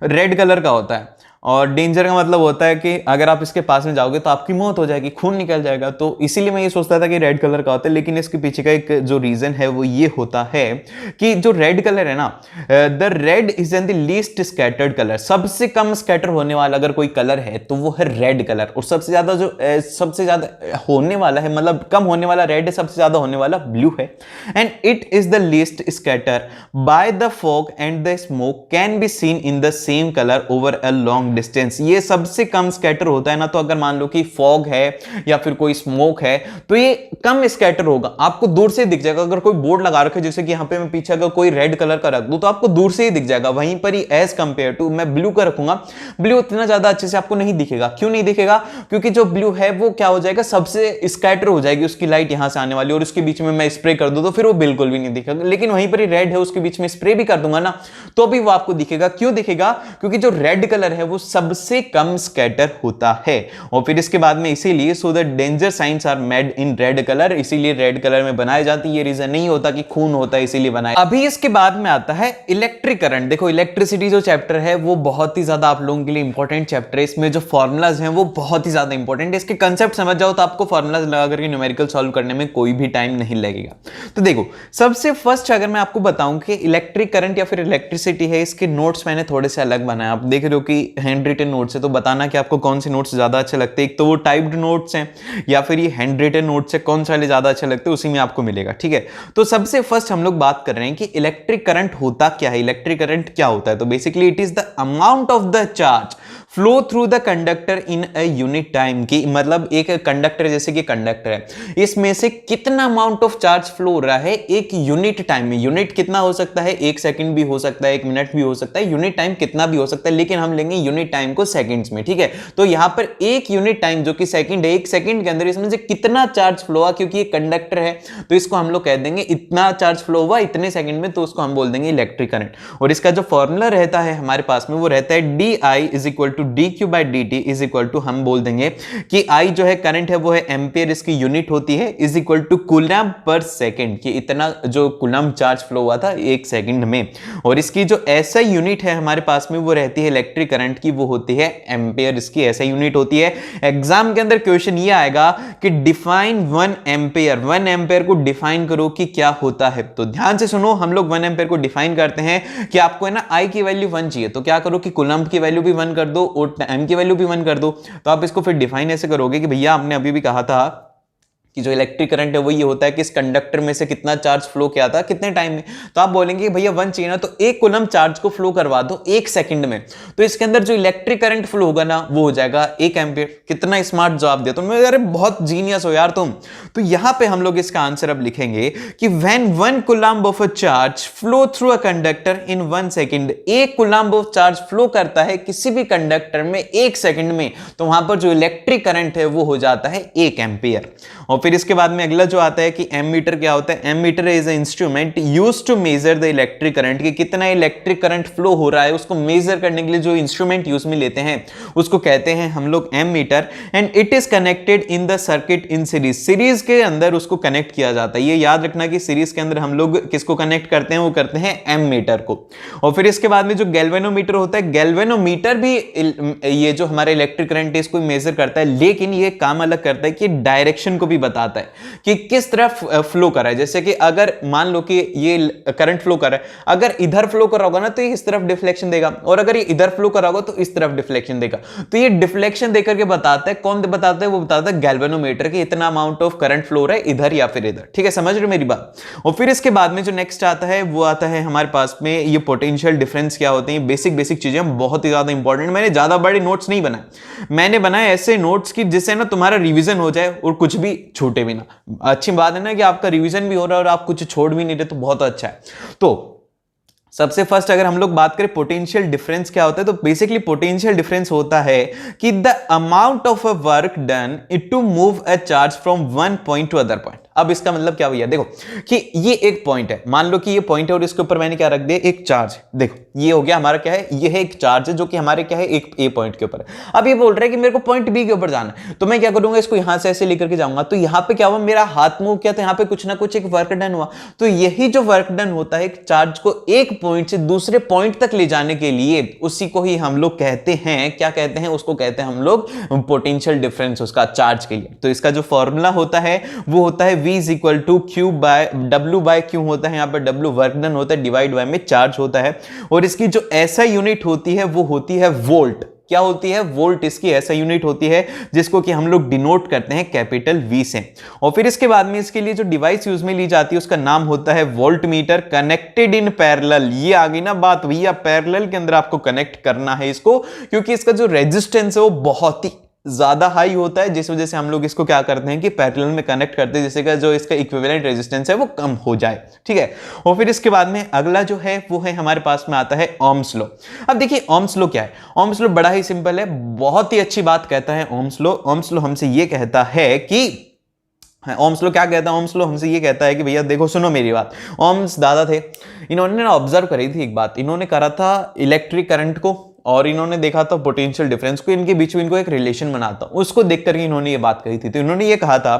रेड कलर का होता है, और डेंजर का मतलब होता है कि अगर आप इसके पास में जाओगे तो आपकी मौत हो जाएगी, खून निकल जाएगा, तो इसीलिए मैं ये सोचता था कि रेड कलर का होता है। लेकिन इसके पीछे का एक जो रीजन है वो ये होता है कि जो रेड कलर है ना, the red is an the least scattered colour. सबसे कम स्कैटर होने वाला अगर कोई कलर है तो वो है रेड कलर, और सबसे ज्यादा जो सबसे ज्यादा होने वाला है, मतलब कम होने वाला रेड है, सबसे ज्यादा होने वाला ब्लू है। And it is the least scatter by the fog and the smoke can be seen in the same colour over a long distance. ये सबसे कम स्कैटर होता है ना, तो अगर मान लो कि फॉग है या फिर कोई स्मोक है तो ये कम स्कैटर होगा, आपको दूर से दिख जाएगा। अगर कोई बोर्ड लगा रखे, जैसे कि यहाँ पे मैं पीछे अगर कोई रेड कलर का रख दूं तो आपको दूर से ही दिख जाएगा, वहीं पर ही एज कंपेयर टू मैं ब्लू का रखूंगा, ब्लू उतना ज्यादा अच्छे से आपको नहीं दिखेगा। क्यों नहीं दिखेगा, क्योंकि जो ब्लू है वो क्या हो जाएगा, सबसे स्कैटर हो जाएगी उसकी लाइट यहां से आने वाली, और उसके बीच में मैं स्प्रे कर दूं तो फिर वो बिल्कुल भी नहीं दिखेगा। लेकिन वहीं पर ही रेड है, उसके बीच में स्प्रे भी कर दूंगा ना तो भी वो आपको दिखेगा। क्यों दिखेगा, क्योंकि जो रेड कलर है वो सबसे कम स्कैटर होता है। और फिर इसके बाद में इसीलिए so the danger signs are made in red colour, इसीलिए रेड कलर में बनाई जाती है। ये रीजन नहीं होता कि खून होता है इसीलिए बनाए। अभी इसके बाद में आता है इलेक्ट्रिक करंट। देखो इलेक्ट्रिसिटी जो चैप्टर है वो बहुत ही ज्यादा आप लोगों के लिए इंपॉर्टेंट चैप्टर है। इसमें जो फॉर्मुलाज हैं वो बहुत ही ज्यादा इंपॉर्टेंट है। इसके कंसेप्ट समझ जाओ तो आपको फॉर्मुलाज लगा करके न्यूमेरिकल सॉल्व करने में कोई भी टाइम नहीं लगेगा। तो देखो सबसे फर्स्ट अगर मैं आपको बताऊं कि इलेक्ट्रिक करंट या फिर इलेक्ट्रिसिटी है, इसके नोट्स मैंने थोड़े से अलग बनाए। आप देख रहे हो कि हैंड रिटन नोट्स है, तो बताना कि आपको कौन से नोट्स ज्यादा अच्छे लगते हैं। एक तो वो टाइप्ड नोट्स हैं या फिर ये हैंड रिटन नोट्स है, कौन सा वाले ज्यादा अच्छे लगते हैं उसी में आपको मिलेगा। ठीक है, तो सबसे फर्स्ट हम लोग बात कर रहे हैं कि इलेक्ट्रिक करंट होता क्या है। इलेक्ट्रिक करंट क्या होता है, तो basically it is the amount of the charge flow through the conductor in a unit time. की मतलब एक कंडक्टर, जैसे कि कंडक्टर है, इसमें से कितना अमाउंट ऑफ चार्ज फ्लो हो रहा है एक यूनिट टाइम में। यूनिट कितना हो सकता है, 1 सेकंड भी हो सकता है, 1 मिनट भी हो सकता है, यूनिट टाइम कितना भी हो सकता है, लेकिन हम लेंगे यूनिट टाइम को सेकंड्स में। ठीक है, तो यहां पर एक यूनिट टाइम जो कि सेकंड है, 1 सेकंड के अंदर इसमें से कितना चार्ज फ्लो हुआ, क्योंकि ये कंडक्टर है तो इसको हम लोग कह देंगे इतना चार्ज फ्लो हुआ इतने सेकंड में, तो उसको हम बोल देंगे इलेक्ट्रिक करंट। और इसका जो फॉर्मूला रहता है हमारे पास में वो रहता है di is equal to D Q by D T is equal to, हम बोल देंगे कि आई जो है करंट है वो है एम्पियर, इसकी यूनिट होती है, is equal to coulomb per second, कि इतना जो कूलम चार्ज फ्लो हुआ था एक सेकेंड में, और इसकी जो ऐसा यूनिट है हमारे पास में वो रहती है इलेक्ट्रिक करंट की, वो होती है एम्पियर, इसकी ऐसा यूनिट होती है। एग्जाम के अंदर क्वेश्चन ये आएगा कि डिफाइन 1 एम्पियर, 1 एम्पियर को डिफाइन करो कि क्या होता है। तो ध्यान से सुनो, हम लोग 1 एम्पियर को डिफाइन करते हैं कि आपको है ना आई की वैल्यू 1 चाहिए, तो क्या करो कि कूलम्ब की वैल्यू भी 1 कर दो और टाइम की वैल्यू भी 1 कर दो। तो आप इसको फिर डिफाइन ऐसे करोगे कि भैया हमने अभी भी कहा था कि जो इलेक्ट्रिक करंट है वो ये होता है कि इस कंडक्टर में से कितना चार्ज फ्लो किया था कितने टाइम में, तो आप बोलेंगे भैया 1 चाहिए ना, तो 1 कूलम चार्ज को फ्लो करवा दो 1 सेकंड में, तो इसके अंदर जो इलेक्ट्रिक करंट फ्लो होगा ना वो हो जाएगा 1 एम्पियर। कितना स्मार्ट जवाब दिया तुमने, अरे बहुत जीनियस हो यार तुम। तो यहां पे हम लोग इसका आंसर अब लिखेंगे कि when 1 coulomb of a charge flow through a conductor in 1 second, 1 coulomb of charge flow करता है किसी भी कंडक्टर में 1 सेकंड में, तो वहां पर जो इलेक्ट्रिक करंट है वो हो जाता है 1 एम्पियर। और फिर इसके बाद में अगला जो आता है कि एमीटर क्या होता है। Ammeter is a instrument used to measure the electric current, कि कितना इलेक्ट्रिक करंट फ्लो हो रहा है उसको मेजर करने के लिए जो इंस्ट्रूमेंट यूज में लेते हैं उसको कहते हैं हम लोग ammeter. And it is connected in the circuit in series, series के अंदर उसको कनेक्ट किया जाता है। ये याद रखना कि सीरीज के अंदर हम लोग किसको कनेक्ट करते हैं, वो करते हैं एमीटर को। और फिर इसके बाद में जो गैल्वेनोमीटर होता है, गैल्वेनोमीटर भी ये जो हमारा इलेक्ट्रिक करंट है इसको मेजर करता है, लेकिन ये काम अलग करता है कि डायरेक्शन को भी बताता है कि किस तरफ फ्लो कर रहा है। जैसे कि अगर मान लो कि ये करंट फ्लो कर रहा है, अगर इधर फ्लो कर रहा होगा ना तो ये इस तरफ डिफ्लेक्शन देगा, और अगर ये इधर फ्लो कर रहा होगा तो इस तरफ डिफ्लेक्शन देगा। तो ये डिफ्लेक्शन देकर के बताता है, कौन बताता है, वो बताता है गैल्वेनोमीटर कि इतना अमाउंट ऑफ करंट फ्लो हो रहा है इधर या फिर इधर। ठीक है, समझ रहे हो मेरी बात। और फिर इसके बाद में जो नेक्स्ट आता है वो आता है हमारे पास में ये पोटेंशियल डिफरेंस क्या होते हैं। बेसिक चीजें बहुत ही ज्यादा इंपॉर्टेंट। मैंने ज्यादा बड़े नोट्स नहीं बनाए, मैंने बनाए ऐसे नोट्स की जिससे ना तुम्हारा रिवीजन हो जाए और कुछ भी छूटे भी ना। अच्छी बात है ना कि आपका रिवीजन भी हो रहा है और आप कुछ छोड़ भी नहीं रहे, तो बहुत अच्छा है। तो सबसे फर्स्ट अगर हम लोग बात करें पोटेंशियल डिफरेंस क्या होता है, तो बेसिकली पोटेंशियल डिफरेंस होता है कि the amount of a work done it to move a charge from one point to other point. अब इसका मतलब क्या भैया, देखो कि ये एक पॉइंट है, मान लो कि ये पॉइंट है और इसके ऊपर मैंने क्या रख दिया, एक चार्ज। देखो ये हो गया हमारा क्या है, ये है एक चार्ज है जो कि हमारे क्या है, एक ए पॉइंट के ऊपर है। अब ये बोल रहा है कि मेरे को पॉइंट बी के ऊपर जाना है, तो मैं क्या करूंगा, इसको यहां से ऐसे लेकर के जाऊंगा, तो यहां पे क्या हुआ, मेरा हाथ मूव किया, तो यहां पे कुछ ना कुछ एक वर्क डन हुआ। तो यही जो वर्क डन होता है एक चार्ज को एक पॉइंट से दूसरे पॉइंट तक ले जाने के लिए, उसी को ही हम लोग कहते हैं, क्या कहते हैं, उसको कहते हैं हम लोग पोटेंशियल डिफरेंस उसका चार्ज के लिए। तो इसका जो फॉर्मूला होता है वो होता है V is equal to Q by W by Q होता है, यहाँ पर W वर्क डन होता है, डिवाइड बाय में चार्ज होता है, और इसकी जो ऐसा यूनिट होती है वो होती है वोल्ट। क्या होती है, वोल्ट इसकी ऐसा यूनिट होती है जिसको कि हम लोग डिनोट करते हैं कैपिटल V से। और फिर इसके बाद में इसके लिए जो डिवाइस यूज में ली जाती है उसका नाम होता है volt meter connected in parallel. ये आ गई ना बात भैया, पैरेलल के अंदर आपको कनेक्ट करना है इसको, क्योंकि इसका जो रेजिस्टेंस है वो बहुत ही ज्यादा हाई होता है, जिस वजह से हम लोग इसको क्या करते हैं कि पैरेलल में कनेक्ट करते हैं, जिससे कि जो इसका इक्विवेलेंट रेजिस्टेंस है वो कम हो जाए। ठीक है, और फिर इसके बाद में अगला जो है वो है हमारे पास में आता है ओम्स लॉ। अब देखिए ओम्स लॉ क्या है, ओम्स लॉ बड़ा ही सिंपल है, बहुत ही अच्छी बात कहता है ओम्स लॉ। ओम्स लॉ हमसे ये कहता है कि ओम्स लॉ क्या कहता है, ओम्स लॉ हमसे ये कहता है कि भैया देखो सुनो मेरी बात। ओम्स दादा थे, इन्होंने ना ऑब्जर्व करी थी एक बात, इन्होंने करा था इलेक्ट्रिक करंट को और इन्होंने देखा था पोटेंशियल डिफरेंस को, इनके बीच में इनको एक रिलेशन बना था, उसको देख करके इन्होंने ये बात कही थी। तो इन्होंने ये कहा था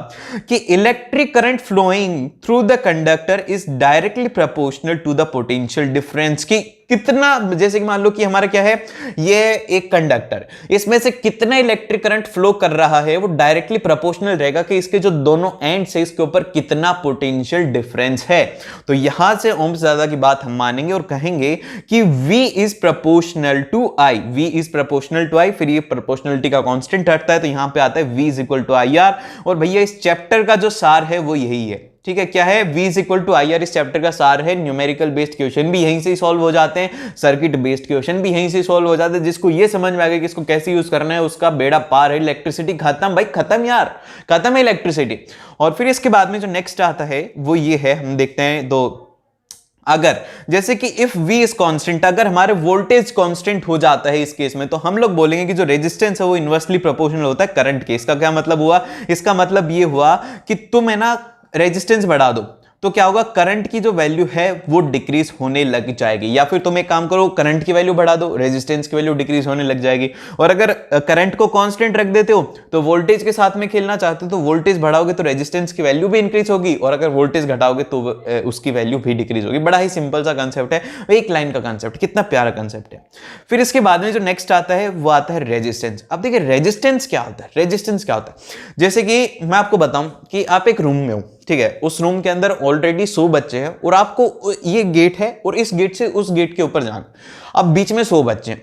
कि electric current flowing through the conductor is directly proportional to the potential difference. की कितना, जैसे कि मान लो कि हमारा क्या है, ये एक कंडक्टर, इसमें से कितना इलेक्ट्रिक करंट फ्लो कर रहा है वो डायरेक्टली प्रोपोर्शनल रहेगा कि इसके जो दोनों एंड से इसके ऊपर कितना पोटेंशियल डिफरेंस है। तो यहां से ओम्स दादा की बात हम मानेंगे और कहेंगे कि V is proportional to I, V is proportional to I। फिर ये प्रोपोर्शनलिटी का कांस्टेंट हटता है तो यहां पे आता है V is equal to IR। और भैया इस चैप्टर का जो सार है वो यही है। ठीक है, क्या है, V is equal to IR इस चैप्टर का सार है। न्यूमेरिकल बेस्ड क्वेश्चन भी यहीं से सॉल्व हो जाते हैं, सर्किट बेस्ड क्वेश्चन भी यहीं से सॉल्व हो जाते हैं। जिसको ये समझ में आ गया कि इसको कैसे यूज करना है उसका बेड़ा पार है। इलेक्ट्रिसिटी खत्म भाई, खत्म यार, खत्म है इलेक्ट्रिसिटी। और फिर इसके बाद में जो नेक्स्ट आता है वो ये है, हम देखते हैं दो, अगर जैसे कि इफ V इज कांस्टेंट, अगर हमारे वोल्टेज कांस्टेंट हो जाता है इस केस में, तो हम लोग बोलेंगे कि जो रेजिस्टेंस है वो इनवर्सली प्रोपोर्शनल होता है करंट के। इसका क्या मतलब हुआ, इसका मतलब ये हुआ कि तुम है ना रेजिस्टेंस बढ़ा दो, तो क्या होगा, करंट की जो वैल्यू है वो डिक्रीज होने लग जाएगी। या फिर तुम एक काम करो, करंट की वैल्यू बढ़ा दो, रेजिस्टेंस की वैल्यू डिक्रीज होने लग जाएगी। और अगर करंट को कांस्टेंट रख देते हो तो वोल्टेज के साथ में खेलना चाहते हो तो वोल्टेज बढ़ाओगे तो रेजिस्टेंस की वैल्यू भी इंक्रीज होगी, और अगर वोल्टेज घटाओगे तो उसकी वैल्यू भी डिक्रीज होगी। बड़ा ही सिंपल सा कंसेप्ट है, एक लाइन का कंसेप्ट, कितना प्यारा कंसेप्ट है। फिर इसके बाद में जो नेक्स्ट आता है वो आता है रेजिस्टेंस। अब देखिए रेजिस्टेंस क्या होता है, रेजिस्टेंस क्या होता है, जैसे कि मैं आपको बताऊं कि आप एक रूम में हो, ठीक है, उस रूम के अंदर ऑलरेडी 100 बच्चे हैं और आपको ये गेट है और इस गेट से उस गेट के ऊपर जाना, अब बीच में 100 बच्चे हैं,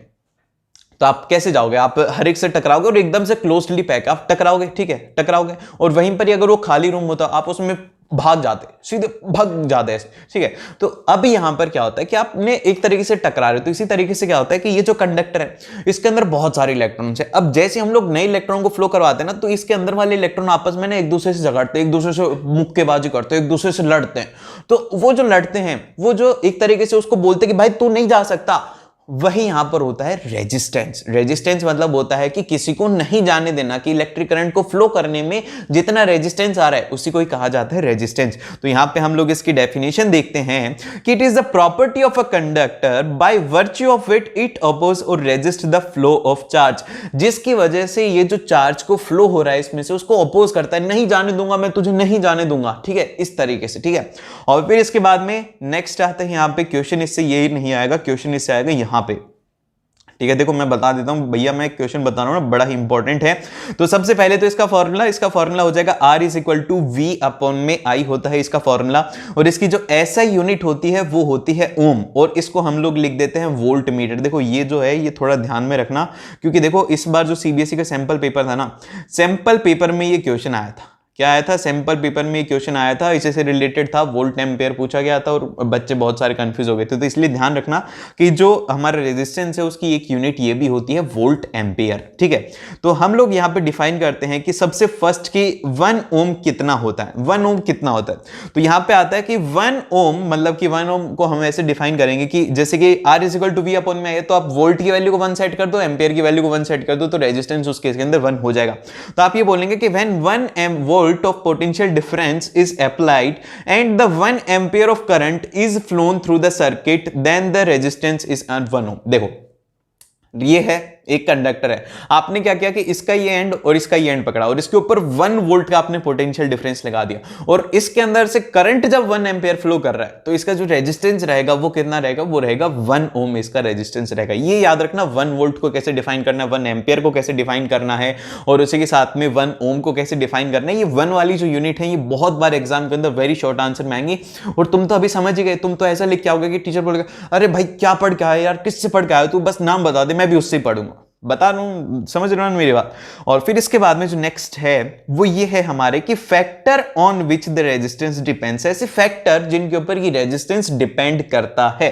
तो आप कैसे जाओगे, आप हर एक से टकराओगे और एकदम से क्लोजली पैक आप टकराओगे, ठीक है, टकराओगे। और वहीं पर अगर वो खाली रूम होता आप उसमें भाग जाते, सीधे भाग जाते ऐसे, ठीक है। तो अब यहां पर क्या होता है कि आपने एक तरीके से टकरा रहे हो, तो इसी तरीके से क्या होता है कि ये जो कंडक्टर है इसके अंदर बहुत सारे इलेक्ट्रॉन्स है। अब जैसे हम लोग नए इलेक्ट्रॉन को फ्लो करवाते हैं ना, तो इसके अंदर वाले इलेक्ट्रॉन आपस में ना एक दूसरे से झगड़ते हैं, एक दूसरे से मुक्केबाजी करते हैं, एक दूसरे से लड़ते हैं। तो वो जो लड़ते हैं, वो जो एक तरीके से उसको बोलते हैं कि भाई तू नहीं जा सकता, वही यहां पर होता है रेजिस्टेंस। रेजिस्टेंस मतलब होता है कि किसी को नहीं जाने देना, कि इलेक्ट्रिक करंट को फ्लो करने में जितना रेजिस्टेंस आ रहा है उसी को ही कहा जाता है रेजिस्टेंस। तो यहां पे हम लोग इसकी डेफिनेशन देखते हैं कि it is the property of a conductor by virtue of it it oppose or resist the flow of charge, जिसकी वजह से ये जो चार्ज को फ्लो हो रहा है इसमें से उसको अपोज करता है, नहीं जाने दूंगा मैं तुझे, नहीं जाने दूंगा, ठीक है, इस तरीके से, ठीक है। और फिर इसके बाद में नेक्स्ट आता है यहां पे क्वेश्चन, इससे यही नहीं आएगा, क्वेश्चन इससे आएगा यहां पे, ठीक है। देखो मैं बता देता हूं भैया, मैं क्वेश्चन बता रहा हूं ना, बड़ा ही इंपॉर्टेंट है। तो सबसे पहले तो इसका फॉर्मूला हो जाएगा R is equal to V upon में I होता है इसका फॉर्मूला, और इसकी जो SI यूनिट होती है वो होती है ओम, और इसको हम लोग लिख देते हैं वोल्ट मीटर। देखो ये जो है ये थोड़ा ध्यान में रखना, क्योंकि देखो इस बार जो CBSE का सैंपल पेपर था ना, सैंपल पेपर में ये क्वेश्चन आया था। क्या आया था, सैंपल पेपर में ये क्वेश्चन आया था, इसी से रिलेटेड था, वोल्ट एम्पेयर पूछा गया था और बच्चे बहुत सारे कंफ्यूज हो गए थे। तो इसलिए ध्यान रखना कि जो हमारा रेजिस्टेंस है उसकी एक यूनिट ये भी होती है वोल्ट एम्पेयर, ठीक है। तो हम लोग यहाँ पे डिफाइन करते हैं कि सबसे फर्स्ट की 1 ओम कितना होता है, 1 ओम कितना होता है। तो यहाँ पे आता है कि 1 ओम मतलब कि 1 ओम को हम ऐसे डिफाइन करेंगे कि जैसे कि R is equal to V upon में है, तो आप वोल्ट की वैल्यू को 1 सेट कर दो, एम्पेयर की वैल्यू को 1 सेट कर दो, तो रेजिस्टेंस उसके अंदर 1 हो जाएगा। तो आप ये बोलेंगे कि when 1 volt of potential difference is applied and the 1 ampere of current is flown through the circuit, then the resistance is 1 ohm। देखो ये है एक कंडक्टर है, आपने क्या किया कि इसका ये एंड और इसका ये एंड पकड़ा और इसके ऊपर 1 वोल्ट का आपने पोटेंशियल डिफरेंस लगा दिया, और इसके अंदर से करंट जब 1 एम्पियर फ्लो कर रहा है तो इसका जो रेजिस्टेंस रहेगा वो कितना रहेगा, वो रहेगा 1 ओम इसका रेजिस्टेंस रहेगा। ये याद रखना 1 वोल्ट को कैसे डिफाइन करना है, 1 एम्पियर को कैसे डिफाइन करना है, और उसी के साथ में 1 ओम को कैसे डिफाइन करना है। ये 1 वाली जो यूनिट है ये बहुत बार एग्जाम के अंदर वेरी शॉर्ट आंसर में आएंगी, और तुम तो अभी समझ ही गए, तुम तो ऐसा लिख के आओगे कि टीचर बोलेगा अरे भाई क्या पढ़ के आया यार, किससे पढ़ के आया तू, बस नाम बता दे मैं भी उससे पढ़ूंगा। बता रहा हूं, समझ रहे हो मेरी बात। और फिर इसके बाद में जो नेक्स्ट है वो ये है हमारे कि factor on which the resistance depends, ऐसे फैक्टर जिनके ऊपर ये रेजिस्टेंस डिपेंड करता है।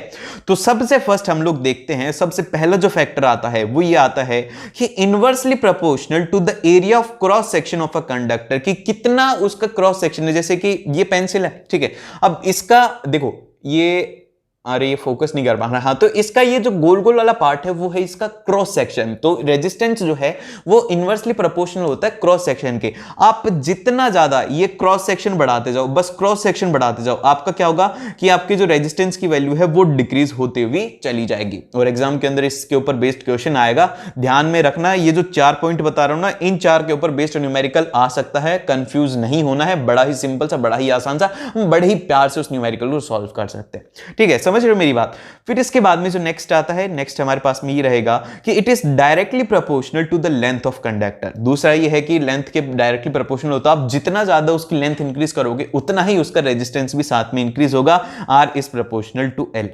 तो सबसे फर्स्ट हम लोग देखते हैं, सबसे पहला जो फैक्टर आता है वो ये आता है कि inversely proportional to the area of cross section of a conductor, कि कितना उसका क्रॉस सेक्शन है। जैसे कि ये पेंसिल है, ठीक है, अब इसका देखो ये, अरे ये फोकस नहीं कर पा रहा, हाँ, तो इसका ये जो गोल गोल वाला पार्ट है वो है इसका क्रॉस सेक्शन। तो रेजिस्टेंस जो है वो इनवर्सली प्रोपोर्शनल होता है क्रॉस सेक्शन के। आप जितना ज्यादा ये क्रॉस सेक्शन बढ़ाते जाओ, बस क्रॉस सेक्शन बढ़ाते जाओ, आपका क्या होगा कि आपकी जो रेजिस्टेंस की वैल्यू है वो डिक्रीज होते हुए चली जाएगी। और एग्जाम के अंदर इसके ऊपर बेस्ड क्वेश्चन आएगा, ध्यान में रखना। ये जो 4 पॉइंट बता रहा हूं ना, इन 4 के ऊपर बेस्ड न्यूमेरिकल आ सकता है, कंफ्यूज नहीं होना है, बड़ा ही सिंपल सा, बड़ा ही आसान सा, बड़े ही प्यार से उस न्यूमेरिकल को सॉल्व कर सकते हैं, ठीक है, समझ रहे हो मेरी बात। फिर इसके बाद में जो नेक्स्ट आता है, नेक्स्ट हमारे पास में ये रहेगा कि it is directly proportional to the length of conductor. दूसरा ये है कि लेंथ के डायरेक्टली प्रोपोर्शनल होता है, आप जितना ज्यादा उसकी लेंथ इंक्रीज करोगे उतना ही उसका रेजिस्टेंस भी साथ में इंक्रीज होगा। R is proportional to L।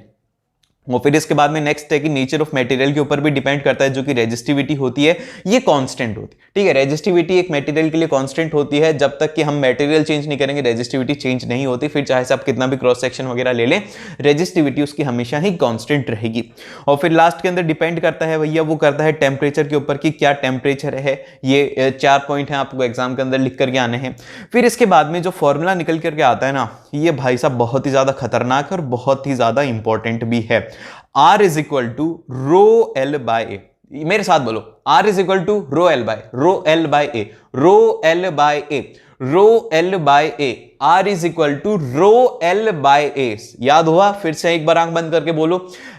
और फिर इसके बाद में नेक्स्ट है कि नेचर ऑफ मटेरियल के ऊपर भी डिपेंड करता है, जो कि रेजिस्टिविटी होती है ये कांस्टेंट होती है, ठीक है। रेजिस्टिविटी एक मटेरियल के लिए कांस्टेंट होती है, जब तक कि हम मटेरियल चेंज नहीं करेंगे रेजिस्टिविटी चेंज नहीं होती। फिर चाहे से आप कितना भी क्रॉस सेक्शन वगैरह ले लें, रेजिस्टिविटी उसकी हमेशा ही कांस्टेंट रहेगी। और फिर लास्ट के अंदर डिपेंड करता है भैया, वो करता है टेम्परेचर के ऊपर कि क्या टेम्परेचर है। ये 4 पॉइंट है, आपको एग्जाम के अंदर लिख करके आने हैं। फिर इसके बाद में जो फॉर्मूला निकल करके आता है ना, ये भाई साहब बहुत ही ज्यादा खतरनाक और बहुत ही ज्यादा इंपॉर्टेंट भी है। R is equal to rho L by A, मेरे साथ बोलो, R is equal to rho L by A, rho L by A. Rho L by A, R is equal to rho L by A. याद हुआ? फिर से एक बार आंख बंद करके बोलो,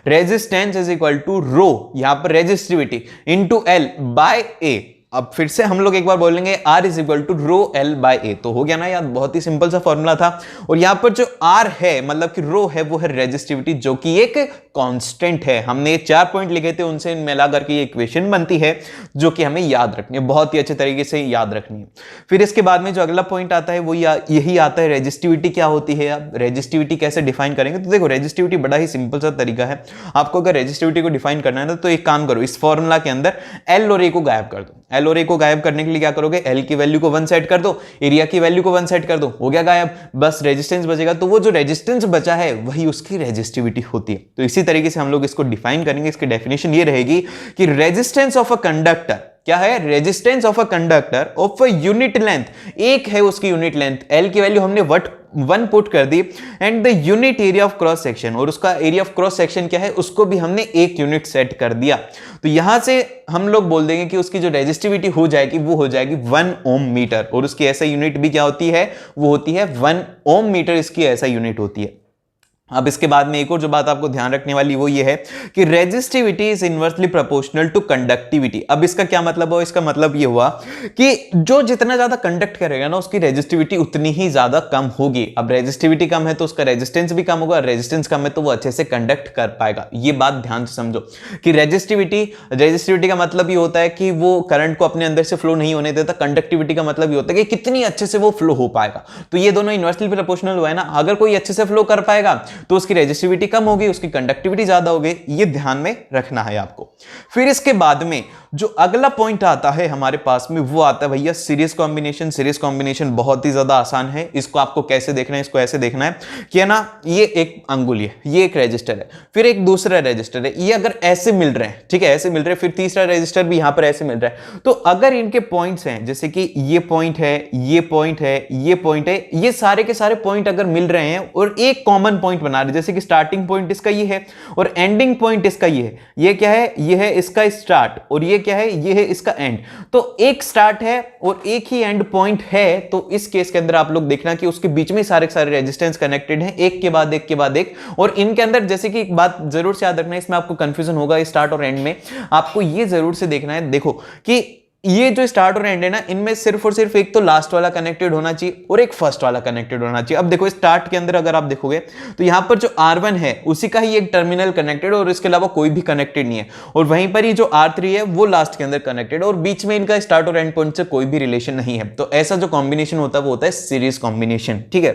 resistance is equal to rho, यहां पर resistivity into L by A. अब फिर से हम लोग एक बार बोलेंगे R is equal to rho L by A, तो हो गया ना यार, बहुत ही सिंपल सा फॉर्मूला था। और यहां पर जो R है मतलब कि रो है, वो है रेजिस्टिविटी, जो कि एक कांस्टेंट है। हमने 4 पॉइंट लिखे थे, उनसे मिला करके ये इक्वेशन बनती है, जो कि हमें याद रखनी है, बहुत ही अच्छे तरीके से याद रखनी है। फिर इसके बाद में जो अगला पॉइंट आता है वो यही आता है, रेजिस्टिविटी क्या होती है। अब रेजिस्टिविटी कैसे डिफाइन करेंगे, तो देखो रेजिस्टिविटी बड़ा ही सिंपल सा तरीका है। आपको अगर रेजिस्टिविटी को डिफाइन करना है ना, तो एक काम करो, इस फॉर्मूला के अंदर एल और ए को गायब कर दो। एल और ए को गायब करने के लिए क्या करोगे, एल की वैल्यू को 1 सेट कर दो, एरिया की वैल्यू को 1 सेट कर दो, हो गया गायब, बस रेजिस्टेंस बचेगा। तो वो जो रेजिस्टेंस बचा है वही उसकी रेजिस्टिविटी होती है। तो इसी तरीके से हम लोग इसको डिफाइन करेंगे। इसकी डेफिनेशन ये रहेगी कि रेजिस्टेंस ऑफ अ कंडक्टर क्या है, resistance of a conductor of a unit length, एक है उसकी यूनिट लेंथ, एल की वैल्यू हमने 1 पुट कर दी, and the unit area of cross section, और उसका एरिया ऑफ क्रॉस सेक्शन क्या है, उसको भी हमने 1 यूनिट सेट कर दिया। तो यहां से हम लोग बोल देंगे कि उसकी जो रेजिस्टिविटी हो जाएगी वो हो जाएगी 1 ओम मीटर, और उसकी ऐसा यूनिट भी क्या होती है, वो होती है 1 ओम मीटर, इसकी ऐसा यूनिट होती है। अब इसके बाद में एक और जो बात आपको ध्यान रखने वाली वो ये है कि resistivity is inversely proportional to conductivity. अब इसका क्या मतलब हुआ, इसका मतलब ये हुआ कि जो जितना ज्यादा कंडक्ट करेगा ना, उसकी रेजिस्टिविटी उतनी ही ज्यादा कम होगी। अब रेजिस्टिविटी कम है तो उसका रेजिस्टेंस भी कम होगा, रेजिस्टेंस कम है तो वो अच्छे से कंडक्ट कर पाएगा। ये बात ध्यान से समझो कि रेजिस्टिविटी का मतलब ये होता है कि वो करंट को अपने अंदर से फ्लो नहीं होने देता, कंडक्टिविटी का मतलब ये होता है कि कितनी अच्छे से वो फ्लो हो पाएगा। तो ये दोनों इनवर्सली प्रोपोर्शनल हुआ है ना, अगर कोई अच्छे से फ्लो कर पाएगा तो उसकी रेजिस्टिविटी कम होगी, उसकी कंडक्टिविटी ज्यादा होगी। ये ध्यान में रखना है आपको। फिर इसके बाद में जो अगला पॉइंट आता है हमारे पास में, वो आता है भैया सीरीज कॉम्बिनेशन। सीरीज कॉम्बिनेशन बहुत ही ज्यादा आसान है। इसको आपको कैसे देखना है, इसको ऐसे देखना है कि है ना, ये एक अंगुली है, ये एक रजिस्टर है, फिर एक दूसरा रजिस्टर है, ये अगर ऐसे मिल रहे हैं, ठीक है, ऐसे मिल रहे हैं, फिर तीसरा रजिस्टर भी यहां पर ऐसे मिल रहा है, तो अगर इनके पॉइंट्स हैं, जैसे कि ये पॉइंट है, ये पॉइंट है, ये पॉइंट है, ये सारे के सारे पॉइंट अगर मिल रहे हैं और एक कॉमन पॉइंट बना रहे, जैसे कि स्टार्टिंग पॉइंट इसका ये है और एंडिंग पॉइंट इसका ये है, ये क्या है, ये है इसका स्टार्ट, और ये क्या है, ये है इसका एंड। तो एक स्टार्ट है और एक ही एंड पॉइंट है, तो इस केस के अंदर आप लोग देखना कि उसके बीच में सारे सारे रेजिस्टेंस कनेक्टेड हैं, एक के बाद एक के बाद एक। और इनके अंदर जैसे कि एक बात जरूर से याद रखना है, इसमें आपको कंफ्यूजन होगा स्टार्ट और एंड में, आपको ये जरूर से देखना है, देखो कि ये जो स्टार्ट और एंड है ना, इनमें सिर्फ और सिर्फ एक तो लास्ट वाला कनेक्टेड होना चाहिए और एक फर्स्ट वाला कनेक्टेड होना चाहिए। अब देखो स्टार्ट के अंदर अगर आप देखोगे तो यहां पर जो R1 है उसी का ही एक टर्मिनल कनेक्टेड और इसके अलावा कोई भी कनेक्टेड नहीं है, और वहीं पर ही जो R3 है वो लास्ट के अंदर कनेक्टेड, और बीच में इनका स्टार्ट और एंड पॉइंट से कोई भी रिलेशन नहीं है। तो ऐसा जो कॉम्बिनेशन होता है वो होता है सीरीज कॉम्बिनेशन, ठीक है।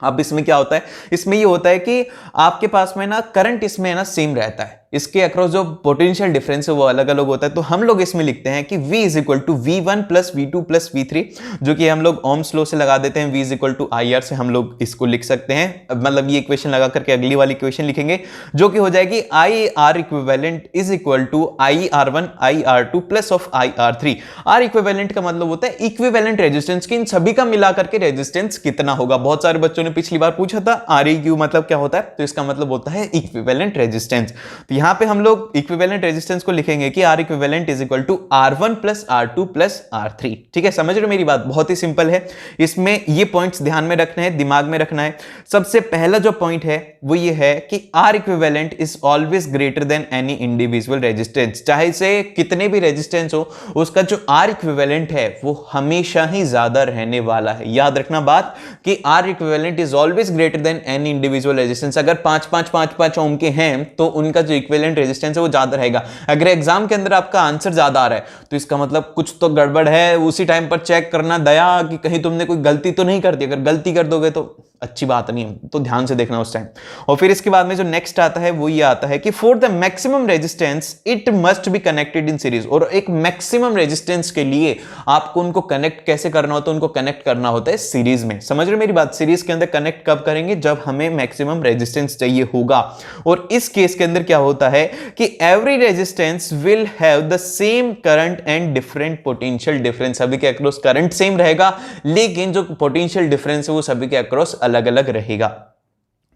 अब इसमें क्या होता है, इसमें ये होता है कि आपके पास में ना करंट इसमें है ना सेम रहता है, इसके अक्रॉस जो पोटेंशियल डिफरेंस है वो अलग अलग होता है। तो हम लोग इसमें लिखते हैं कि V is equal to V1 plus V2 plus V3, जो कि हम लोग ओम्स लॉ से लगा देते हैं। V is equal to IR से हम लोग इसको लिख सकते हैं, मतलब ये इक्वेशन लगा करके अगली वाली इक्वेशन लिखेंगे, जो कि हो जाएगी IR equivalent is equal to IR1 IR2 plus of IR3। R इक्विवेलेंट का मतलब होता है इक्विवेलेंट रेजिस्टेंस की, इन सभी का मिला करके रेजिस्टेंस कितना होगा। बहुत सारे बच्चों ने पिछली बार पूछा था REQ मतलब क्या होता है, तो इसका मतलब होता है इक्विवेलेंट रेजिस्टेंस। यहां पे हम लोग इक्विवेलेंट रेजिस्टेंस को लिखेंगे कि R equivalent is equal to R1 plus R2 plus R3। ठीक है, समझ रहे हो मेरी बात, बहुत ही सिंपल है। इसमें ये पॉइंट्स ध्यान में रखने हैं, दिमाग में रखना है। सबसे पहला जो पॉइंट है वो ये है कि R equivalent is always greater than any individual resistance. चाहे से कितने भी रेजिस्टेंस हो, उसका जो R इक्विवेलेंट है वो हमेशा ही ज्यादा रहने वाला है। याद रखना बात कि R equivalent is always greater than any individual resistance. अगर 5-5-5-5 ओम के हैं तो उनका जो इक्विवेलेंट रेजिस्टेंस है वो ज्यादा रहेगा। अगर एग्जाम के अंदर आपका आंसर ज्यादा आ रहा है तो इसका मतलब कुछ तो गड़बड़ है, उसी टाइम पर चेक करना दया कि कहीं तुमने कोई गलती तो नहीं कर दी। अगर गलती कर दोगे तो अच्छी बात नहीं है, तो ध्यान से देखना उस टाइम। और फिर इसके बाद में जो नेक्स्ट आता है वो ये आता है कि for the maximum resistance it must be connected in series. और एक मैक्सिमम रेजिस्टेंस के लिए आपको उनको कनेक्ट कैसे करना होता है, उनको कनेक्ट करना होता है सीरीज में। समझ रहे मेरी बात, सीरीज के अंदर कनेक्ट कब करेंगे, जब हमें मैक्सिमम रेजिस्टेंस चाहिए होगा। और इस केस के अंदर क्या होता है कि every resistance will have the same current and different potential difference. सभी के अक्रॉस करंट सेम रहेगा, लेकिन जो पोटेंशियल डिफरेंस है वो सभी के अक्रॉस अलग अलग रहेगा।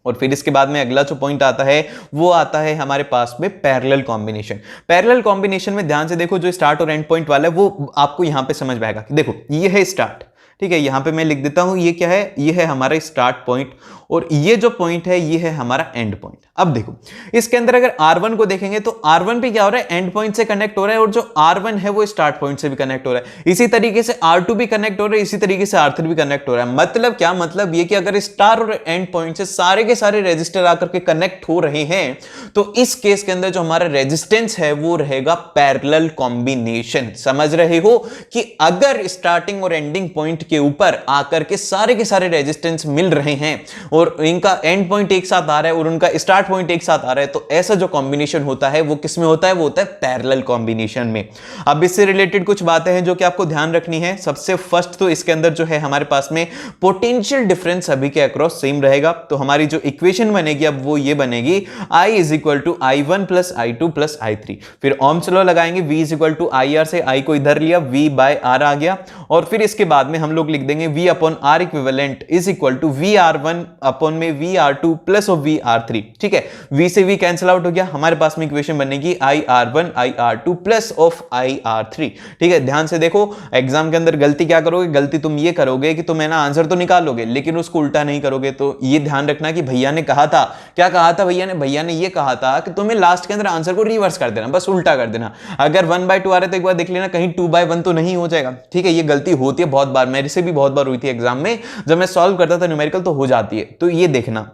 और फिर इसके बाद में अगला जो पॉइंट आता है वो आता है हमारे पास में पैरेलल कॉम्बिनेशन। पैरेलल कॉम्बिनेशन में ध्यान से देखो, जो स्टार्ट और एंड पॉइंट वाला है वो आपको यहां पे समझ में आएगा कि देखो ये है स्टार्ट, ठीक है, यहां पे मैं लिख देता हूं, ये क्या है, ये है हमारा स्टार्ट पॉइंट और ये जो पॉइंट है ये है हमारा एंड पॉइंट। अब देखो इसके अंदर अगर R1 को देखेंगे तो R1 पे क्या हो रहा है, एंड पॉइंट से कनेक्ट हो रहा है और जो R1 है वो स्टार्ट पॉइंट से भी कनेक्ट हो रहा है। इसी तरीके से R2 भी कनेक्ट हो रहा है, इसी तरीके से R3 भी कनेक्ट हो रहा है। मतलब क्या, मतलब ये कि अगर स्टार और एंड पॉइंट से सारे के सारे रेजिस्टर आकर के कनेक्ट हो रहे हैं तो इस केस के अंदर जो हमारा रेजिस्टेंस है वो रहेगा पैरेलल कॉम्बिनेशन। समझ रहे हो कि अगर स्टार्टिंग और एंडिंग पॉइंट के ऊपर आकर के सारे रेजिस्टेंस मिल रहे हैं और इनका एंड पॉइंट एक साथ आ रहा है और उनका स्टार्ट पॉइंट एक साथ आ रहा है, तो ऐसा जो कॉम्बिनेशन होता है वो किस में होता है, वो होता है पैरेलल कॉम्बिनेशन में। अब इससे रिलेटेड कुछ बातें हैं जो कि आपको ध्यान रखनी है। सबसे फर्स्ट तो इसके अंदर जो है हमारे पास में पोटेंशियल डिफरेंस सभी के अक्रॉस सेम रहेगा, तो हमारी जो इक्वेशन बनेगी अब वो ये बनेगी, I is equal to I1 plus I2 plus I3। फिर ओम्स लॉ लगाएंगे, V is equal to IR से I को इधर लिया, V बाय R आ गया और फिर इसके बाद में हम लोग लिख देंगे V upon R equivalent is equal to VR1 upon में VR2 प्लस ऑफ VR3। ठीक है, V से V कैंसिल आउट हो गया, हमारे पास में इक्वेशन बनेगी IR1 IR2 plus of IR3। ठीक है, ध्यान से देखो, एग्जाम के अंदर गलती क्या करोगे, गलती तुम ये करोगे कि तुम है ना आंसर तो निकालोगे लेकिन उसको उल्टा नहीं करोगे। तो ये ध्यान रखना कि भैया ने कहा था, क्या कहा था भैया ने ये कहा था कि तुम्हें लास्ट के अंदर आंसर को रिवर्स कर देना, बस उल्टा कर देना। अगर 1/2 आ रहा है तो एक बार देख लेना कहीं 2/1 तो नहीं हो जाएगा। ठीक है, ये गलती होती है बहुत बार, मेरे से भी बहुत बार हुई थी एग्जाम में, जब मैं सॉल्व करता था न्यूमेरिकल तो हो जाती है, तो ये देखना।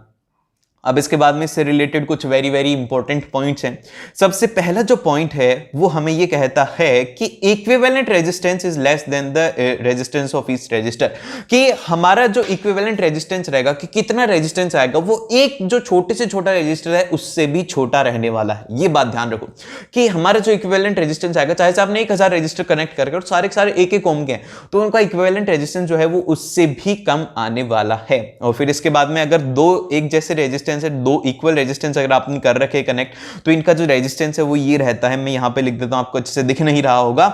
अब इसके बाद में इससे रिलेटेड कुछ वेरी वेरी इंपॉर्टेंट पॉइंट्स हैं। सबसे पहला जो पॉइंट है वो हमें ये कहता है कि equivalent resistance is less than the resistance of each resistor, कि हमारा जो इक्विवेलेंट रेजिस्टेंस रहेगा कि कितना रेजिस्टेंस आएगा वो एक जो छोटे से छोटा रेजिस्टर है उससे भी छोटा रहने वाला है। ये बात ध्यान रखो कि हमारा जो इक्विवेलेंट रेजिस्टेंस आएगा, चाहे से आपने 1000 रेजिस्टर कनेक्ट करके और सारे एक एक ओम के हैं, तो उनका इक्विवेलेंट रेजिस्टेंस जो है वो उससे भी कम आने वाला है। और फिर इसके बाद में अगर दो एक जैसे रेजिस्टेंस है, दो इक्वल रेजिस्टेंस अगर आपने कर रखे कनेक्ट, तो इनका जो रेजिस्टेंस है वो ये रहता है, मैं यहां पे लिख देता हूं, आपको अच्छे से दिख नहीं रहा होगा,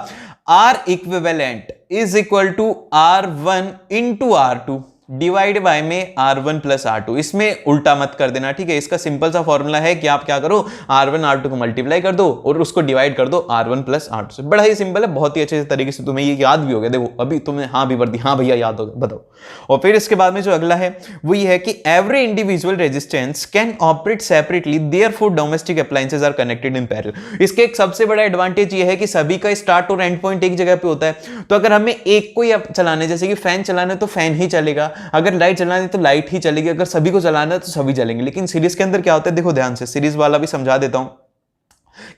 R equivalent is equal to R1 into R2 divide by में R1 प्लस R2। इसमें उल्टा मत कर देना, ठीक है। इसका सिंपल सा फॉर्मूला है कि आप क्या करो, R1 R2 को मल्टीप्लाई कर दो और उसको डिवाइड कर दो R1 प्लस R2 से। बड़ा ही सिंपल है, बहुत ही अच्छे तरीके से तुम्हें ये याद भी हो गया। देखो अभी तुमने हाँ भी भर दी, हाँ भैया याद हो गया, बताओ। और फिर इसके बाद में जो अगला है वो ये है कि every individual resistance can operate separately, therefore domestic appliances are connected in parallel. इसके एक सबसे बड़ा एडवांटेज ये है कि सभी का स्टार्ट और एंड पॉइंट एक जगह पे होता है, तो अगर हमें एक को ही चलाना है, जैसे कि फैन चलाना है तो फैन ही चलेगा, अगर लाइट चलाना है तो लाइट ही चलेगी, अगर सभी को चलाना है तो सभी चलेंगे। लेकिन सीरीज के अंदर क्या होता है, देखो ध्यान से, सीरीज वाला भी समझा देता हूं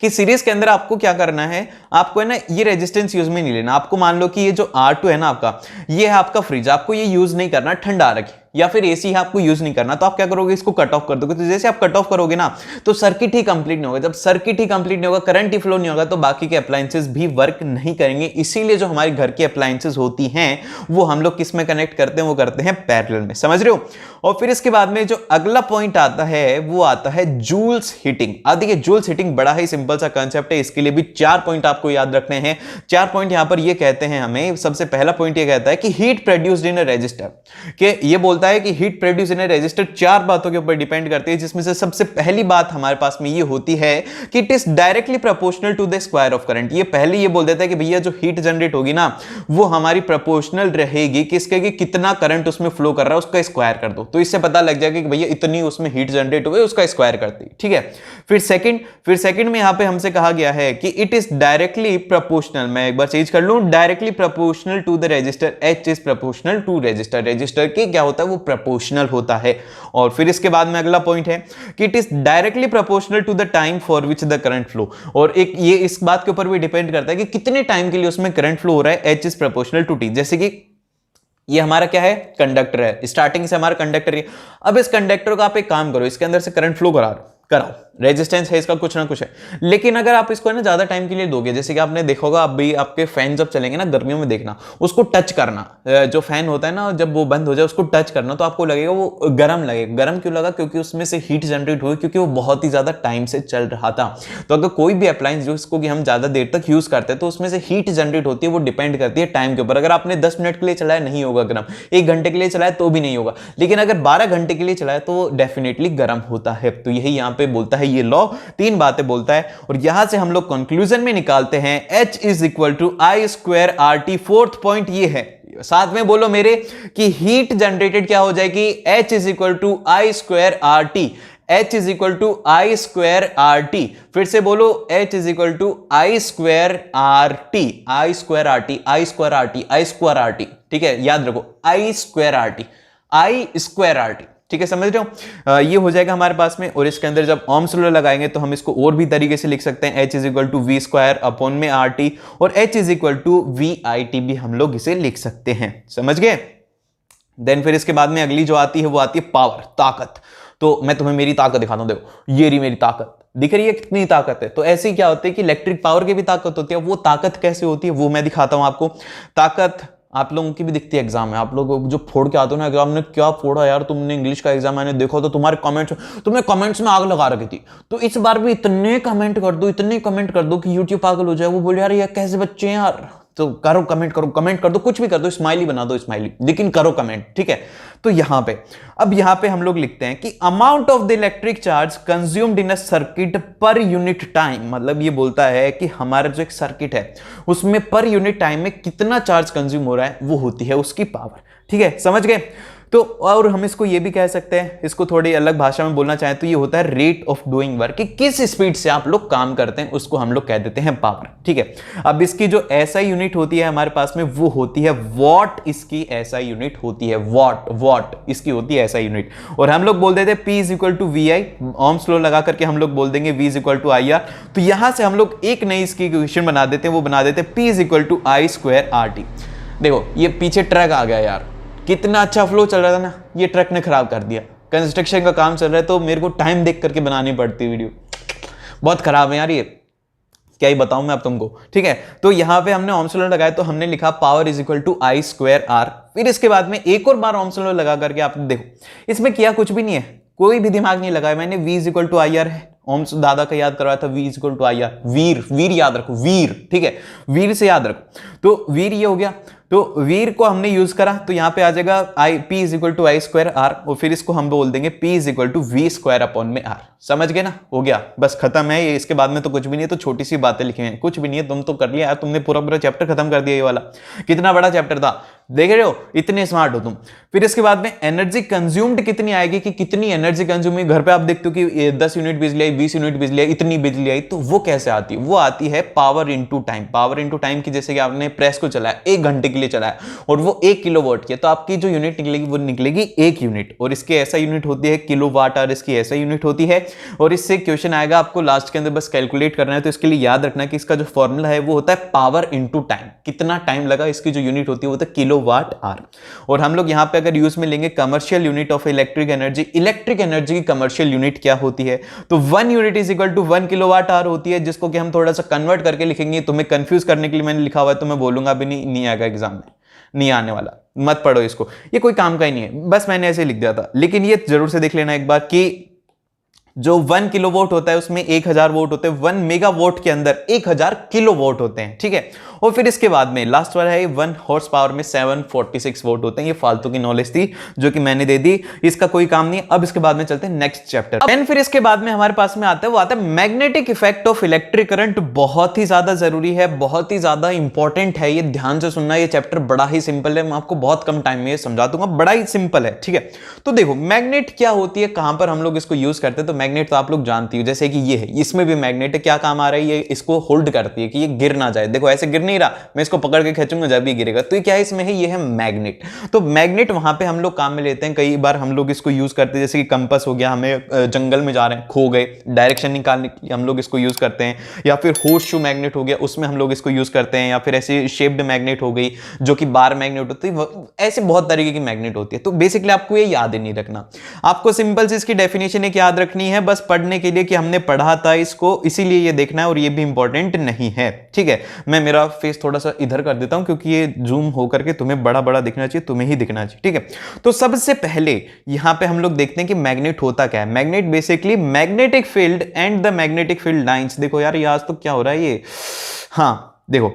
कि सीरीज के अंदर आपको क्या करना है, आपको है ना ये रेजिस्टेंस यूज में नहीं लेना। आपको मान लो कि ये जो R2 है ना आपका, ये है आपका फ्रिज, आपको ये यूज नहीं करना, ठंडा रखे, या फिर एसी है आपको यूज नहीं करना, तो आप क्या करोगे, इसको कट ऑफ कर दोगे। तो जैसे आप कट ऑफ करोगे ना तो सर्किट ही कंप्लीट नहीं होगा, जब सर्किट ही कंप्लीट नहीं होगा, करंट ही फ्लो नहीं होगा, तो बाकी के अप्लायंसेस भी वर्क नहीं करेंगे। इसीलिए जो हमारे घर की अप्लायंसेस होती हैं वो हम लोग किस में कनेक्ट करते हैं, वो करते हैं पैरेलल में, समझ रहे हो। और फिर इसके बाद में जो अगला पॉइंट आता है वो आता है जूल्स हीटिंग। अब देखिए जूल्स हीटिंग बड़ा ही सिंपल सा कंसेप्ट है, इसके लिए भी 4 पॉइंट आपको याद रखने हैं। 4 पॉइंट यहां पर ये कहते हैं हमें, सबसे पहला पॉइंट ये कहता है कि heat produced in a resistor, कि ये बोलता है कि heat produce in a resistor 4 बातों के ऊपर डिपेंड करती है, जिसमें से सबसे पहली बात हमारे पास में ये होती है कि it is directly proportional to the square of current. ये पहले ये बोल देता है कि भैया जो हीट जनरेट होगी ना वो हमारी प्रोपोर्शनल रहेगी किसके, कि कितना करंट उसमें फ्लो कर रहा है उसका स्क्वायर कर दो, तो इससे पता लग जाएगा कि भैया इतनी उसमें हीट जनरेट हुई, उसका स्क्वायर करती, ठीक है। फिर सेकंड में यहां पे हमसे कहा गया है कि इट इज डायरेक्टली प्रोपोर्शनल, मैं एक बार चेंज कर लूं, directly proportional to the resistor, H is proportional to resistor. Resistor के क्या होता है, वो प्रोपोर्शनल होता है। और फिर इसके बाद में अगला पॉइंट है कि it is directly proportional to the time for which the current flow, और एक ये इस बात के ऊपर भी डिपेंड करता है कि कितने टाइम के लिए उसमें करंट फ्लो हो रहा है। H is proportional to T, जैसे कि ये हमारा क्या है, कंडक्टर है, स्टार्टिंग से हमारा कंडक्टर है। अब इस कंडक्टर को आप एक काम करो, इसके अंदर से करंट फ्लो कराओ, रेजिस्टेंस है इसका कुछ ना कुछ है, लेकिन अगर आप इसको है ना ज्यादा टाइम के लिए दोगे, जैसे कि आपने देखा होगा, अब भी आपके फैन जब चलेंगे ना गर्मियों में, देखना उसको टच करना, जो फैन होता है ना जब वो बंद हो जाए उसको टच करना, तो आपको लगेगा वो गर्म लगेगा। गर्म क्यों लगा, क्योंकि उसमें से हीट जनरेट हुई, क्योंकि वो बहुत ही ज्यादा टाइम से चल रहा था। तो अगर कोई भी अप्लायंस जिसको कि हम ज्यादा देर तक यूज करते हैं तो उसमें से हीट जनरेट होती है, वो डिपेंड करती है टाइम के ऊपर। अगर आपने 10 मिनट के लिए चलाया नहीं होगा गर्म, 1 घंटे के लिए चलाया तो भी नहीं होगा, लेकिन अगर 12 घंटे के लिए चलाया तो डेफिनेटली गर्म होता है। तो यही यहां पे बोलता है ये लॉ, 3 बातें बोलता है, और यहां से हम लोग कंक्लूजन में निकालते हैं H is equal to I square RT। Fourth point ये है, साथ में बोलो मेरे कि हीट जनरेटेड क्या हो जाएगी, H is equal to I square R T, H is equal to I square R T. फिर से बोलो H is equal to I square R T, I square R T, I square R T, I square R T. ठीक है, याद रखो I square R T, I square R T. ठीक है, समझ रहे हो? ये हो जाएगा हमारे पास में। और इसके अंदर जब ओम्स लॉ लगाएंगे तो हम इसको और भी तरीके से लिख सकते हैं, H is equal to V square upon में आर टी, और H is equal to V I T भी हम लोग इसे लिख सकते हैं। समझ गए? देन फिर इसके बाद में अगली जो आती है वो आती है पावर, ताकत। तो मैं तुम्हें मेरी ताकत दिखाता हूं, देखो ये रही मेरी ताकत, दिख रही है कितनी ताकत है। तो ऐसे ही क्या होता है कि इलेक्ट्रिक पावर की भी ताकत होती है। वो ताकत कैसे होती है वो मैं दिखाता हूं आपको। ताकत आप लोगों की भी दिखती है एग्जाम में, आप लोग जो फोड़ के आते हो ना एग्जाम में, क्या फोड़ा यार तुमने इंग्लिश का एग्जाम, मैंने देखो तो तुम्हारे कमेंट्स, तुमने कमेंट्स में आग लगा रखी थी। तो इस बार भी इतने कमेंट कर दो, इतने कमेंट कर दो कि यूट्यूब पागल हो जाए, वो बोले यार ये कैसे बच्चे हैं यार। तो करो कमेंट, करो कमेंट कर दो, कुछ भी कर दो, स्माइली बना दो स्माइली, लेकिन करो कमेंट। ठीक है, तो यहां पे अब यहां पे हम लोग लिखते हैं कि amount of the electric charge consumed in a circuit per unit time. मतलब ये बोलता है कि हमारा जो एक सर्किट है उसमें पर यूनिट टाइम में कितना चार्ज कंज्यूम हो रहा है, वो होती है उसकी पावर। ठीक है, समझ गए? तो और हम इसको ये भी कह सकते हैं, इसको थोड़ी अलग भाषा में बोलना चाहें तो ये होता है रेट ऑफ डूइंग वर्क, कि किस स्पीड से आप लोग काम करते हैं उसको हम लोग कह देते हैं पावर। ठीक है, अब इसकी जो एसआई यूनिट होती है हमारे पास में वो होती है वॉट। इसकी एसआई यूनिट होती है वॉट, वॉट इसकी होती है एसआई यूनिट। और हम लोग बोल देते हैं P is equal to V I, Ohm's law लगा करके हम लोग बोल देंगे V is equal to I R. तो यहां से हम लोग एक नई इसकी इक्वेशन बना देते हैं, वो बना देते हैं P is equal to I square R T. देखो ये पीछे ट्रक आ गया यार, कितना अच्छा फ्लो चल रहा था ना, ये ट्रक ने खराब कर दिया। कंस्ट्रक्शन का काम चल रहा है तो मेरे को टाइम देख करके बनानी पड़ती वीडियो, बहुत खराब है यार ये, क्या ही बताऊं मैं अब तुमको। ठीक है, तो यहां पे हमने ओम्स लॉ लगाया तो हमने लिखा power is equal to I square R. फिर इसके बाद में एक और बार ओम्स लॉ लगा करके आप देखो, इसमें किया कुछ भी नहीं है, कोई भी दिमाग नहीं लगाया मैंने। V is equal to I R है, ओम्स दादा का याद करवाया था, V is equal to I R. वीर, वीर याद रखो, वीर। ठीक है, वीर से याद रखो। तो वीर ये हो गया, तो वीर को हमने यूज करा तो यहां पे आ जाएगा I P is equal to I square R, और फिर इसको हम बोल देंगे P is equal to V square upon में आर। समझ गए ना? हो गया, बस खत्म है ये। इसके बाद में तो कुछ भी नहीं है, तो छोटी सी बातें लिखी हैं, कुछ भी नहीं है। तुम तो कर लिया यार, तुमने पूरा पूरा चैप्टर खत्म कर दिया। ये वाला कितना बड़ा चैप्टर था, देख रहे हो, इतने स्मार्ट हो तुम। फिर इसके बाद में एनर्जी कंज्यूम्ड कितनी आएगी, कि कितनी एनर्जी कंज्यूम हुई। घर पे आप देखते हो कि 10 यूनिट बिजली आई, 20 यूनिट बिजली आई, इतनी बिजली आई, तो वो कैसे आती है? वो आती है power into time. Power into time की, जैसे कि आपने प्रेस को चलाया 1 घंटे के लिए चलाया और वो 1 किलोवाट की, तो आपकी जो यूनिट निकलेगी वो निकलेगी 1 यूनिट। और इसकी ऐसा यूनिट होती है किलोवाट आवर, इसकी ऐसा यूनिट होती है। और इससे क्वेश्चन आएगा आपको लास्ट के अंदर, बस कैलकुलेट करना है। तो इसके लिए याद रखना कि इसका जो फॉर्मूला है वो होता है पावर इनटू टाइम, कितना टाइम लगा, इसकी जो यूनिट होती है वो होता है किलोवाट आवर। और हम लोग यहां पे अगर यूज में लेंगे commercial unit of electric energy, electric energy की कमर्शियल यूनिट क्या होती है, तो 1 यूनिट is equal to 1 kilowatt hour होती है, जिसको कि हम थोड़ा सा कन्वर्ट करके लिखेंगे। तुम्हें कंफ्यूज करने के लिए मैंने लिखा हुआ है, तो मैं बोलूंगा भी नहीं आएगा एग्जाम में, नहीं आने वाला, मत पढ़ो इसको, ये कोई काम का ही नहीं है, बस मैंने ऐसे लिख दिया था। लेकिन ये जरूर से देख लेना एक बार कि जो 1 किलोवाट होता है उसमें 1000 वोल्ट होते हैं, 1 मेगावाट के अंदर 1000 किलोवाट होते हैं। ठीक है, और फिर इसके बाद में लास्ट वाला है 1 हॉर्स पावर में 746 वोल्ट होते हैं। ये फालतू की नॉलेज थी जो कि मैंने दे दी, इसका कोई काम नहीं। अब इसके बाद में चलते हैं नेक्स्ट चैप्टर। एंड फिर इसके बाद में हमारे पास में आता है, वो आता है magnetic effect of electric current. बहुत ही ज्यादा जरूरी है, बहुत ही ज्यादा इंपॉर्टेंट है, ये ध्यान से सुनना। ये चैप्टर बड़ा ही सिंपल है, मैं आपको बहुत कम टाइम में समझा दूंगा, बड़ा ही सिंपल है। ठीक है, तो देखो मैग्नेट क्या होती है, कहां पर हम लोग इसको यूज करते हैं। तो मैग्नेट तो आप लोग जानती हो, जैसे कि ये है, इसमें भी मैग्नेट है, क्या काम आ रहा है, ये इसको होल्ड करती है कि ये गिर ना जाए। देखो ऐसे गिर नहीं रहा, मैं इसको पकड़ के खींचूंगा जब भी गिरेगा। तो ये क्या है, इसमें है, ये है मैग्नेट। तो मैग्नेट वहां पे हम लोग काम में लेते हैं, कई बार हम लोग इसको यूज करते हैं, जैसे कि कंपास हो गया, हमें जंगल में जा रहे हैं, खो गए, डायरेक्शन निकालने के लिए हम लोग इसको यूज करते हैं। या फिर हॉर्स शू मैग्नेट हो गया, उसमें हम लोग इसको यूज करते हैं। या फिर ऐसे शेप्ड मैग्नेट हो गई जो कि बार मैग्नेट होती है, ऐसे बहुत तरीके की मैग्नेट होती है। तो बेसिकली आपको ये याद ही नहीं रखना, आपको सिंपल से इसकी डेफिनेशन एक याद रखनी है, बस पढ़ने के लिए कि हमने पढ़ा था इसको, इसीलिए ये देखना है, और ये भी इंपॉर्टेंट नहीं है। ठीक है, मैं मेरा फेस थोड़ा सा इधर कर देता हूं क्योंकि ये जूम हो करके तुम्हें बड़ा बड़ा दिखना चाहिए, तुम्हें ही दिखना चाहिए। ठीक है, तो सबसे पहले यहां पे हम लोग देखते हैं कि मैग्नेट होता क्या है। Magnet basically magnetic field and the magnetic field lines. देखो यार, ये आज तो क्या हो रहा है ये, हाँ देखो,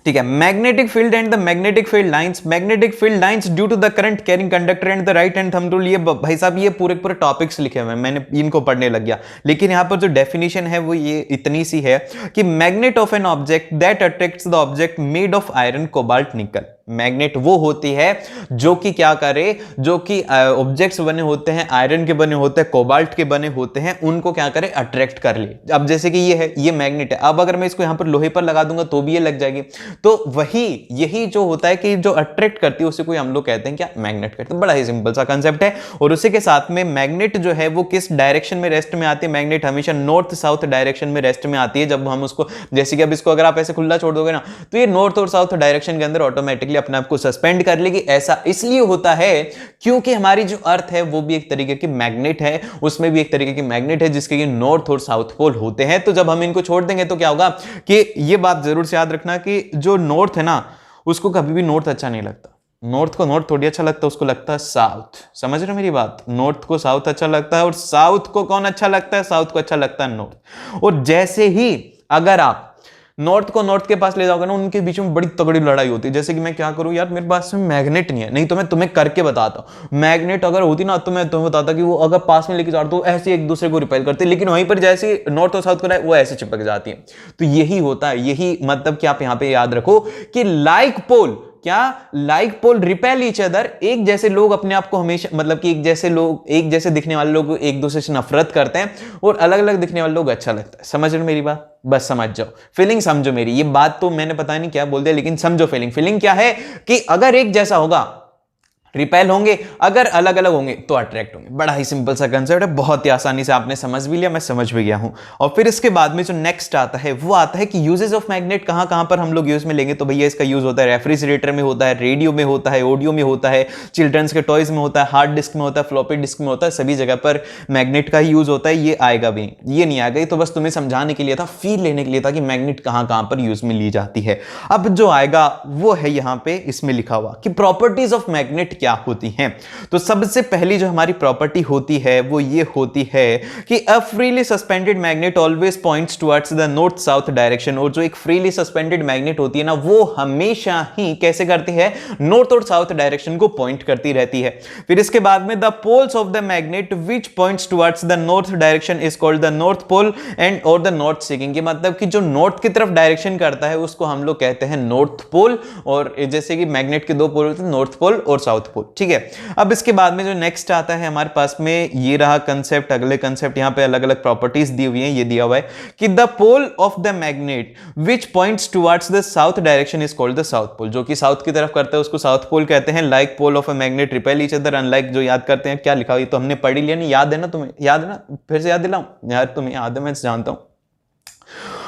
ठीक है, magnetic field and the magnetic field lines. Magnetic field lines due to the current carrying conductor and the right hand thumb rule. ये भाई साहब ये पूरे पूरे टॉपिक्स लिखे हुए हैं, मैंने इनको पढ़ने लग गया। लेकिन यहां पर जो डेफिनेशन है वो ये इतनी सी है कि magnet of an object that attracts the object made of iron cobalt nickel. Magnet वो होती है जो कि क्या करे, जो कि ऑब्जेक्ट्स बने होते हैं, आयरन के बने होते हैं, कोबाल्ट के बने होते हैं, उनको क्या करे, अट्रैक्ट कर ले। अब जैसे कि ये है, ये मैग्नेट है, अब अगर मैं इसको यहां पर लोहे पर लगा दूंगा तो भी ये लग जाएगी। तो वही यही जो होता है कि जो अट्रैक्ट करती है उसी को हम लोग कहते हैं क्या, मैग्नेट कहते हैं। बड़ा ही सिंपल सा कंसेप्ट है। और उसी के साथ में मैग्नेट जो है वो किस डायरेक्शन में रेस्ट में आती है, मैग्नेट हमेशा नॉर्थ साउथ डायरेक्शन में रेस्ट में आती है। जब हम उसको, जैसे कि अब इसको अगर आप ऐसे खुला छोड़ दोगे ना, तो ये नॉर्थ और साउथ डायरेक्शन के अंदर ऑटोमेटिकली अपने आप को सस्पेंड कर लेगी। ऐसा इसलिए होता है क्योंकि हमारी जो अर्थ है वो भी एक तरीके की मैग्नेट है, उसमें भी एक तरीके की मैग्नेट है जिसके नॉर्थ और साउथ पोल होते हैं। तो जब हम इनको छोड़ देंगे तो क्या होगा कि ये बात जरूर से याद रखना कि जो नॉर्थ है ना, उसको कभी भी नॉर्थ अच्छा नहीं लगता। नॉर्थ को नॉर्थ थोड़ी अच्छा लगता है, उसको लगता है साउथ। समझ रहे हो मेरी बात? नॉर्थ को साउथ अच्छा लगता है, और साउथ को कौन अच्छा लगता है, साउथ को अच्छा लगता है नॉर्थ। और जैसे ही अगर आप नॉर्थ को नॉर्थ के पास ले जाओगे ना, उनके बीच में बड़ी तगड़ी लड़ाई होती है। जैसे कि मैं क्या करूं यार, मेरे पास में मैग्नेट नहीं है, नहीं तो मैं तुम्हें करके बताता हूं। मैग्नेट अगर होती ना तो मैं तुम्हें बताता कि वो अगर पास में लेके जाते तो ऐसे एक दूसरे को रिपेल करते, लेकिन वहीं पर जैसे नॉर्थ और साउथ को वो ऐसे चिपक जाती है। तो यही होता है, यही मतलब कि आप यहां पर याद रखो कि लाइक पोल, क्या like pole repel each other. एक जैसे लोग अपने आप को हमेशा, मतलब कि एक जैसे लोग, एक जैसे दिखने वाले लोग एक दूसरे से नफरत करते हैं, और अलग अलग दिखने वाले लोग अच्छा लगता है। समझ रहे हो मेरी बात? बस समझ जाओ, फीलिंग समझो मेरी। ये बात तो मैंने पता नहीं क्या बोल दिया, लेकिन समझो फीलिंग। फीलिंग क्या है कि अगर एक जैसा होगा रिपेल होंगे, अगर अलग अलग होंगे तो अट्रैक्ट होंगे। बड़ा ही सिंपल सा कंसेप्ट है, बहुत ही आसानी से आपने समझ भी लिया, मैं समझ भी गया हूं। और फिर इसके बाद में जो नेक्स्ट आता है वो आता है कि यूजेस ऑफ मैग्नेट कहां कहां पर हम लोग यूज में लेंगे। तो भैया इसका यूज होता है रेफ्रिजरेटर में होता है, रेडियो में होता है, ऑडियो में होता है, चिल्ड्रंस के टॉयज में होता है, हार्ड डिस्क में होता है, फ्लॉपी डिस्क में होता है, सभी जगह पर मैग्नेट का ही यूज होता है। ये आएगा भी, ये नहीं आएगा, तो बस तुम्हें समझाने के लिए था, फील लेने के लिए था कि मैग्नेट कहां कहां पर यूज में ली जाती है। अब जो आएगा वो है यहां पे इसमें लिखा हुआ कि प्रॉपर्टीज ऑफ मैग्नेट क्या होती हैं। तो सबसे पहली जो हमारी प्रॉपर्टी होती है वो ये होती है कि a freely suspended magnet always points towards the north south direction. और जो एक फ्रीली सस्पेंडेड मैग्नेट होती है ना, वो हमेशा ही कैसे करती है, नॉर्थ और साउथ डायरेक्शन को पॉइंट करती रहती है। फिर इसके बाद में the poles of the magnet which points towards the north direction is called the north pole and और द नॉर्थ सीकिंग। के मतलब कि जो नॉर्थ की तरफ डायरेक्शन करता है उसको हम लोग कहते हैं नॉर्थ पोल, और जैसे कि मैग्नेट के दो पोल होते हैं, नॉर्थ पोल और साउथ पोल। ठीक है, अब इसके बाद में जो नेक्स्ट आता है हमारे पास में, ये रहा कंसेप्ट। अगले कंसेप्ट यहां पे अलग अलग प्रॉपर्टीज दी हुई हैं। ये दिया हुआ है कि the pole of the magnet which points towards the south direction is called the south pole. जो कि साउथ की तरफ करता है उसको साउथ पोल कहते हैं। Like pole of a magnet repel each other, unlike. जो याद करते हैं, क्या लिखा हुआ, तो हमने पढ़ ही लिया, नहीं याद है ना तुम्हें? याद है ना? फिर से याद दिलाऊं यार, तुम्हें याद है, मैं जानता हूं।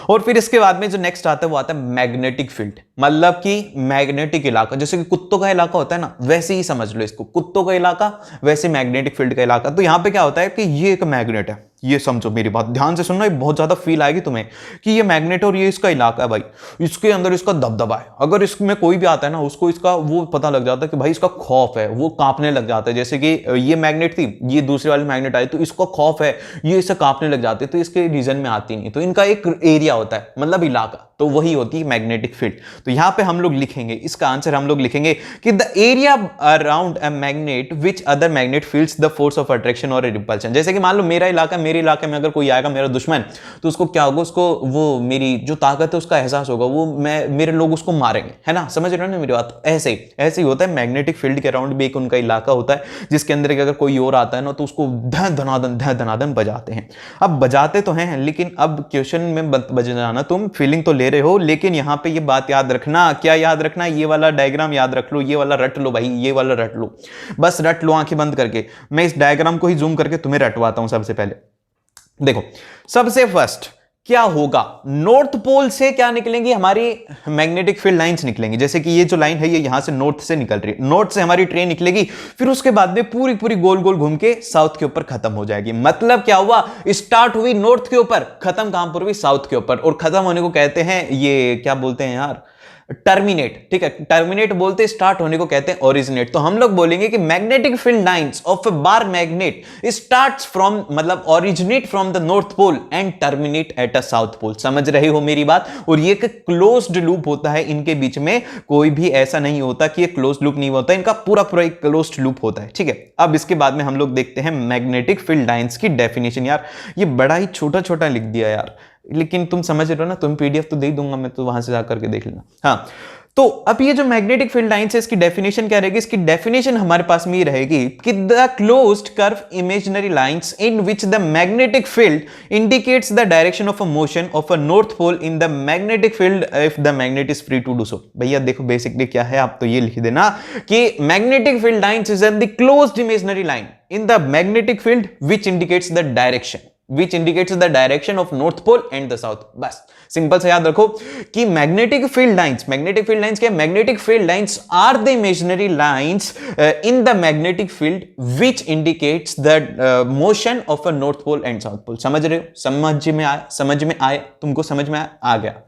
और फिर इसके बाद में जो नेक्स्ट आता है वो आता है मैग्नेटिक फील्ड, मतलब कि मैग्नेटिक इलाका। जैसे कि कुत्तों का इलाका होता है ना, वैसे ही समझ लो इसको, कुत्तों का इलाका वैसे मैग्नेटिक फील्ड का इलाका। तो यहां पे क्या होता है कि ये एक मैग्नेट है, ये समझो मेरी बात ध्यान से सुनना, बहुत ज्यादा फील आएगी तुम्हें कि ये मैग्नेट और ये इसका इलाका है भाई, इसके अंदर इसका दबदबा है। अगर इसमें कोई भी आता है ना, उसको इसका वो पता लग जाता है कि भाई इसका खौफ है, वो कांपने लग जाता है। जैसे कि ये मैग्नेट थी, ये दूसरे वाली मैग्नेट आई, तो इसको खौफ है, ये इसे कांपने लग जाते, तो इसके रीजन में आती नहीं। तो इनका एक एरिया होता है, मतलब इलाका, तो वही होती है मैग्नेटिक फील्ड। तो यहां पे हम लोग लिखेंगे, इसका आंसर हम लोग लिखेंगे कि the area around a magnet which other magnet feels the force of attraction और रिपल्शन। जैसे कि मान लो मेरा इलाका, मेरे इलाके में अगर कोई आएगा मेरा दुश्मन, तो उसको क्या होगा, उसको वो मेरी जो ताकत है उसका एहसास होगा, वो मेरे लोग उसको मारेंगे, है ना? समझ रहे हो ना मेरी बात? ऐसे ही होता है। मैग्नेटिक फील्ड के अराउंड भी एक उनका इलाका होता है जिसके अंदर अगर कोई और आता है ना, तो उसको धनाधन बजाते हैं। अब बजाते तो हैं, लेकिन अब क्वेश्चन में बजाना, तुम फीलिंग तो ले रहे हो, लेकिन यहां पे ये बात याद रखना। क्या याद रखना? ये वाला डायग्राम याद रख लो, ये वाला रट लो भाई, ये वाला रट लो, बस रट लो आंखें बंद करके। मैं इस डायग्राम को ही जूम करके तुम्हें रटवाता हूं। सबसे पहले देखो, सबसे फर्स्ट क्या होगा, नॉर्थ पोल से क्या निकलेंगी, हमारी मैग्नेटिक फील्ड लाइंस निकलेंगी। जैसे कि ये जो लाइन है ये यहां से नॉर्थ से निकल रही है, नॉर्थ से हमारी ट्रेन निकलेगी, फिर उसके बाद में पूरी पूरी गोल गोल घूम के साउथ के ऊपर खत्म हो जाएगी। मतलब क्या हुआ, स्टार्ट हुई नॉर्थ के ऊपर, खत्म कहां पर हुई, साउथ के ऊपर। और खत्म होने को कहते हैं, ये क्या बोलते हैं यार, टर्मिनेट। ठीक है, टर्मिनेट बोलते, स्टार्ट होने को कहते हैं ओरिजिनेट। तो हम लोग बोलेंगे कि magnetic field lines of a bar magnet starts from, मतलब originate from the north pole and terminate at a south pole. समझ रहे हो मेरी बात? और ये एक क्लोज्ड लूप होता है, इनके बीच में कोई भी ऐसा नहीं होता कि ये क्लोज्ड लूप नहीं होता, इनका पूरा पूरा एक क्लोज्ड लूप होता है। ठीक है, अब इसके बाद में हम लोग देखते हैं मैग्नेटिक फील्ड लाइंस की डेफिनेशन। यार ये बड़ा ही छोटा छोटा लिख दिया यार, लेकिन तुम समझ रहे हो ना, तुम पीडीएफ तो दे दूंगा मैं, तो वहां से जाकर के देख लेना। हाँ, तो अब ये जो मैग्नेटिक फील्ड लाइंस है इसकी डेफिनेशन क्या रहेगी? इसकी डेफिनेशन हमारे पास में ये रहेगी कि the closed curve imaginary lines in which the magnetic field indicates the direction of a motion of a north pole in the magnetic field if the magnet is free to do so. भैया देखो basically क्या है, आप तो ये लिख देना कि magnetic field lines is the closed imaginary line in the magnetic field which indicates the direction which indicates the direction of north pole and the south। बस सिंपल से याद रखो कि मैग्नेटिक फील्ड लाइंस क्या? Magnetic field lines are the imaginary lines in the magnetic field which indicates the motion of a north pole and south pole. समझ रहे हो? समझ में आया तुमको? समझ में आ गया।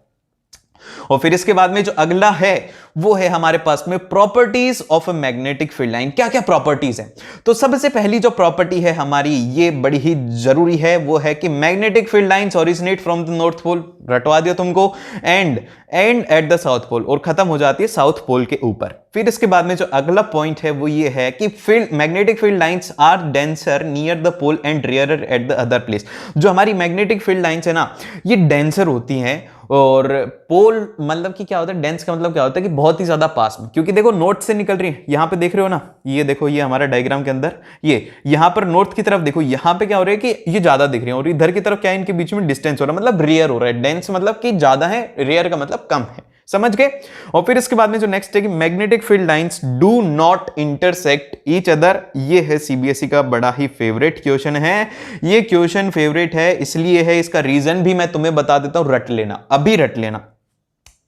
और फिर इसके बाद में जो अगला है वो है हमारे पास में properties of a magnetic field line. क्या क्या प्रॉपर्टीज हैं? तो सबसे पहली जो प्रॉपर्टी है हमारी, ये बड़ी ही जरूरी है, वो है कि magnetic field lines originate from the north pole, रटवा दिया तुमको, and at the south pole, और खत्म हो जाती है साउथ पोल के ऊपर। फिर इसके बाद में जो अगला पॉइंट है वो ये है कि magnetic field lines are denser near the pole and rarer at the other place. जो हमारी मैग्नेटिक फील्ड लाइंस है ना, ये डेंसर होती हैं, और पोल मतलब कि क्या होता है, डेंस का मतलब क्या होता है कि बहुत ही ज्यादा पास में। क्योंकि देखो नॉर्थ से निकल रही है, यहां पे देख रहे हो ना, ये देखो ये हमारा डायग्राम के अंदर, ये यहां पर नॉर्थ की तरफ देखो, यहां पे क्या हो रहा है कि ये ज्यादा दिख रही है, और इधर की तरफ क्या है, इनके बीच में डिस्टेंस हो रहा है, मतलब रेयर हो रहा है। डेंस मतलब कि ज्यादा है, रेयर का मतलब कम है। समझ गए? और फिर इसके बाद में जो नेक्स्ट है कि magnetic field lines do not intersect each other. ये है सीबीएसई का बड़ा ही फेवरेट क्वेश्चन है। ये क्वेश्चन फेवरेट है इसलिए है, इसका रीजन भी मैं तुम्हें बता देता हूं, रट लेना, अभी रट लेना।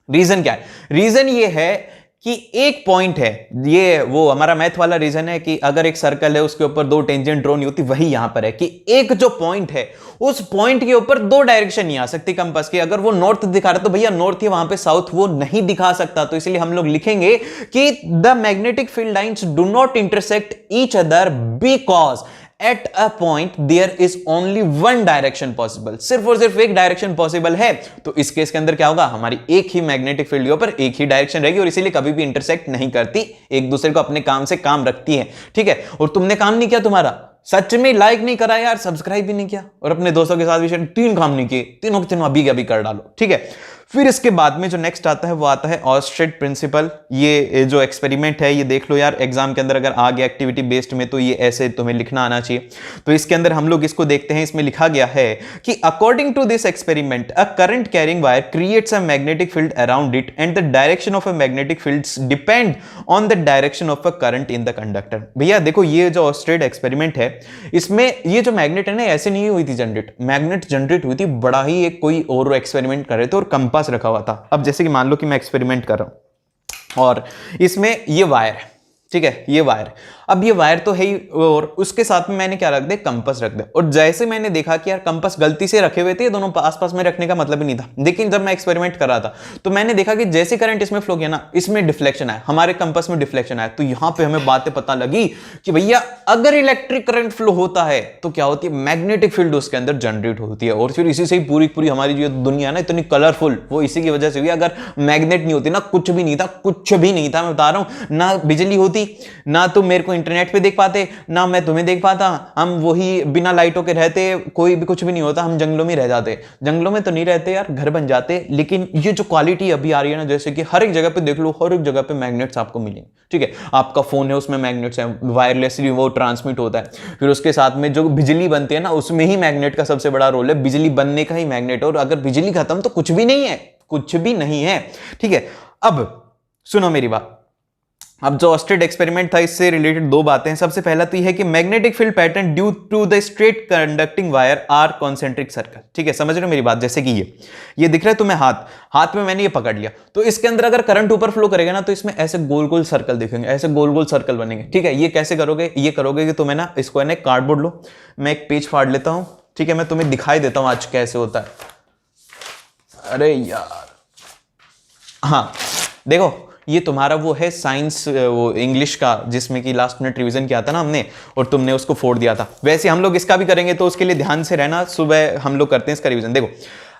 रीजन क्या है? रीजन ये है कि एक पॉइंट है, ये वो हमारा मैथ वाला रीजन है कि अगर एक सर्कल है उसके ऊपर दो टेंजेंट ड्रॉ नहीं होती, वही यहां पर है कि एक जो पॉइंट है उस पॉइंट के ऊपर दो डायरेक्शन नहीं आ सकती कंपास की। अगर वो नॉर्थ दिखा रहा है तो भैया नॉर्थ ही वहां पे साउथ वो नहीं दिखा सकता, तो इसलिए हम लोग लिखेंगे कि the magnetic field lines do not intersect each other because at a point there is only one direction possible. सिर्फ और सिर्फ एक डायरेक्शन पॉसिबल है, तो इस केस के अंदर क्या होगा, हमारी एक ही मैग्नेटिक फील्ड के ऊपर एक ही डायरेक्शन रहेगी, और इसीलिए कभी भी इंटरसेक्ट नहीं करती, एक दूसरे को अपने काम से काम रखती है। ठीक है? और तुमने काम नहीं किया, तुम्हारा सच में लाइक नहीं करा यार, सब्सक्राइब भी नहीं किया, और अपने दोस्तों के साथ भी शेयर, तीन काम नहीं किए, तीनों के तीनों अभी अभी कर डालो। ठीक है? फिर इसके बाद में जो नेक्स्ट आता है वो आता है ऑस्ट्रेट प्रिंसिपल। ये जो एक्सपेरिमेंट है ये देख लो यार, एग्जाम के अंदर अगर आ गया एक्टिविटी बेस्ड में तो ये ऐसे तुम्हें लिखना आना चाहिए। तो इसके अंदर हम लोग इसको देखते हैं, इसमें लिखा गया है कि according to this experiment a current carrying wire creates a magnetic field around it and the direction of a magnetic fields depend on the direction of a current in the conductor. भैया देखो ये जो ऑस्ट्रेट experiment है, इसमें ये जो magnet है ना, ऐसे नहीं हुई थी जनरेट, मैग्नेट जनरेट हुई थी, बड़ा ही एक कोई और एक्सपेरिमेंट कर रहे थे और कंपास रखा हुआ था। अब जैसे कि मान लो कि मैं एक्सपेरिमेंट कर रहा हूं और इसमें ये वायर है, ठीक है, ये वायर, अब ये वायर तो है ही, और उसके साथ में मैंने क्या रख दे, कंपास रख दे। और जैसे मैंने देखा कि यार कंपास गलती से रखे हुए थे, दोनों आसपास में रखने का मतलब ही नहीं था, लेकिन जब मैं एक्सपेरिमेंट कर रहा था तो मैंने देखा कि जैसे करंट इसमें फ्लो किया ना, इसमें डिफ्लेक्शन आया, हमारे कंपास में डिफ्लेक्शन आया। तो यहां पे हमें बातें पता लगी कि भैया अगर इलेक्ट्रिक करंट फ्लो होता है तो क्या होती है, मैग्नेटिक फील्ड उसके अंदर जनरेट होती है, और फिर इसी से ही पूरी पूरी हमारी जो दुनिया ना इतनी कलरफुल, वो इसी की वजह से हुई। अगर मैग्नेट नहीं होती ना, कुछ भी नहीं था, कुछ भी नहीं था, मैं बता रहा हूं, ना बिजली होती, ना तुम मेरे को इंटरनेट पे देख पाते, ना मैं तुम्हें देख पाता, हम वही बिना लाइटों के रहते, कोई भी कुछ भी नहीं होता, हम जंगलों में रह जाते। जंगलों में तो नहीं रहते यार, घर बन जाते। लेकिन ये जो क्वालिटी अभी आ रही है ना, जैसे कि हर एक जगह पे देख लो, हर एक जगह पे मैग्नेट्स आपको मिलेंगे। ठीक है, आपका फोन है उसमें मैग्नेट्स हैं, वायरलेसली वो ट्रांसमिट होता है। फिर उसके साथ में जो बिजली बनती है ना, उसमें ही मैग्नेट का सबसे बड़ा रोल है, बिजली बनने का ही मैग्नेट। और अगर बिजली खत्म तो कुछ भी नहीं है, कुछ भी नहीं है। ठीक है, अब सुनो मेरी बात। अब जो ऑस्ट्रेट एक्सपेरिमेंट था, इससे रिलेटेड दो बातें हैं। सबसे पहला तो यह है कि magnetic field pattern due to the straight conducting wire are concentric circle. ठीक है, समझ रहे हो मेरी बात? जैसे कि ये दिख रहा है तुम्हें, हाथ में मैंने ये पकड़ लिया, तो इसके अंदर अगर करंट ऊपर फ्लो करेगा ना, तो इसमें ऐसे गोल गोल सर्कल दिखेंगे, ऐसे गोल गोल सर्कल बनेंगे। ठीक है, ये कैसे करोगे? ये करोगे कि तुम्हें ना, इसको है ना, कार्डबोर्ड लो, मैं एक पेज फाड़ लेता हूं। ठीक है, मैं तुम्हें दिखाई देता हूं आज कैसे होता है। अरे यार, हाँ देखो, ये तुम्हारा वो है साइंस, वो इंग्लिश का, जिसमें कि लास्ट मिनट रिवीजन किया था ना हमने, और तुमने उसको फोड़ दिया था। वैसे हम लोग इसका भी करेंगे, तो उसके लिए ध्यान से रहना, सुबह हम लोग करते हैं इसका रिवीजन। देखो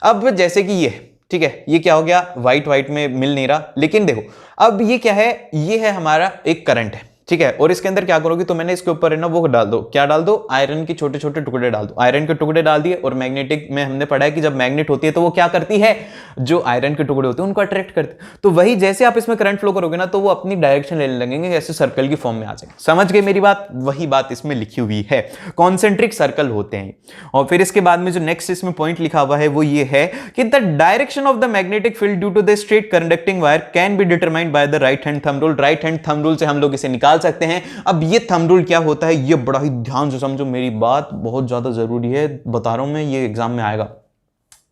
अब जैसे कि ये, ठीक है, ये क्या हो गया, व्हाइट व्हाइट में मिल नहीं रहा, लेकिन देखो अब ये क्या है, ये है हमारा एक करंट है। ठीक है। और इसके अंदर क्या करोगे तो मैंने इसके ऊपर है ना वो डाल दो, क्या डाल दो, आयरन के छोटे छोटे टुकड़े डाल दो। आयरन के टुकड़े डाल दिए और मैग्नेटिक में हमने पढ़ा है कि जब मैग्नेट होती है तो वो क्या करती है, जो आयरन के टुकड़े होते हैं उनको अट्रैक्ट करती है। तो वही जैसे आप इसमें करंट फ्लो करोगे ना तो वो अपनी डायरेक्शन लेने लगेंगे, जैसे सर्कल की फॉर्म में आ जाएंगे। समझ गए मेरी बात? वही बात इसमें लिखी हुई है, कॉन्सेंट्रिक सर्कल होते हैं। और फिर इसके बाद में जो नेक्स्ट इसमें पॉइंट लिखा हुआ है वो ये है कि the direction of the magnetic field due to the straight conducting wire can be determined by the right hand thumb rule. Right hand thumb rule से हम लोग इसे निकाल सकते हैं। अब ये थंब रूल क्या होता है ये बड़ा ही ध्यान से समझो, मेरी बात बहुत ज्यादा जरूरी है, बता रहा हूं मैं, ये एग्जाम में आएगा।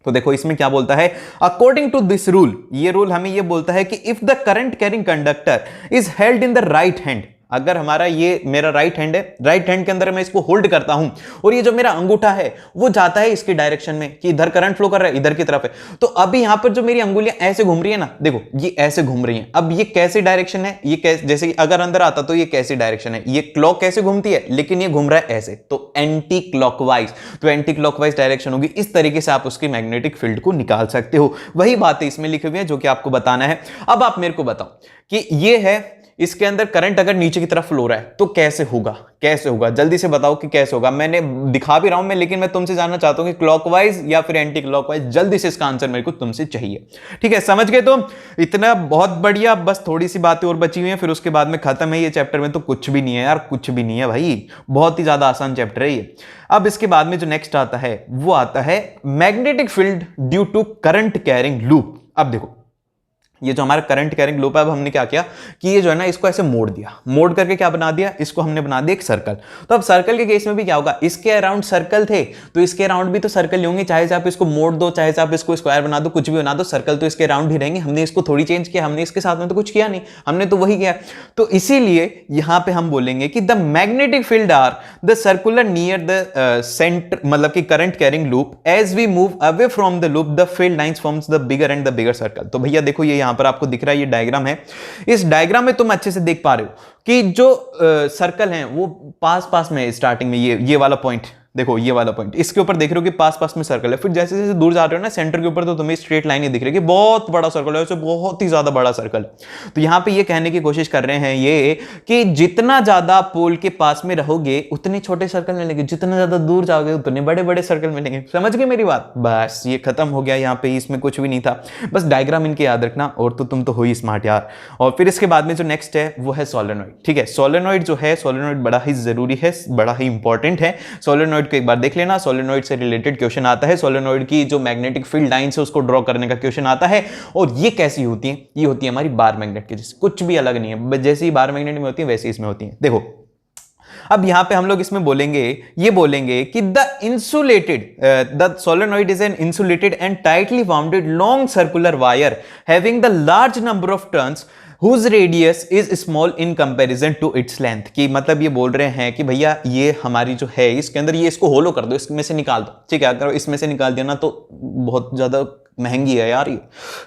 तो देखो इसमें क्या बोलता है, अकॉर्डिंग टू दिस रूल, ये रूल हमें ये बोलता है कि if the current carrying conductor is held in the right hand, अगर हमारा ये मेरा राइट हैंड है, राइट हैंड के अंदर मैं इसको होल्ड करता हूं और ये जो मेरा अंगूठा है वो जाता है इसकी डायरेक्शन में कि इधर करंट फ्लो कर रहा है, इधर की तरफ है। तो अभी यहां पर जो मेरी अंगुलियां ऐसे घूम रही है ना, देखो ये ऐसे घूम रही हैं। अब ये कैसी डायरेक्शन है, ये कैसे, जैसे कि अगर अंदर आता तो ये कैसी डायरेक्शन है, ये क्लॉक कैसे घूमती है, लेकिन ये घूम रहा है ऐसे, तो एंटी क्लॉकवाइज। तो एंटी क्लॉकवाइज डायरेक्शन होगी। इस तरीके से आप उसकी मैग्नेटिक फील्ड को निकाल सकते हो। वही बातें इसमें लिखी हुई है जो कि आपको बताना है। अब आप मेरे को बताओ कि ये है, इसके अंदर करंट अगर नीचे की तरफ फ्लो रहा है तो कैसे होगा, कैसे होगा, जल्दी से बताओ कि कैसे होगा। मैंने दिखा भी रहा हूं मैं, लेकिन मैं तुमसे जानना चाहता हूं कि क्लॉकवाइज या फिर एंटी क्लॉकवाइज। जल्दी से इसका आंसर मेरे को तुमसे चाहिए। ठीक है, समझ गए? तो इतना बहुत बढ़िया, बस थोड़ी सी बातें और बची हुई हैं, फिर उसके बाद में खत्म है ये चैप्टर में। तो कुछ भी नहीं है यार, कुछ भी नहीं है भाई, बहुत ही ज्यादा आसान चैप्टर है ये। अब इसके बाद में जो नेक्स्ट आता है वो आता है magnetic field due to current carrying loop. अब देखो ये जो हमारा करंट कैरिंग लूप है, अब हमने क्या किया कि ये जो है ना इसको ऐसे मोड़ दिया, मोड़ करके क्या बना दिया, इसको हमने बना दिया एक सर्कल। तो अब सर्कल के केस में भी क्या होगा, इसके अराउंड सर्कल थे तो इसके अराउंड भी तो सर्कल ही होंगे, चाहे आप इसको मोड़ दो, चाहे आप इसको स्क्वायर बना दो, कुछ भी बना दो, सर्कल तो इसके अराउंड ही रहेंगे। हमने इसको थोड़ी चेंज किया, हमने इसके साथ में तो कुछ किया नहीं, हमने तो वही किया। तो इसीलिए यहां पर हम बोलेंगे कि the magnetic field are the circular near the centre, मतलब कि current carrying loop, as we move away from the loop the field lines forms the bigger and the bigger circle. तो भैया देखो ये यहां पर आपको दिख रहा है, ये डायग्राम है। इस डायग्राम में तुम अच्छे से देख पा रहे हो कि जो सर्कल हैं वो पास पास में, स्टार्टिंग में ये वाला पॉइंट देखो, ये वाला पॉइंट इसके ऊपर देख रहे हो कि पास पास में सर्कल है। फिर जैसे जैसे दूर जा रहे हो ना सेंटर के ऊपर, तो तुम्हें स्ट्रेट लाइन ही दिख रही है कि बहुत बड़ा सर्कल है, वैसे बहुत ही ज्यादा बड़ा सर्कल है। तो यहां पे ये कहने की कोशिश कर रहे हैं ये कि जितना ज्यादा पोल के पास में रहोगे उतने छोटे सर्कल मिलेंगे, जितना ज्यादा दूर जाओगे उतने बड़े बड़े सर्कल मिलेंगे। समझ गए मेरी बात? बस ये खत्म हो गया यहाँ पे, इसमें कुछ भी नहीं था, बस डायग्राम इनके याद रखना और तो तुम तो हो ही स्मार्ट यार। और फिर इसके बाद में जो नेक्स्ट है वो है सोलेनॉइड। ठीक है, सोलेनॉइड जो है, सोलेनॉइड बड़ा ही जरूरी है, बड़ा ही इंपॉर्टेंट है। सोलेनॉइड को एक बार देख लेना, सोलेनॉइड से रिलेटेड क्वेश्चन आता है, सोलेनॉइड की जो मैग्नेटिक फील्ड लाइन है उसको ड्रॉ करने का क्वेश्चन आता है। और ये कैसी होती है, ये होती है हमारी बार मैग्नेट की, जैसे कुछ भी अलग नहीं है, जैसे ही बार मैग्नेट में होती है वैसे इसमें होती है। देखो अब यहां पे हम लोग इसमें बोलेंगे, ये बोलेंगे कि the solenoid is an insulated and tightly bounded long circular wire having the large number of turns whose radius is small in comparison to its length। कि मतलब ये बोल रहे हैं कि भैया ये हमारी जो है इसके अंदर, ये इसको होलो कर दो, इसमें से निकाल दो। ठीक है, अगर इसमें से निकाल दिया ना तो बहुत ज्यादा महंगी है यार ये,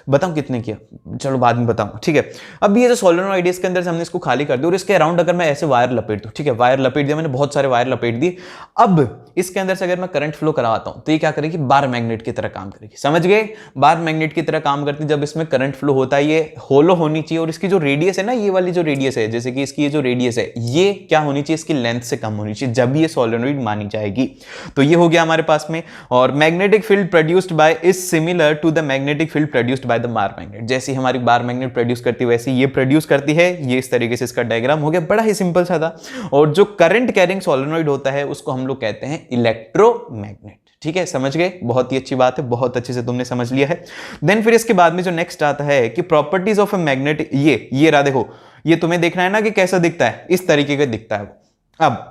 बताऊं कितने की, चलो बाद में बताऊंगा। ठीक है, अब ये जो सोलेनॉइड है इसके अंदर से हमने इसको खाली कर दिया और इसके अराउंड अगर मैं ऐसे वायर लपेट दूं, ठीक है, वायर लपेट दिया मैंने, बहुत सारे वायर लपेट दिए। अब इसके अंदर से अगर मैं करंट फ्लो कराता हूं तो ये क्या करेगी, बार मैग्नेट की तरह काम करेगी। समझ गए? बार मैग्नेट की तरह काम करती है। जब इसमें करंट फ्लो होता है ये होलो होनी चाहिए और इसकी जो रेडियस है ना, ये वाली जो रेडियस है, जैसे कि इसकी ये जो रेडियस है ये क्या होनी चाहिए, इसकी लेंथ से कम होनी चाहिए, जब ये सोलेनॉइड मानी जाएगी। तो ये हो गया हमारे पास में। और magnetic field produced by is similar to the magnetic field produced by the bar magnet. जैसी हमारी बार मैग्नेट प्रोड्यूस करती है वैसे ये प्रोड्यूस करती है। ये इस तरीके से इसका डायग्राम हो गया, बड़ा ही सिंपल सा था। और जो करंट कैरिंग सोलेनॉइड होता है उसको हम लोग कहते हैं इलेक्ट्रोमैग्नेट। ठीक है, समझ गए? बहुत ही अच्छी बात है, बहुत अच्छे से तुमने समझ लिया है। देन फिर इसके बाद में जो नेक्स्ट आता है कि प्रॉपर्टीज ऑफ अ मैग्नेटिक, ये रहा, देखो ये तुम्हें देखना है ना कि कैसा दिखता है, इस तरीके का दिखता है। अब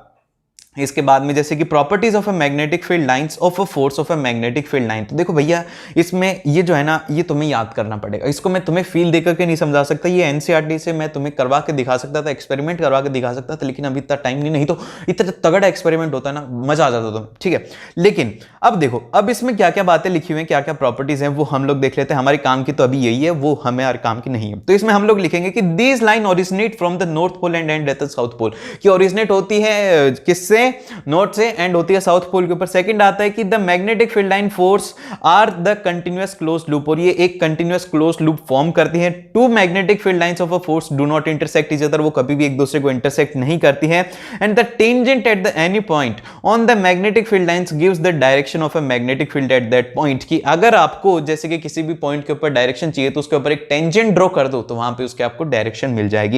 इसके बाद में जैसे कि properties of a magnetic field lines of a force of a magnetic field line. तो देखो भैया इसमें ये जो है ना ये तुम्हें याद करना पड़ेगा, इसको मैं तुम्हें फील देकर के नहीं समझा सकता। ये एनसीईआरटी से मैं तुम्हें करवा के दिखा सकता था, एक्सपेरिमेंट करवा के दिखा सकता था, लेकिन अभी इतना टाइम नहीं तो इतना तगड़ा एक्सपेरिमेंट होता है ना, मजा आ जाता तुम्हें। ठीक है, लेकिन अब देखो अब इसमें क्या क्या बातें लिखी हुई हैं, क्या क्या प्रॉपर्टीज हैं वो हम लोग देख लेते हैं। हमारे काम की तो अभी यही है, वो हमें हर काम की नहीं है। तो इसमें हम लोग लिखेंगे कि this line originate from the north pole and end at the south pole. कि ओरिजिनेट होती है किससे, नॉर्थ से एंड होती है साउथ पोल के ऊपर। सेकंड आता है कि the magnetic field line force are the continuous close loop, और ये एक कंटिन्यूअस क्लोज लूप फॉर्म करती है। Two magnetic field lines of a force do not intersect each other, वो कभी भी एक दूसरे को इंटरसेक्ट नहीं करती है। And the tangent at the any point on the magnetic field lines gives the direction of a magnetic field at that point, कि अगर आपको जैसे कि किसी भी पॉइंट के ऊपर डायरेक्शन चाहिए तो उसके ऊपर एक टेंजेंट ड्रॉ कर दो तो वहां पे उसके आपको डायरेक्शन मिल जाएगी।